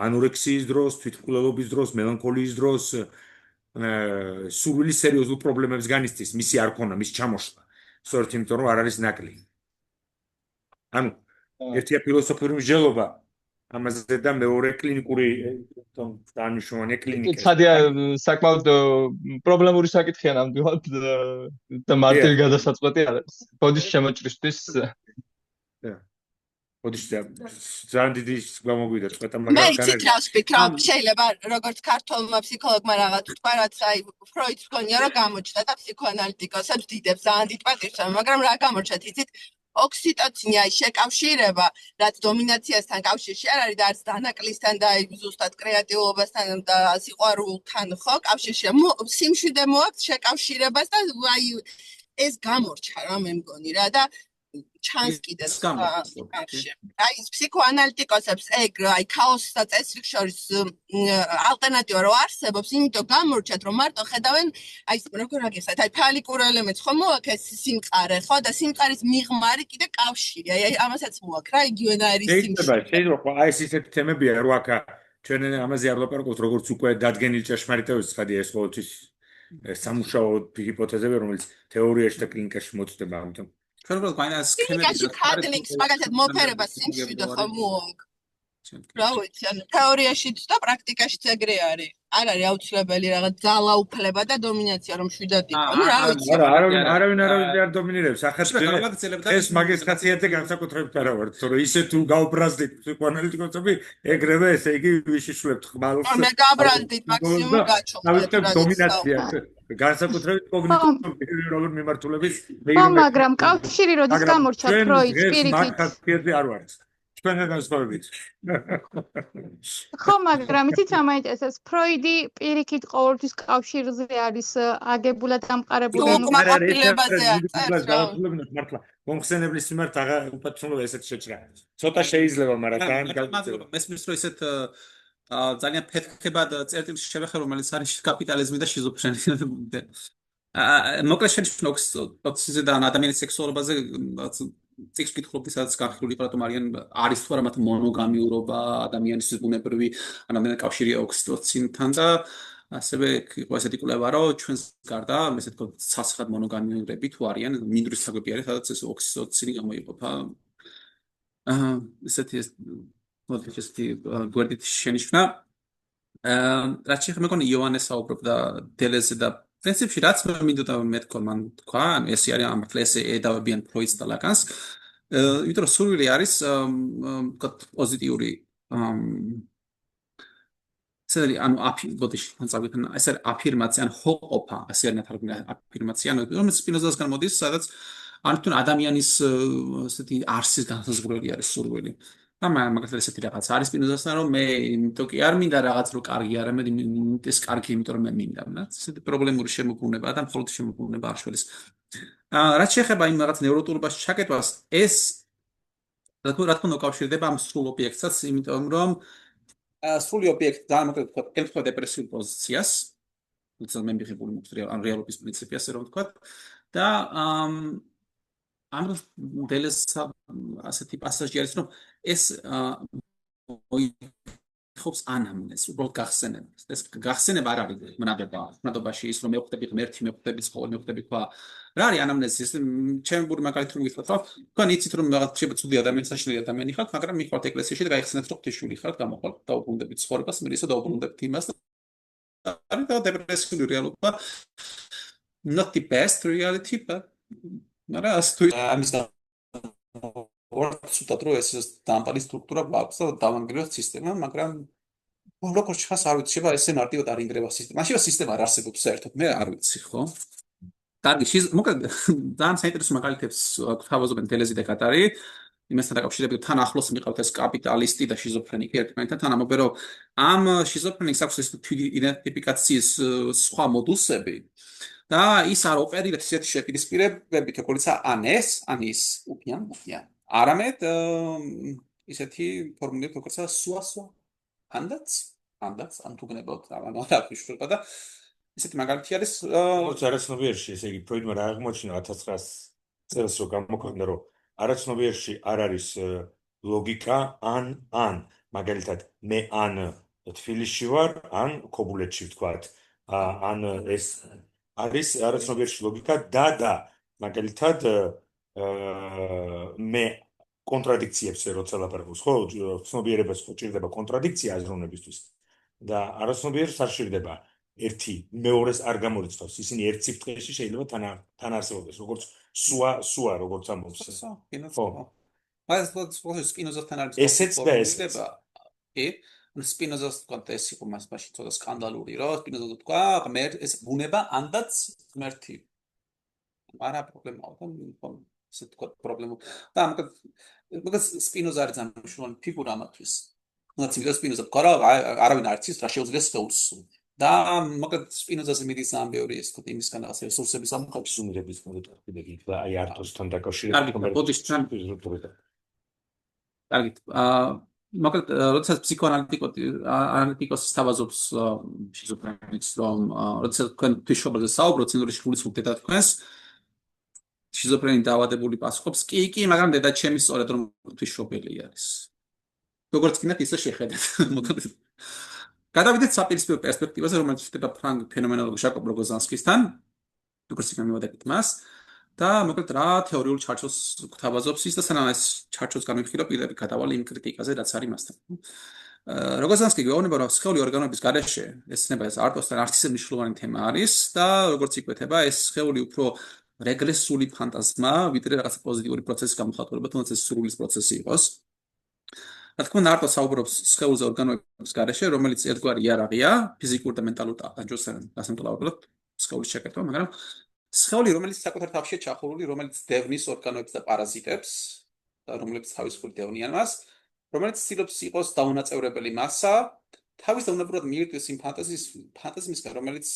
ანორექსიის დროს, თვითმკვლელობის დროს, მელანქოლიის დროს სურვილი სერიოზულ პრობლემებს განიცდის, მისი არ ქონა, მის ჩამოშლა. სწორედ იმიტომ, რომ არ არის ნაკლი. ანუ ერთია ფილოსოფიური მსჯელობა ამაზე და მეორე კლინიკური დანიშნულოვანია კლინიკა. ცადია საკმაოდ პრობლემური საკითხია ნამდვილად და მარტივი გადასაწყვეტი არ არის. ბოდიშ შემოჭრისთვის ბოდიშ ძალიან დიდი გამოგვიდა წვეტა, მე მაგრამ იცით რა ვფიქრობ, შეიძლება როგორც ქართველმა ფსიქოლოგმა რაღაც თქვა, რაც აი ფროიდს გონია რომ გამოჩნდა და ფსიქოანალიტიკოსებს დიდებს ძალიან დიდ პატივს, მაგრამ რა გამოჩნდა იცით? ოქსიტოცინი აი შეკავშირება, რაც დომინაციასთან კავშირში არ არის და არც დანაკლისთან და ზუსტად კრეატიულობასთან და სიყვარულთან ხო კავშირშია. სიმშვიდე მოაქვს შეკავშირებას და აი ეს გამორჩა რა მე მგონი რა და ჩანს კიდე აი ფსიქოანალიტიკოსებს ეგ აი ქაოსს და წესრიგს შორის ალტერნატივა რო არსებობს, იმიტომ გამორჩათ რომ მარტო ხედავენ აი როგორ აგიხსნათ, აი ფალიკურ ელემენტს ხო მოაქვს ეს სიმყარე ხო და სიმყარის მიღმარი კიდე კავშირი, აი ამასაც მოაქვს რა იგივენაირი შეიძლება აი ეს ისეთი თემებია რომ აქ ჩვენ ამაზე არ ვლაპარაკობთ, როგორც უკვე დადგენილი ჭეშმარიტებების ხადია ეს ყოველთვის სამუშაო ჰიპოთეზები, რომელიც თეორიაში და კლინიკაში მოწდება, ამიტომ ჩვენ უბრალოდ გვაინდა სქემები კლინიკაში ქადლინგს მაგალითად მოფერება სიმშვიდე ხო მოაქვს. რა ვიცი, ანუ თეორიაშიც და პრაქტიკაშიც ეგრე არის. არ არის აუცილებელი რაღაც ძალაუფლება და დომინაცია რომ შვიდად იყო. ну რა ვიცი. არავინ არ დომინირებს. ახლა ეს მაგის ხასიათზე განსაკუთრებით არა ვარ, თორე ისე თუ გავბრაზდით პსიქოანალიტიკოსები, ეგრევე ესე იგი ვიშიშვლებთ ხმალს. მე გაბრაზდით მაქსიმუმ გაჩვენეთ. დომინაცია. განსაკუთრებით კოგნიტიური როლურ მიმართულების მაგრამ კავშირი როდის გამორჩა ფროიდს პირიქით არ ვართ ჩვენგან განსხვავებით ხო მაგრამ იცით ამაინტერესებს ფროიდი პირიქით ყოველთვის კავშირზე არის აგებულად ამყარებული მართლა მომხსენებლის მიმართ აღარ უპატსონობა ესეთ შეჭრა ცოტა შეიძლება მაგრამ მესმის რომ ესეთ ძალიან ფეთქებად წერტილში შევეხე რომელიც არის კაპიტალიზმი და შიზოფრენია. მოკლედ შენიშნო ოქსიზე და ადამიანის სექსუალობაზე წიგნს ვკითხულობდი, სადაც განხილული იყო, რომ არის თუ არა მათ მონოგამიურობა, ადამიანის ბუნებრივი ადამიანის კავშირი ოქსიტოცინთან და ასევე იყო ესეთი კვლევა, რომ ჩვენს გარდა ესე თქო ცალსახად მონოგამიურები თუ არიან მინდვრის საკვები არის, სადაც ეს ოქსიტოცინი გამოიყოფა. ესეთი მოდიჩესტი გვერდით შენიშნა. რაც შეიძლება მეგონი იოანეს საუბრობდა დელეზე და პრინციპში რაც მე მინდოდა მეთქვა მან თქვა, ეს არის ამართლა ესე ედავებიან ფროიდს და ლაკანს. იმიტომ რომ სურვილი არის პოზიტიური ცელი ანუ ეს არის აფირმაცია, ან ჰოყოფა, ასე არის ნათარგმნი აფირმაცია, რომელიც სპინოზასგან მოდის, სადაც ან თუნ ადამიანის ესეთი არსის განსაზღვრელი არის სურვილი. და მაგალითად ესეთი რაღაც არის სპინოზასთან, რომ მე იმიტომ კი არ მინდა რაღაც რო კარგი არამედ ეს კარგი იმიტომ რომ მე მინდა. ესეთი პრობლემური შემოქმედება და მხოლოდ შემოქმედება არ შველის. რაც შეეხება იმ რაღაც ნევროტურბას ჩაკეტვას, ეს რა თქმა უნდა უკავშირდება ამ სრულ ობიექტსაც, იმიტომ რომ სრული ობიექტი ძალიან მოკლედ ვთქვათ, ემთხვევა დეპრესიულ პოზიციას, თუმცა მე მიღებული მოხდრია ან რეალობის პრინციპი ასე რომ ვთქვათ და ამ დელეს ასეთი პასაჟი არის, რომ ეს ხობს ანამნეზს, უბრალოდ გახსენებას. ეს გახსენება არ არის მნადობაში ის, რომ მე ვხვდები ღმერთი, მე ვხვდები ცხოველი, მე ვხვდები ქვა. რა არის ანამნეზი? ეს ჩემი ბური მაგალითად რომ გითხრათ, თქვენ იცით რომ რაღაც შეიძლება ცუდი ადამიანი, საშინელი ადამიანი ხართ, მაგრამ მიხართ ეკლესიაში და გაიხსენებთ რომ ღვთისმშობელი ხართ, გამოხვალთ და უბრუნდებით ცხოვრებას, მე ისე დაუბრუნდებთ იმას. არის და დეპრესიული რეალობა. Not the best reality, but არა ასთუ ამის ვარცუდად რომ ეს დამპალი სტრუქტურა გვაქვს და დავანგრევთ სისტემა, მაგრამ როგორ ჩხას არ ვიცი, შეიძლება ესე მარტივად არ ინგრევა სისტემა. მაშინ სისტემა არ არსებობს საერთოდ, მე არ ვიცი, ხო? კარგი, მოკლედ ძალიან საინტერესო მაგალითებს გვთავაზობენ თელეზი და კატარი. იმასთან დაკავშირებით თან ახლოს მიყავთ ეს კაპიტალისტი და შიზოფრენიკი ერთმანეთთან, თან ამბობენ, რომ ამ შიზოფრენიკს აქვს ეს თვიდი იდენტიფიკაციის სხვა მოდუსები და ის არ ოპერირებს ისეთი შეპირისპირებებით, როგორიცაა ან ეს, ან ის უფიან, არამედ ისეთი ფორმულებით, როგორიცაა სვა, ანდაც, ან თუ გნებავთ, ანუ აღნიშნულება და ისეთი მაგალითი არის, როგორც არაცნობიერში, ესე იგი ფროიდმა რა აღმოჩინა 1900 წელს რო გამოქვეყნდა, რომ არაცნობიერში არ არის ლოგიკა ან მაგალითად მე ან თბილისში ვარ ან ქობულეთში ვთქვათ ან ეს არის არაცნობიერში ლოგიკა და მაგალითად მე კონტრადიქციებს როცა ლაპარაკობს ხო ცნობიერებას ხო ჭირდება კონტრადიქცია აზროვნებისთვის და არაცნობიერს არ ჭირდება ერთი მეორეს არ გამორიცხავს ისინი ერთ სიფრთხეში შეიძლება თან არსებობდეს როგორც სვა როგორც ამბობს ხო მას სპინოზასთან არის ესეც და ესეც კი ანუ სპინოზას თქვა ეს იყო მასში ცოტა სკანდალური რომ სპინოზა თქვა ღმერთ ეს ბუნება ანდაც ღმერთი არა პრობლემაა და ესე თქვა პრობლემა და მაგას სპინოზა არის ძალიან მნიშვნელოვანი ფიგურა ამათვის რაც იმის სპინოზა თქვა რა არავინ არ იცის რა შეუძლია სხეულს და მაგათ სპინოზაზე მიდის ამ ბევრი ეს თქვა იმისგან რაღაც რესურსების ამხობს სუმირების მოდელები და აი არტოსთან დაკავშირებით კარგით მაგათ როდესაც ფსიქოანალიტიკოსი სთავაზობს შიზოფრენიკს რომ როდესაც თქვენ თვითშობაზე საუბრობთ ცენზურის სრულის მუდედა თქვენს შიზოფრენი დაავადებული პასუხობს კი მაგრამ დედაჩემი სწორედ რომ თვითშობელი არის როგორც კიდე ისე შეხედეთ მოკლედ გადავიდეთ საპირისპირო პერსპექტივაზე რომელიც ხდება ფრანგ ფენომენოლოგ ჟაკობ როგოზანსკისთან როგორც იქ მივადებით მას და მოკლედ რა თეორიულ ჩარჩოს გვთავაზობს ის და სანამ ეს ჩარჩოს განვიხილო პირდაპირ გადავალი იმ კრიტიკაზე რაც არის მასთან როგოზანსკი გვეუბნება რომ სხეული ორგანოების გარეშე ესწრება ეს არტოსთან არც ისე მნიშვნელოვანი თემა არის და როგორც იკვეთება ეს სხეული უფრო რეგრესული ფანტაზმა ვიდრე რაღაც პოზიტიური პროცესის გამოხატულება თუნდაც ეს სრულის პროცესი იყოს რა თქმა უნდა არტო საუბრობს სხეულზე ორგანოების გარეშე რომელიც ერთგვარი იარაღია ფიზიკურ და მენტალურ ტანჯვასთან გასამკლავებლად სხეულის შეკეთება მაგრამ სხეული რომელიც საკუთარ თავშია ჩახურული რომელიც დევნის ორგანოებს და პარაზიტებს და რომელიც თავისუფლად დევნიან მას რომელიც ცდილობს იყოს დაუნაწევრებელი მასა თავის დაუნებურად მიირთოს იმ ფანტაზიისგან რომელიც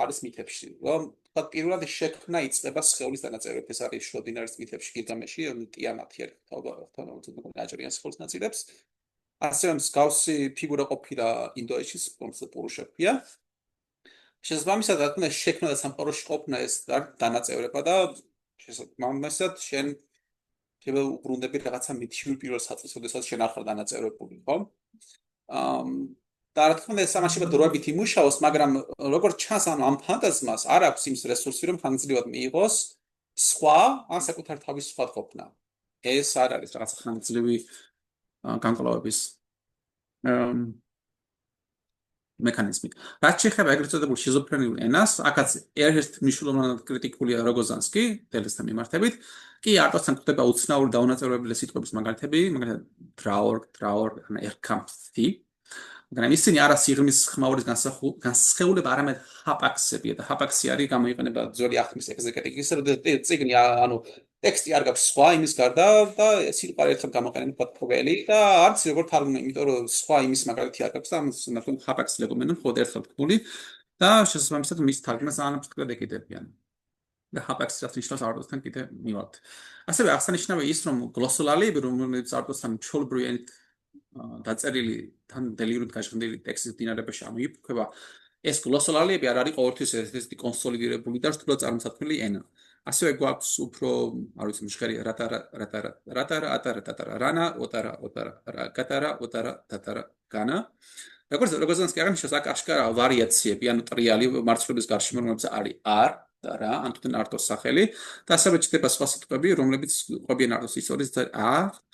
არის მითებში რომ თქვა პირველად შექმნა იწყება სხეულის დანაწევრებით ეს არის შროდინერის მითებში გილგამეში ტიამათი არის თავდაპირველად აჭრიან სხეულის ნაწილებს ასე რომ მსგავსი ფიგურა ყოფილა ინდოეთის პურუშა ქვია შესაბამისად რა თქმა უნდა შექმნა და სამყაროში ყოფნა ეს დანაწევრება და შესაბამისად შენ შეიძლება უბრუნდები რაღაცა მითიური პირველ საწესო როდესაც შენ არ ხარ დანაწევრებული ხო და რა თქმა უნდა სამაშება დროებით იმუშაოს მაგრამ როგორც ჩანს ამ ფანტაზმას არ აქვს იმის რესურსი რომ ხანგრძლივად მიიღოს სხვა ან საკუთარ თავის სხვა ყოფნა ეს არ არის რაღაცა ხანგრძლივი განკლავების მექანიზმი. რაც შეეხება ეგრეთ წოდებულ შიზოფრენიულ ენას, აქაც ერთ მნიშვნელოვნად კრიტიკულია როგოზანსკი, თელესთან მიმართებით, კი არტოსთან გვხვდება უცნაური დაუნაწევრებელი სიტყვების მაგალითები, მაგალითად ტრაურ, ან ერკამპთი. მაგრამ ისინი არა სიღრმის ხმაურის განსხეულება, არამედ ჰაპაქსებია და ჰაპაქსი არის გამოიყენება ძველი ახთმის ეგზეგეტიკის, როდესაც წიგნი ანუ ტექსტი არ გაქვს სხვა იმის გარდა და სიტყვა ერთხელ გამოყენება პატფოველი და არც როგორ თარგმნი, იმიტომ რომ სხვა იმის მაგალითი არ გაქვს და ამას ნახოთ ჰაპაქსი ლეგომენონ მხოლოდ ერთხელ თქმული და შესაბამისად მის თარგმნას ანაფსკრად ეკიდებიან. და ჰაპაქსი რაც ნიშნავს არტოსთან კიდე მივართ. ასევე აღსანიშნავია ის რომ გლოსოლალიები რომელიც არტოსთან ჩვეულებრივი ენით დაწერილი თან დელირუდ გაჟღერილი ტექსტის დინარებაში ამოიფრქვება ეს გლოსოლალიები არ არის ყოველთვის ესეთი კონსოლიდირებული და რთულად წარმოსათვლელი ენა. ასევე გვაქვს უფრო არ ვიცი მშხერი რატარა რანა ოტარა განა როგორც როგოზანსკი აღნიშნავს აქ აშკარა ვარიაციები ანუ ტრიალი მარცვლების გარშემო რომლებიც არის არ და რა ან თუნდაც არტოს სახელი და ასევე ჩნდება სხვა სიტყვები რომლებიც ყვებიან არტოს ისტორიის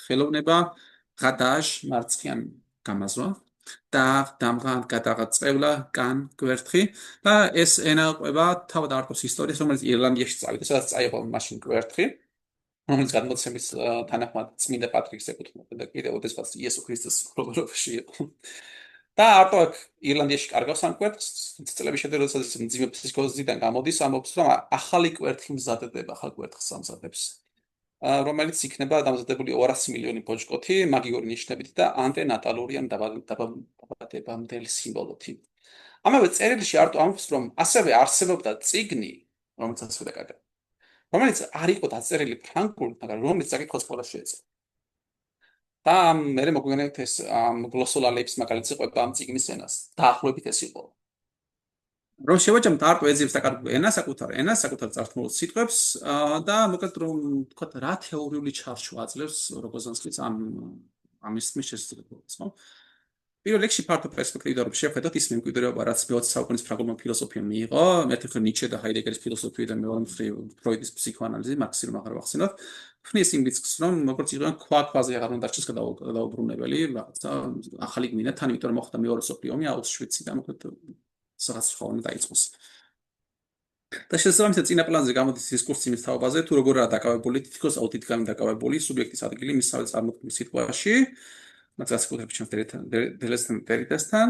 ხელოვნება გადაჟ მარცხიან გამაზვა და დამღან გადაღწევლა კან გვერთხი და ეს ენა ყვება თავად არტოს ისტორიას რომელიც ირლანდიაში წავიდა სადაც წაიღო მაშინ გვერთხი რომელიც გადმოცემის თანახმად წმინდა პატრიკს ეკუთვნოდა და კიდევ ოდესღაც იესო ქრისტეს მფლობელობაში იყო და არტო აქ ირლანდიაში კარგავს ამ კვერთხს, წლების შემდეგ როდესაც მძიმე ფსიქოზიდან გამოდის, ამბობს, რომ ახალი კვერთხი მზადდება, ახალ კვერთხს ამზადებს. რომელიც იქნება დამზადებული 200 მილიონი ბოჭკოთი, მაგიური ნიშნებით და ანტენატალური ან დაბადებამდელი სიმბოლოთი. ამავე წერილში არტო ამბობს, რომ ასევე არსებობდა წიგნი, რომელსაც ვედაკარგა, რომელიც არ იყო დაწერილი ფრანგულად, მაგრამ რომელიც საკითხს ყველა შეეძლო. და მე მოგვიგონებთ ეს გლოსოლალების მაგალითს იყვება ამ წიგნის ენას. დაახლოებით ეს იყო. რომ შევაჭამთ არტო ეძებს საკუთარ ენას, საკუთარ წარსულს სიტყვებს და მოკლედ რომ თქვათ რა თეორიული ჩარჩო აძლევს როგოზანსკის ამის შესაძლებლობას, ხო? პირველ რიგში ფართო პერსპექტივიდან რომ შევხედოთ ის მემკვიდრეობა, რაც მე-20 საუკუნის ფრანგულმა ფილოსოფიამ მიიღო, ერთი მხრივ ნიჩე და ჰაიდეგერის ფილოსოფია და მეორე მხრივ ფროიდის ფსიქოანალიზი, მარქსი რომ აღარ ვახსენოთ, ქმნის იმ რიცხვს, რომ როგორც იყვნენ ქვაზე აღარ უნდა დარჩეს გადაუბრუნებელი, რაღაცა ახალი გვინდა თან, იმიტომ რომ მოხდა მეორე მსოფლიო ომი აუშვიცი და მოკლედ რაღაც სხვა დაიწყოს. და შესაბამისად წინა პლანზე გამოდის დისკურსი მის თაობაზე, თუ როგორაა დაკავებული, თითქოს აუთენტიკამი დაკავებული სუბიექტის ადგილი მის წარმოქმნის სიტყვაში, მათ გასაკუთრებით ჩემს დელესთან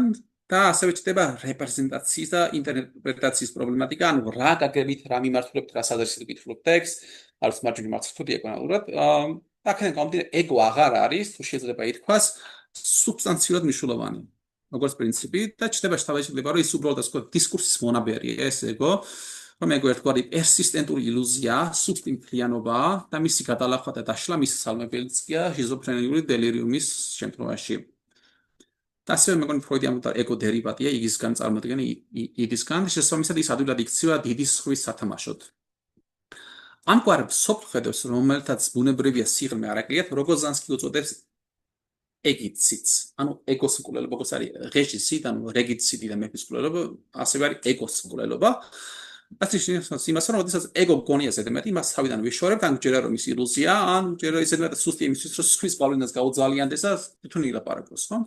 და ასევე ჩდება რეპრეზენტაციის და ინტერპრეტაციის პრობლემატიკა, ანუ რა გაგებით, რა მიმართულებთ, რა საზრისით გითხრობთ ტექსტს, არის მარჯვენა მარცხნივ დიაგონალურად. აქედან გამომდინარე, ეგო აღარ არის, თუ შეიძლება ითქვას, სუბსტანციურად მნიშვნელოვანი. როგორც პრინციპი და ჩდება შთაბეჭდილება, რომ ის უბრალოდ ასე ვთქვათ, დისკურსის მონაბერია ეს ეგო, რომ ეგო ერთგვარი პერსისტენტური ილუზია, სუბსტანციიანობა და მისი გადალახვა და დაშლა მის სალმებელია შიზოფრენიული დელირიუმის შემთხვევაში. და ასევე მეგონი ფროიდი ამბობდა ეგო დერივატია იგისგან წარმოდგენა იდისგან, შესაბამისად ის ადვილად იქცევა დიდი სხვის სათამაშოდ. ამგვარ სოფლხედებს, რომელთაც ბუნებრივია სიღრმე არ აკლიათ, როგოზანსკი უწოდებს ეგიციდს, ანუ ეგოს მკვლელობა, როგორც არის რეჟისი, ანუ რეგიციდი და მეფის მკვლელობა, ასევე არის ეგოს მკვლელობა. ასე შეიძლება იმას რომ შესაძლოა ეგო გონია ზედმეტი, მას თავიდან ვიშორებთ, ან ჯერა რომ ის ილუზია, ან ჯერა ის ზედმეტი სუსტი იმისთვის, რომ სხვის პავლინას გაუძალიანდეს და თვითონ ილაპარაკოს, ხო?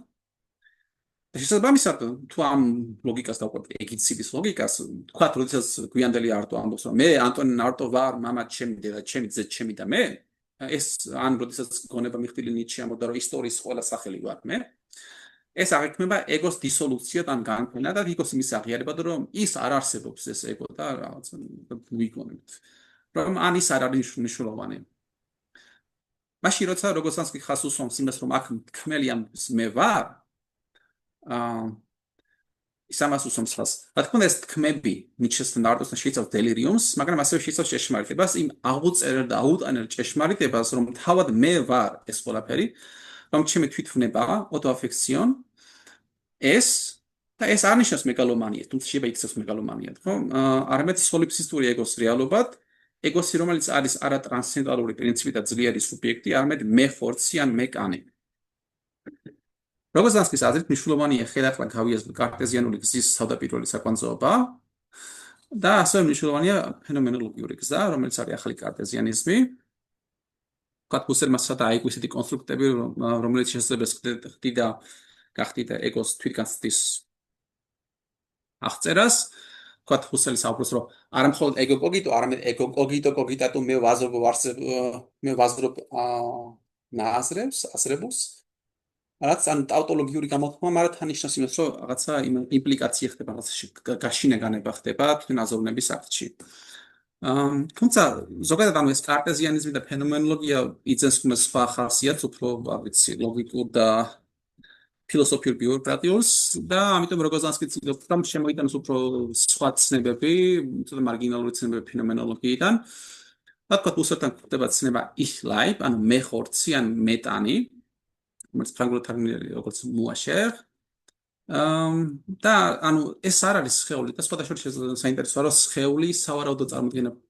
შესაბამისად, თუ ამ ლოგიკას დავყვეთ, ეგიციდის ლოგიკას, თქვათ, როდესაც გვიანდელი არტო ამბობს, რომ მე ანტონინ არტო ვარ, მამა ჩემი, დედა ჩემი, ძე ჩემი და მე, ეს ან როდესაც გონება მიხდილი ნიჩე ამბობდა, რომ ისტორიის ყველა სახელი ვარ მე, ეს აღიქმება ეგოს დისოლუცია და განქმნა და თითქოს იმის აღიარება, რომ ის არ არსებობს ეს ეგო და რაღაც ვიგონებთ. რომ ან ის არ არის მნიშვნელოვანი. მაშინ როცა როგოზანსკი ხას უსვამს იმას, რომ აქ თქმელი ამბობს მე ვარ, ის ამას უსვამს ხას. რა თქმა უნდა ეს თქმები ნიჩესთან არტოსთან შეიცავს დელირიუმს, მაგრამ ასევე შეიცავს ჭეშმარიტებას, იმ აღუწერელ და აუტანელ ჭეშმარიტებას, რომ თავად მე ვარ ეს ყველაფერი, რომ ჩემი თვითმნებაა, ოტოაფექციონ, ეს და ეს არ ნიშნავს მეგალომანიას, თუმცა შეიძლება იქცეს მეგალომანიად, ხო? არამედ სოლიფსისტური ეგოს რეალობად, ეგოსი, რომელიც არის არა ტრანსცენდენტალური პრინციპი და ძლიერი სუბიექტი, არამედ მე ხორცი ან მე კანი. როგოზანსკის აზრით მნიშვნელოვანია ხელახლა გავიაზროთ კარტეზიანული გზის თავდაპირველი საკვანძოობა და ასევე მნიშვნელოვანია ფენომენოლოგიური გზა, რომელიც არის ახალი კარტეზიანიზმი. თქვათ ჰუსერმასა და აიგო ისეთი კონსტრუქტები, რომელიც შესაძლებელი ხდიდა გახდიდა ეგოს თვითგანცდის აღწერას. თქვათ ჰუსერის საუბრობს, რომ არა მხოლოდ ეგო კოგიტო, არამედ ეგო კოგიტო კოგიტატუ მე ვაზრობ აზრებს, რაც ან ტაუტოლოგიური გამოთქმა, მაგრამ თან ნიშნავს იმას, რომ რაღაცა იმპლიკაცია ხდება, რაღაცაში გაშინაგანება ხდება თვითონ აზროვნების აქტში. თუმცა ზოგადად ანუ ეს კარტეზიანიზმი და ფენომენოლოგია იძენს სხვა ხასიათს, უფრო ვიცი, ლოგიკურ და ფილოსოფიურ ბიუროკრატიულს და ამიტომ როგოზანსკი ცდილობს რომ შემოიტანოს უფრო სხვა ცნებები, ცოტა მარგინალური ცნებები ფენომენოლოგიიდან. და თქვათ უსერთან ხდება ცნება ich leib, ანუ მე ხორცი ან მეტანი, რომელიც ფრანგულად თარგმნილი როგორც muasher. და ანუ ეს არ არის სხეული და სხვადასხვა საინტერესოა რომ სხეული სავარაუდო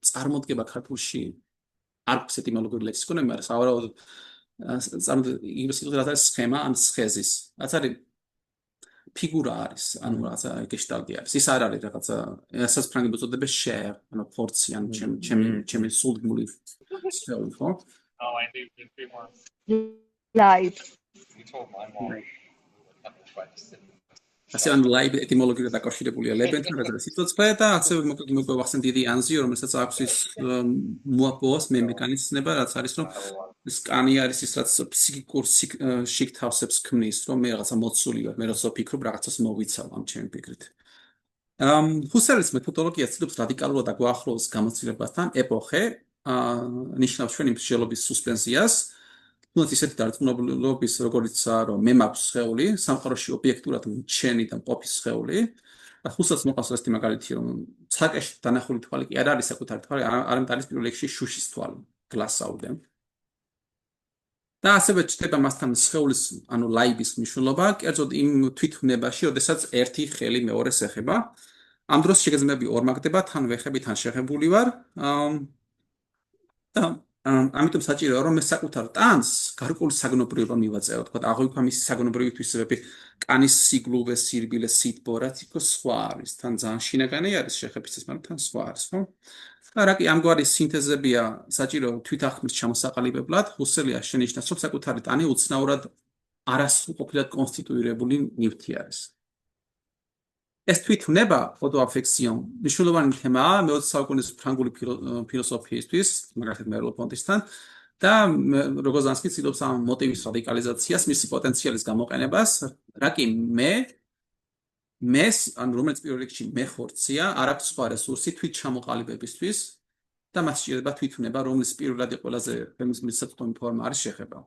წარმოდგება ქართულში არ აქვს ეტიმოლოგიური ლექსიკონი, მაგრამ სავარაუდო წარმოდგება არის სქემა ან სხეზის. რაც არის ფიგურა არის, ანუ რაღაცა გეშტალტი არის. ის არ არის რაღაცა ესაც ფრანგულად უწოდებენ share, ანუ ხორცი ან ჩემი სულგმული სხეული, ხო? Live. ასე ან ლაიბ ეტიმოლოგიურად დაკავშირებული ელემენტი, რაც სიტყვაწყე და ასევე მოგვახსენ დიდი ანზი, რომელსაც აქვს ის მოაპოს მე მექანიზმება, რაც არის რომ ეს კანი არის ის რაც ფსიქიკურ შიგთავსებს ქმნის, რომ მე რაღაცა მოცული ვარ, მე როცა ვფიქრობ რაღაცას მოვიცავ ამ ჩემი ფიქრით. ჰუსერლის მეთოდოლოგია ცდილობს რადიკალურად აგვაახლოს გამოცდილებასთან ეპოქე, ნიშნავს ჩვენი მსჯელობის სუსპენზიას, თუნდაც ისეთი დარწმუნებულობის, როგორიცაა, რომ მე მაქვს სხეული, სამყაროში ობიექტურად მჩენი და მყოფი სხეული. და ხუსაც მოყავს ეს მაგალითი, რომ ცაკეში დანახული თვალი კი არ არის საკუთარი თვალი, არამედ არის პირველ რიგში შუშის თვალი, გლასაუდე. და ასევე ჩდება მასთან სხეულის, ანუ ლაიბის მნიშვნელობა, კერძოდ იმ თვითვნებაში, როდესაც ერთი ხელი მეორეს ეხება. ამ დროს შეგრძნებები ორმაგდება, თან ვეხები, თან შეხებული ვარ. და ამიტომ საჭიროა რომ მე საკუთარ ტანს გარკვეული საგნობრიობა მივაწეო, თქვა აღვიქვა მისი საგნობრივი თვისებები, კანის სიგლუვე, სირბილე, სითბო, რაც იქ სხვა არის, თან ძალიან შინაგანი არის შეხებისთვის, მაგრამ თან სხვა არის, ხო? და რა კი ამგვარი სინთეზებია საჭირო თვითახმის ჩამოსაყალიბებლად, ჰუსელი აღნიშნავს, რომ საკუთარი ტანი უცნაურად არასრულყოფილად კონსტიტუირებული ნივთი არის. ეს თვითვნება, ფოტოაფექციონ, მნიშვნელოვანი თემაა მე-20 საუკუნის ფრანგული ფილოსოფიისთვის, მაგალითად მერლო-პონტისთან, და როგოზანსკი ცდილობს ამ მოტივის რადიკალიზაციას, მისი პოტენციალის გამოყენებას, რა კი მეს, ან რომელიც პირველ რიგში მე ხორცია, არ აქვს სხვა რესურსი თვით ჩამოყალიბებისთვის და მას სჭირდება თვითვნება, რომლის პირველად ყველაზე მისაწვდომი ფორმა არის შეხება.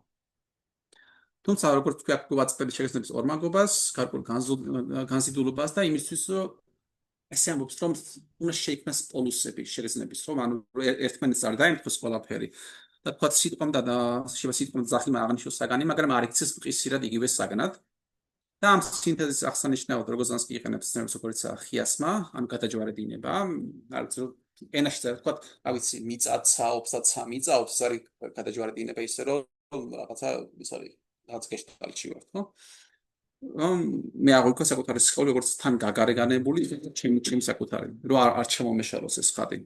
თუმცა როგორც თქვი, აქ ვაწყდები შეგრძნების ორმაგობას, გარკვეულ განზიდულობას და იმისთვის, რომ ესე ამბობს, რომ უნდა შეიქმნას პოლუსები შეგრძნების, რომ ანუ ერთმანეთს არ დაემთხოს ყველაფერი. და თქვა სიტყვამ და სიტყვამ ძახილმა აღნიშნოს საგანი, მაგრამ არ იქცეს მყისიერად იგივე საგანად. და ამ სინთეზის აღსანიშნავად როგოზანსკი იყენებს ცნებებს, როგორიცაა ხიასმა, ანუ გადაჯვარედინება, არის ენაში წერა, თქვა, რა ვიცი, მიწაც საობს და ცა მიწაობს, ეს არის გადაჯვარედინება ისე, რომ რაღაცა ის არის რაც გეშტალტში ვარ, ხო? მე აღვიქვა საკუთარი სხეული, როგორც თან გაგარეგანებული, ჩემი საკუთარი, რომ არ ჩამომეშალოს ეს ხატი.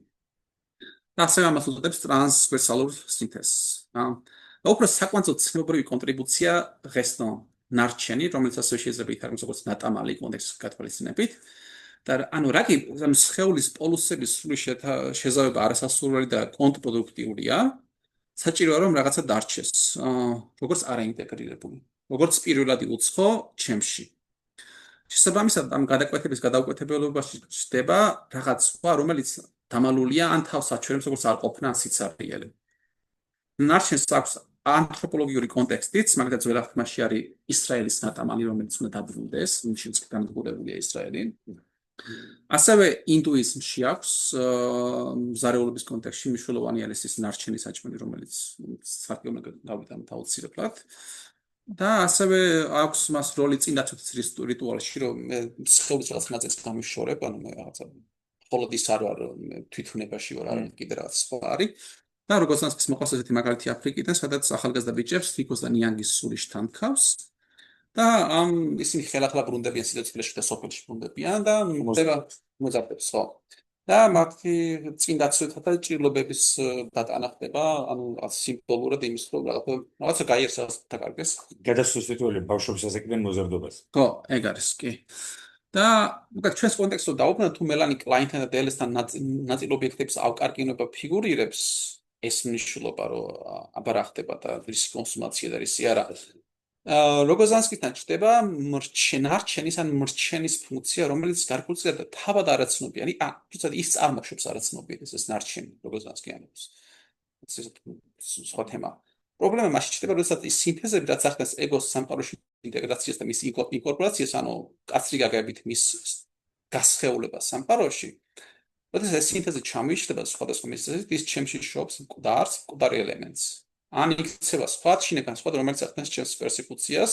და ასევე ამას უწოდებს ტრანსვერსალურ სინთეზს. და უფრო საკვანძო ცნობრივი კონტრიბუცია ღესტონ ნარჩენი, რომელიც ასევე შეიძლება ითარგმნოს როგორც ნატამალი კონტექსტის გათვალისწინებით. და ანუ რა კი სხეულის პოლუსების სრული შეზავება არასასურველი და კონტრპროდუქტიულია. საჭიროა რომ რაღაცა დარჩეს, როგორც არაინტეგრირებული, როგორც პირველადი უცხო ჩემში. შესაბამისად, ამ გადაკვეთების გადაუკეთებელობაში ჩნდება რაღაც სხვა, რომელიც დამალულია ან თავს აჩვენებს, როგორც არ ყოფნა სიცარიელე. ნარჩენს აქვს ანთროპოლოგიური კონტექსტიც, მაგალითად ძველ აღთქმაში არის ისრაელის ნატამალი, რომელიც უნდა დაბრუნდეს, იმშიც განადგურებულია ისრაელი. ასევე ინდუიზმში აქვს მზარეულობის კონტექსტში მნიშვნელოვანი არის ის ნარჩენის საჭმელი, რომელიც საკმაოდ გავიტანოთ აუცილებლად. და ასევე აქვს მას როლი წინდაცვლის რიტუალში, რომ მე სხეულის რაღაც ნაწილს გამიშორებ, ანუ მე რაღაცა მხოლოდ ის არ ვარ თვითვნებაში ვარ, არამედ კიდე რაღაც სხვა არის. და როგოზანსკის მოყავს ესეთი მაგალითი აფრიკიდან, სადაც ახალგაზრდა ბიჭებს რიკოს და ნიანგის სულიში თანთქავს. და ისინი ხელახლა ბრუნდებიან სიცოცხლეში და სოფელში ბრუნდებიან და მოძაბნებს, ხო. და მათი წინდაცვლითა და ჭირლობების დატანა ხდება, ანუ სიმბოლურად იმის, რომ რაღაცა გაიარსას დაკარგეს. გადასვლის რიტუალი ბავშვობის ასაკიდან მოზარდობას. ხო, ეგ არის კი. და უკეთ ჩვენს კონტექსტში დაუბრუნდეთ თუ მელანი კლაინთან და დელესთან ნაწილ ობიექტებს ავკარგინება ფიგურირებს, ეს მნიშვნელობა რომ აბარა ხდება და რისი კონსუმაცია და რისი არა. როგოზანსკისთან ჩდება მრჩენის ან მრჩენის ფუნქცია, რომელიც გარკვეულწილად თავად არაცნობიანი, თუმცა ის წარმოშობს არაცნობიერს ეს ნარჩენი როგოზანსკი ამბობს. ეს სხვა თემა. პრობლემა მაშინ ჩდება, როდესაც ის სინთეზები, რაც ახდენს ეგოს სამყაროში ინტეგრაციას და მის ინკორპორაციას, ანუ კაცრი გაგებით მის გასხეულებას სამყაროში. როდესაც ეს სინთეზი ჩამოიშლება სხვადასხვა მიზეზით, ის ჩემში შობს მკვდარს, მკვდარ ელემენტს. ან იქცევა სხვა შინაგან სხვა, რომელიც ახდენს ჩემს პერსეკუციას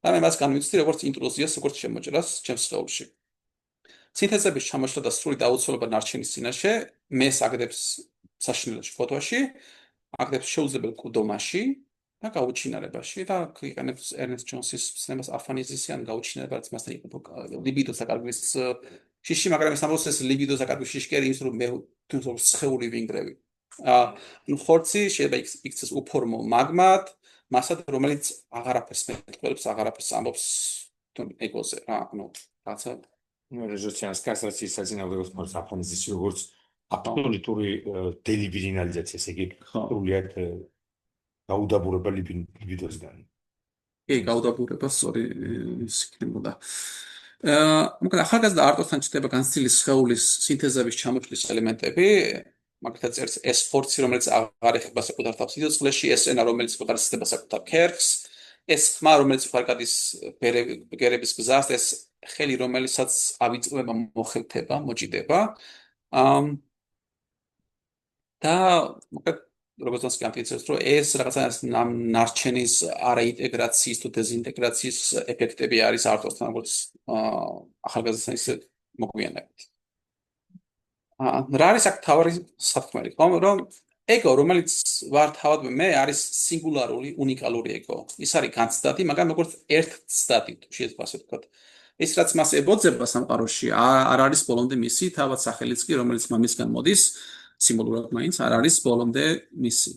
და მე მას განვიცდი როგორც ინტრუზიას, როგორც შემოჭრას ჩემს სხეულში. სინთეზების ჩამოშლა და სრული დაუცველობა ნარჩენის წინაშე მეს აგდებს საშინელებაში ფოტოში, აგდებს შეუძლებელ კუდომაში და გაუჩინარებაში და იყენებს ერნესტ ჯონსის ცნებას აფანიზისიან გაუჩინარება, რაც მასთან იყო ლიბიდოს აკარგვის შიში, მაგრამ ეს ამბობს ეს ლიბიდოს აკარგვის შიში კი არის ის, რომ მე თუნდაც სხეული ვინგრევი. ხორცი შეიძლება იქცეს უფორმო მაგმად, მასად, რომელიც აღარაფერს მეტყველებს, აღარაფერს ამბობს ეგოზე რა, ანუ რაცა რეზოლუციის კასაციის საწინააღმდეგო ხმობს აფანიზისი როგორც აბსოლუტური დელიბინალიზაცია, ესე იგი სრულიად გაუდაბურება ლიბიდოსგან. კი, გაუდაბურება სწორი ის იქნებოდა. მოკლედ ახალგაზრდა არტოსთან ჩნდება განცდილი სხეულის სინთეზების ჩამოშლის ელემენტები, მაგალითად წერს ეს ხორცი, რომელიც აღარ ეხება საკუთარ თავს სიცოცხლეში, ეს ენა, რომელიც უყარ სცდება საკუთარ ქერქს, ეს ხმა, რომელიც უყარ გადის ბგერების გზას, ეს ხელი, რომელიცაც ავიწყდება, მოხელთება, მოჭიდება. და მოკლედ როგორც გამტკიცებს, რომ ეს რაღაცა ნარჩენის არაინტეგრაციის თუ დეზინტეგრაციის ეფექტები არის არტოსთან, როგორც ახალგაზრდასთან ისე მოგვიანებით. რა არის აქ თავარი საფრთხმელი, ხომ, რომ ეგო, რომელიც ვარ თავად მე, არის სინგულარული, უნიკალური ეგო. ის არის განცდადი, მაგრამ როგორც ერთცდადი, თუ შეიძლება ასე ვთქვათ. ის რაც მას ებოძება სამყაროში, არ არის ბოლომდე მისი თავად სახელიც კი, რომელიც მამისგან მოდის. სიმბოლურად მაინც არ არის ბოლომდე მისი.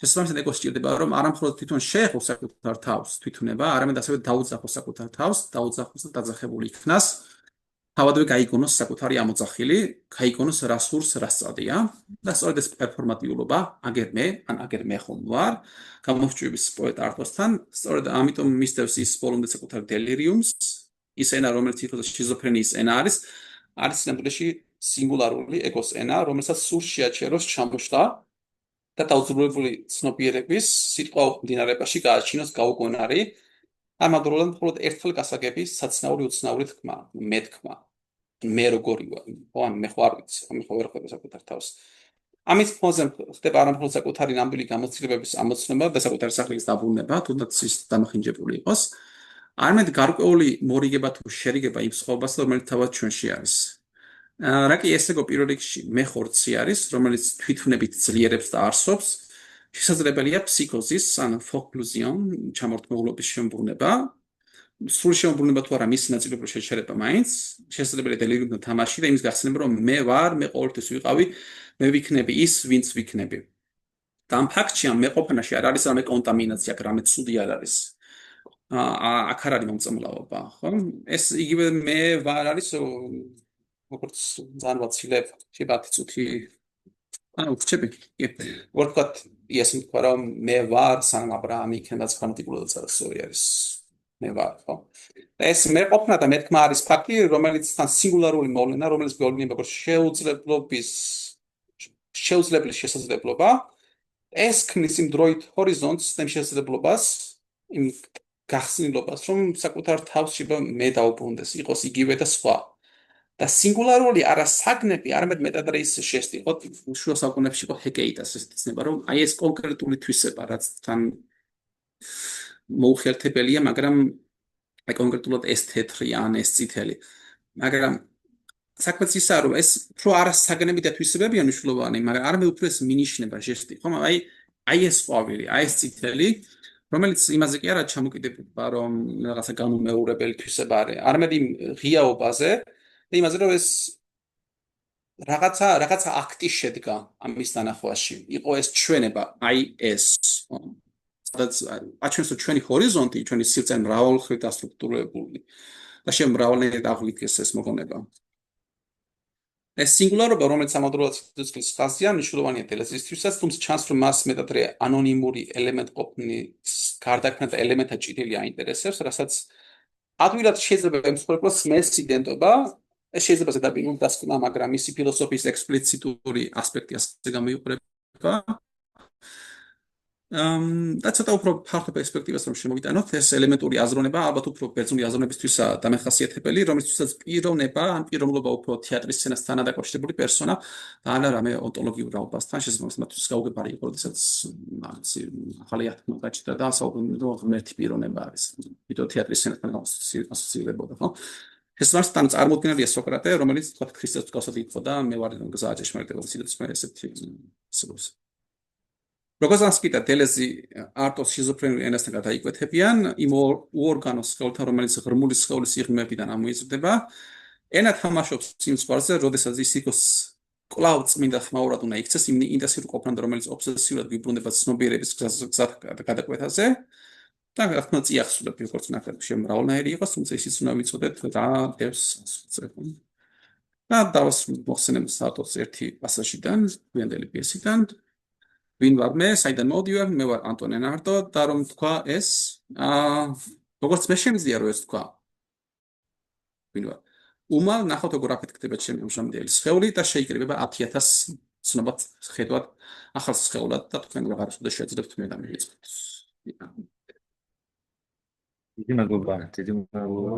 შესაბამისად ეგო სჭირდება, რომ არა მხოლოდ თვითონ შეეხოს საკუთარ თავს თვითონება, არამედ ასევე დაუძახოს საკუთარ თავს, დაუძახოს და დაძახებული იქნას, თავადვე გაიგონოს საკუთარი ამოძახილი, გაიგონოს რა სურს, რა სწადია და სწორედ ეს პერფორმატიულობა, აგერ მე, ან აგერ მე ხომ ვარ, გამოვჭვივის პოეტ არტოსთან, სწორედ ამიტომ მისდევს ის ბოლომდე საკუთარ დელირიუმს, ის ენა, რომელიც თვითონ შიზოფრენიის ენა არის სინამდვილეში სინგულარული ეგოს ენა, რომელსაც სურს შეაჩეროს ჩამოშლა და დაუძრებული ცნობიერების სიტყვა მდინარეობაში გააჩინოს გაუგონარი, ამავდროულად მხოლოდ ერთხელ გასაგები საცნაური უცნაური თქმა, მე თქმა, მე როგორი ვარ, ან მე ხო არ ვიცი, მე ხო ვერ ხვდები საკუთარ თავს. ამის ფონზე ხდება არა მხოლოდ საკუთარი ნამდვილი გამოცდილებების ამოცნობა და საკუთარი სახლის დაბრუნება, თუნდაც ის დამახინჯებული იყოს, არამედ გარკვეული მორიგება თუ შერიგება იმ სხვაობას, რომელიც თავად ჩვენში არის. რა კი ეს ეგო პირველ რიგში მე ხორცი არის, რომელიც თვითვნებით ძლიერებს და არსობს, შესაძლებელია ფსიქოზის, ან ფოკლუზიონ, ჩამორთმეულობის შემოbrunება, სრული შემოbrunება თუ არა მისი ნაწილობრივი შეჩერება მაინც, შესაძლებელია დელირიუმთან თამაში და იმის გახსენება, რომ მე ვარ, მე ყოველთვის ვიყავი, მე ვიქნები ის, ვინც ვიქნები. და ამ ფაქტში, ამ მეყოფნაში არ არის რამე კონტამინაცია, რამე ცუდი არ არის. აქ არ არის მომწამლავობა, ხო? ეს იგივე მე ვარ არის როგორც ძალიან ვაცილებ, შეიძლება 10 წუთი ანუ ვრჩები. ვარ ვთქვათ, ისე ვთქვა, რომ მე ვარ სანამ აბრაამი იქნება ფანატიკულად წარსული არის. მე ვარ, ხო? და ეს მეყოფნა და მეთქმა არის ფაქტი, რომელიც თან სინგულარული მოვლენა, რომელიც გვეუბნება როგორც შეუძლებლობის შესაძლებლობა, ეს ქმნის იმ დროით ჰორიზონტს და იმ შესაძლებლობას, იმ გახსნილობას, რომ საკუთარ თავს შეიძლება მე დაუბრუნდეს, იყოს იგივე და სხვა. და სინგულარული არა საგნები, არამედ მეტად რა ის შესტიყოთ, შუა საუკუნეებში იყო ჰეკეიტას ეს ცნება, რომ აი ეს კონკრეტული თვისება, რაც თან მოუხერხებელია, მაგრამ აი კონკრეტულად ეს თეთრი ან ეს წითელი. მაგრამ საქმეც ისაა, რომ ეს უფრო არა საგნები და თვისებებია მნიშვნელოვანი, მაგრამ არამედ უფრო ეს მინიშნება ჟესტი, ხომ? აი ეს ყვავილი, აი ეს წითელი, რომელიც იმაზე კი არა ჩამოკიდება, რომ რაღაცა განუმეორებელი თვისება არის, არამედ იმ ღიაობაზე და იმაზე, რომ ეს რაღაცა აქტი შედგა ამის დანახვაში. იყო ეს ჩვენება, აი ეს. სადაც აჩვენს, რომ ჩვენი ჰორიზონტი, ჩვენი სივრცე მრავალმხრივ დასტრუქტურირებული და შემმრავლად აღლიქეს ეს მოგონება. ეს სინგულარობა, რომელიც ამავდროულად სიცოცხლის ხაზია, მნიშვნელოვანია თელესისთვისაც, თუმცა ჩანს, რომ მას მეტად ანონიმური ელემენტ ყოფნის გარდაქმნა და ელემენტად ჭიდილი აინტერესებს, რასაც ადვილად შეიძლება ემსხვერპლოს მეს იდენტობა, ეს შეიძლება ზედაპირული დასკვნა, მაგრამ მისი ფილოსოფიის ექსპლიციტური ასპექტი ასე გამოიყურება. და ცოტა უფრო ფართო პერსპექტივას რომ შემოვიტანოთ, ეს ელემენტური აზროვნება ალბათ უფრო ბერძნული აზროვნებისთვისა დამახასიათებელი, რომლისთვისაც პიროვნება, ან პიროვნულობა უფრო თეატრის სცენასთან დაკავშირებული პერსონა და არა რამე ონტოლოგიურ რაობასთან, შესაძლოა მათთვის გაუგებარი იყო, როდესაც ახალი ათმა გაჩნდა და საუბრობდნენ, რომ ღმერთი პიროვნება არის. თვითონ თეატრის სცენასთან ასოცირდებოდა, ხო? შესაბამისად, წარმოუდგენელია სოკრატე, რომელიც თქვა ქრისტეს მსგავსად იყო და მე ვარ გზა ჭეშმარიტებობის სიცოცხლე ესეთი სულს. როგორც ასკიტა დელეზი არტოს შიზოფრენიულ ენასთან გადაიკვეთებიან, იმ უორგანოს სხეულთან, რომელიც ღრმული სხეულის სიღრმეებიდან ამოიზრდება, ენა თამაშობს იმ სპარზე, როდესაც ის იქოს კვლავ წმინდა ხმაურად უნდა იქცეს იმ ინტენსიურ ყოფნამდე, რომელიც ობსესიურად ვიბრუნდება ცნობიერების გზად გადაკვეთაზე. და რა თქმა უნდა წიახსულებ როგორც ნახეთ შემმრავლნაირი იყოს, თუმცა ისიც უნდა ვიცოდეთ რა დევს ასოციაციებთან. და დავას მოხსენებს არტოს ერთი პასაჟიდან, გვიანდელი პიესიდან. ვინ ვარ მე, საიდან მოვდივარ, მე ვარ ანტონ ენარტო და რომ თქვა ეს, როგორც მე შემიძლია რომ ეს თქვა. ვინ ვარ? უმალ ნახოთ როგორ აფეთქდება ჩემი ამჟამინდელი სხეული და შეიკრიბება 10,000 ცნობად ხედავთ ახალ სხეულად და თქვენ რაღაც და შეძლებთ მე და მივიწყოთ. დიდი მადლობა, დიდი მადლობა.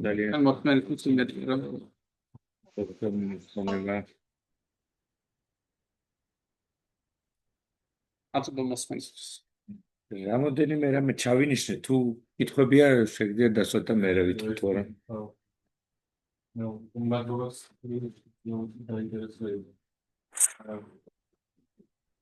ძალიან მოხმარეთ იმედი რომ აბსოლუტურად მოსმენს. რამოდენიმე რამე ჩავინიშნე, თუ კითხვებია შეგიძლიათ დასვათ და მე ვიტყვით რა. No, un más dudas, yo, dainteresuje.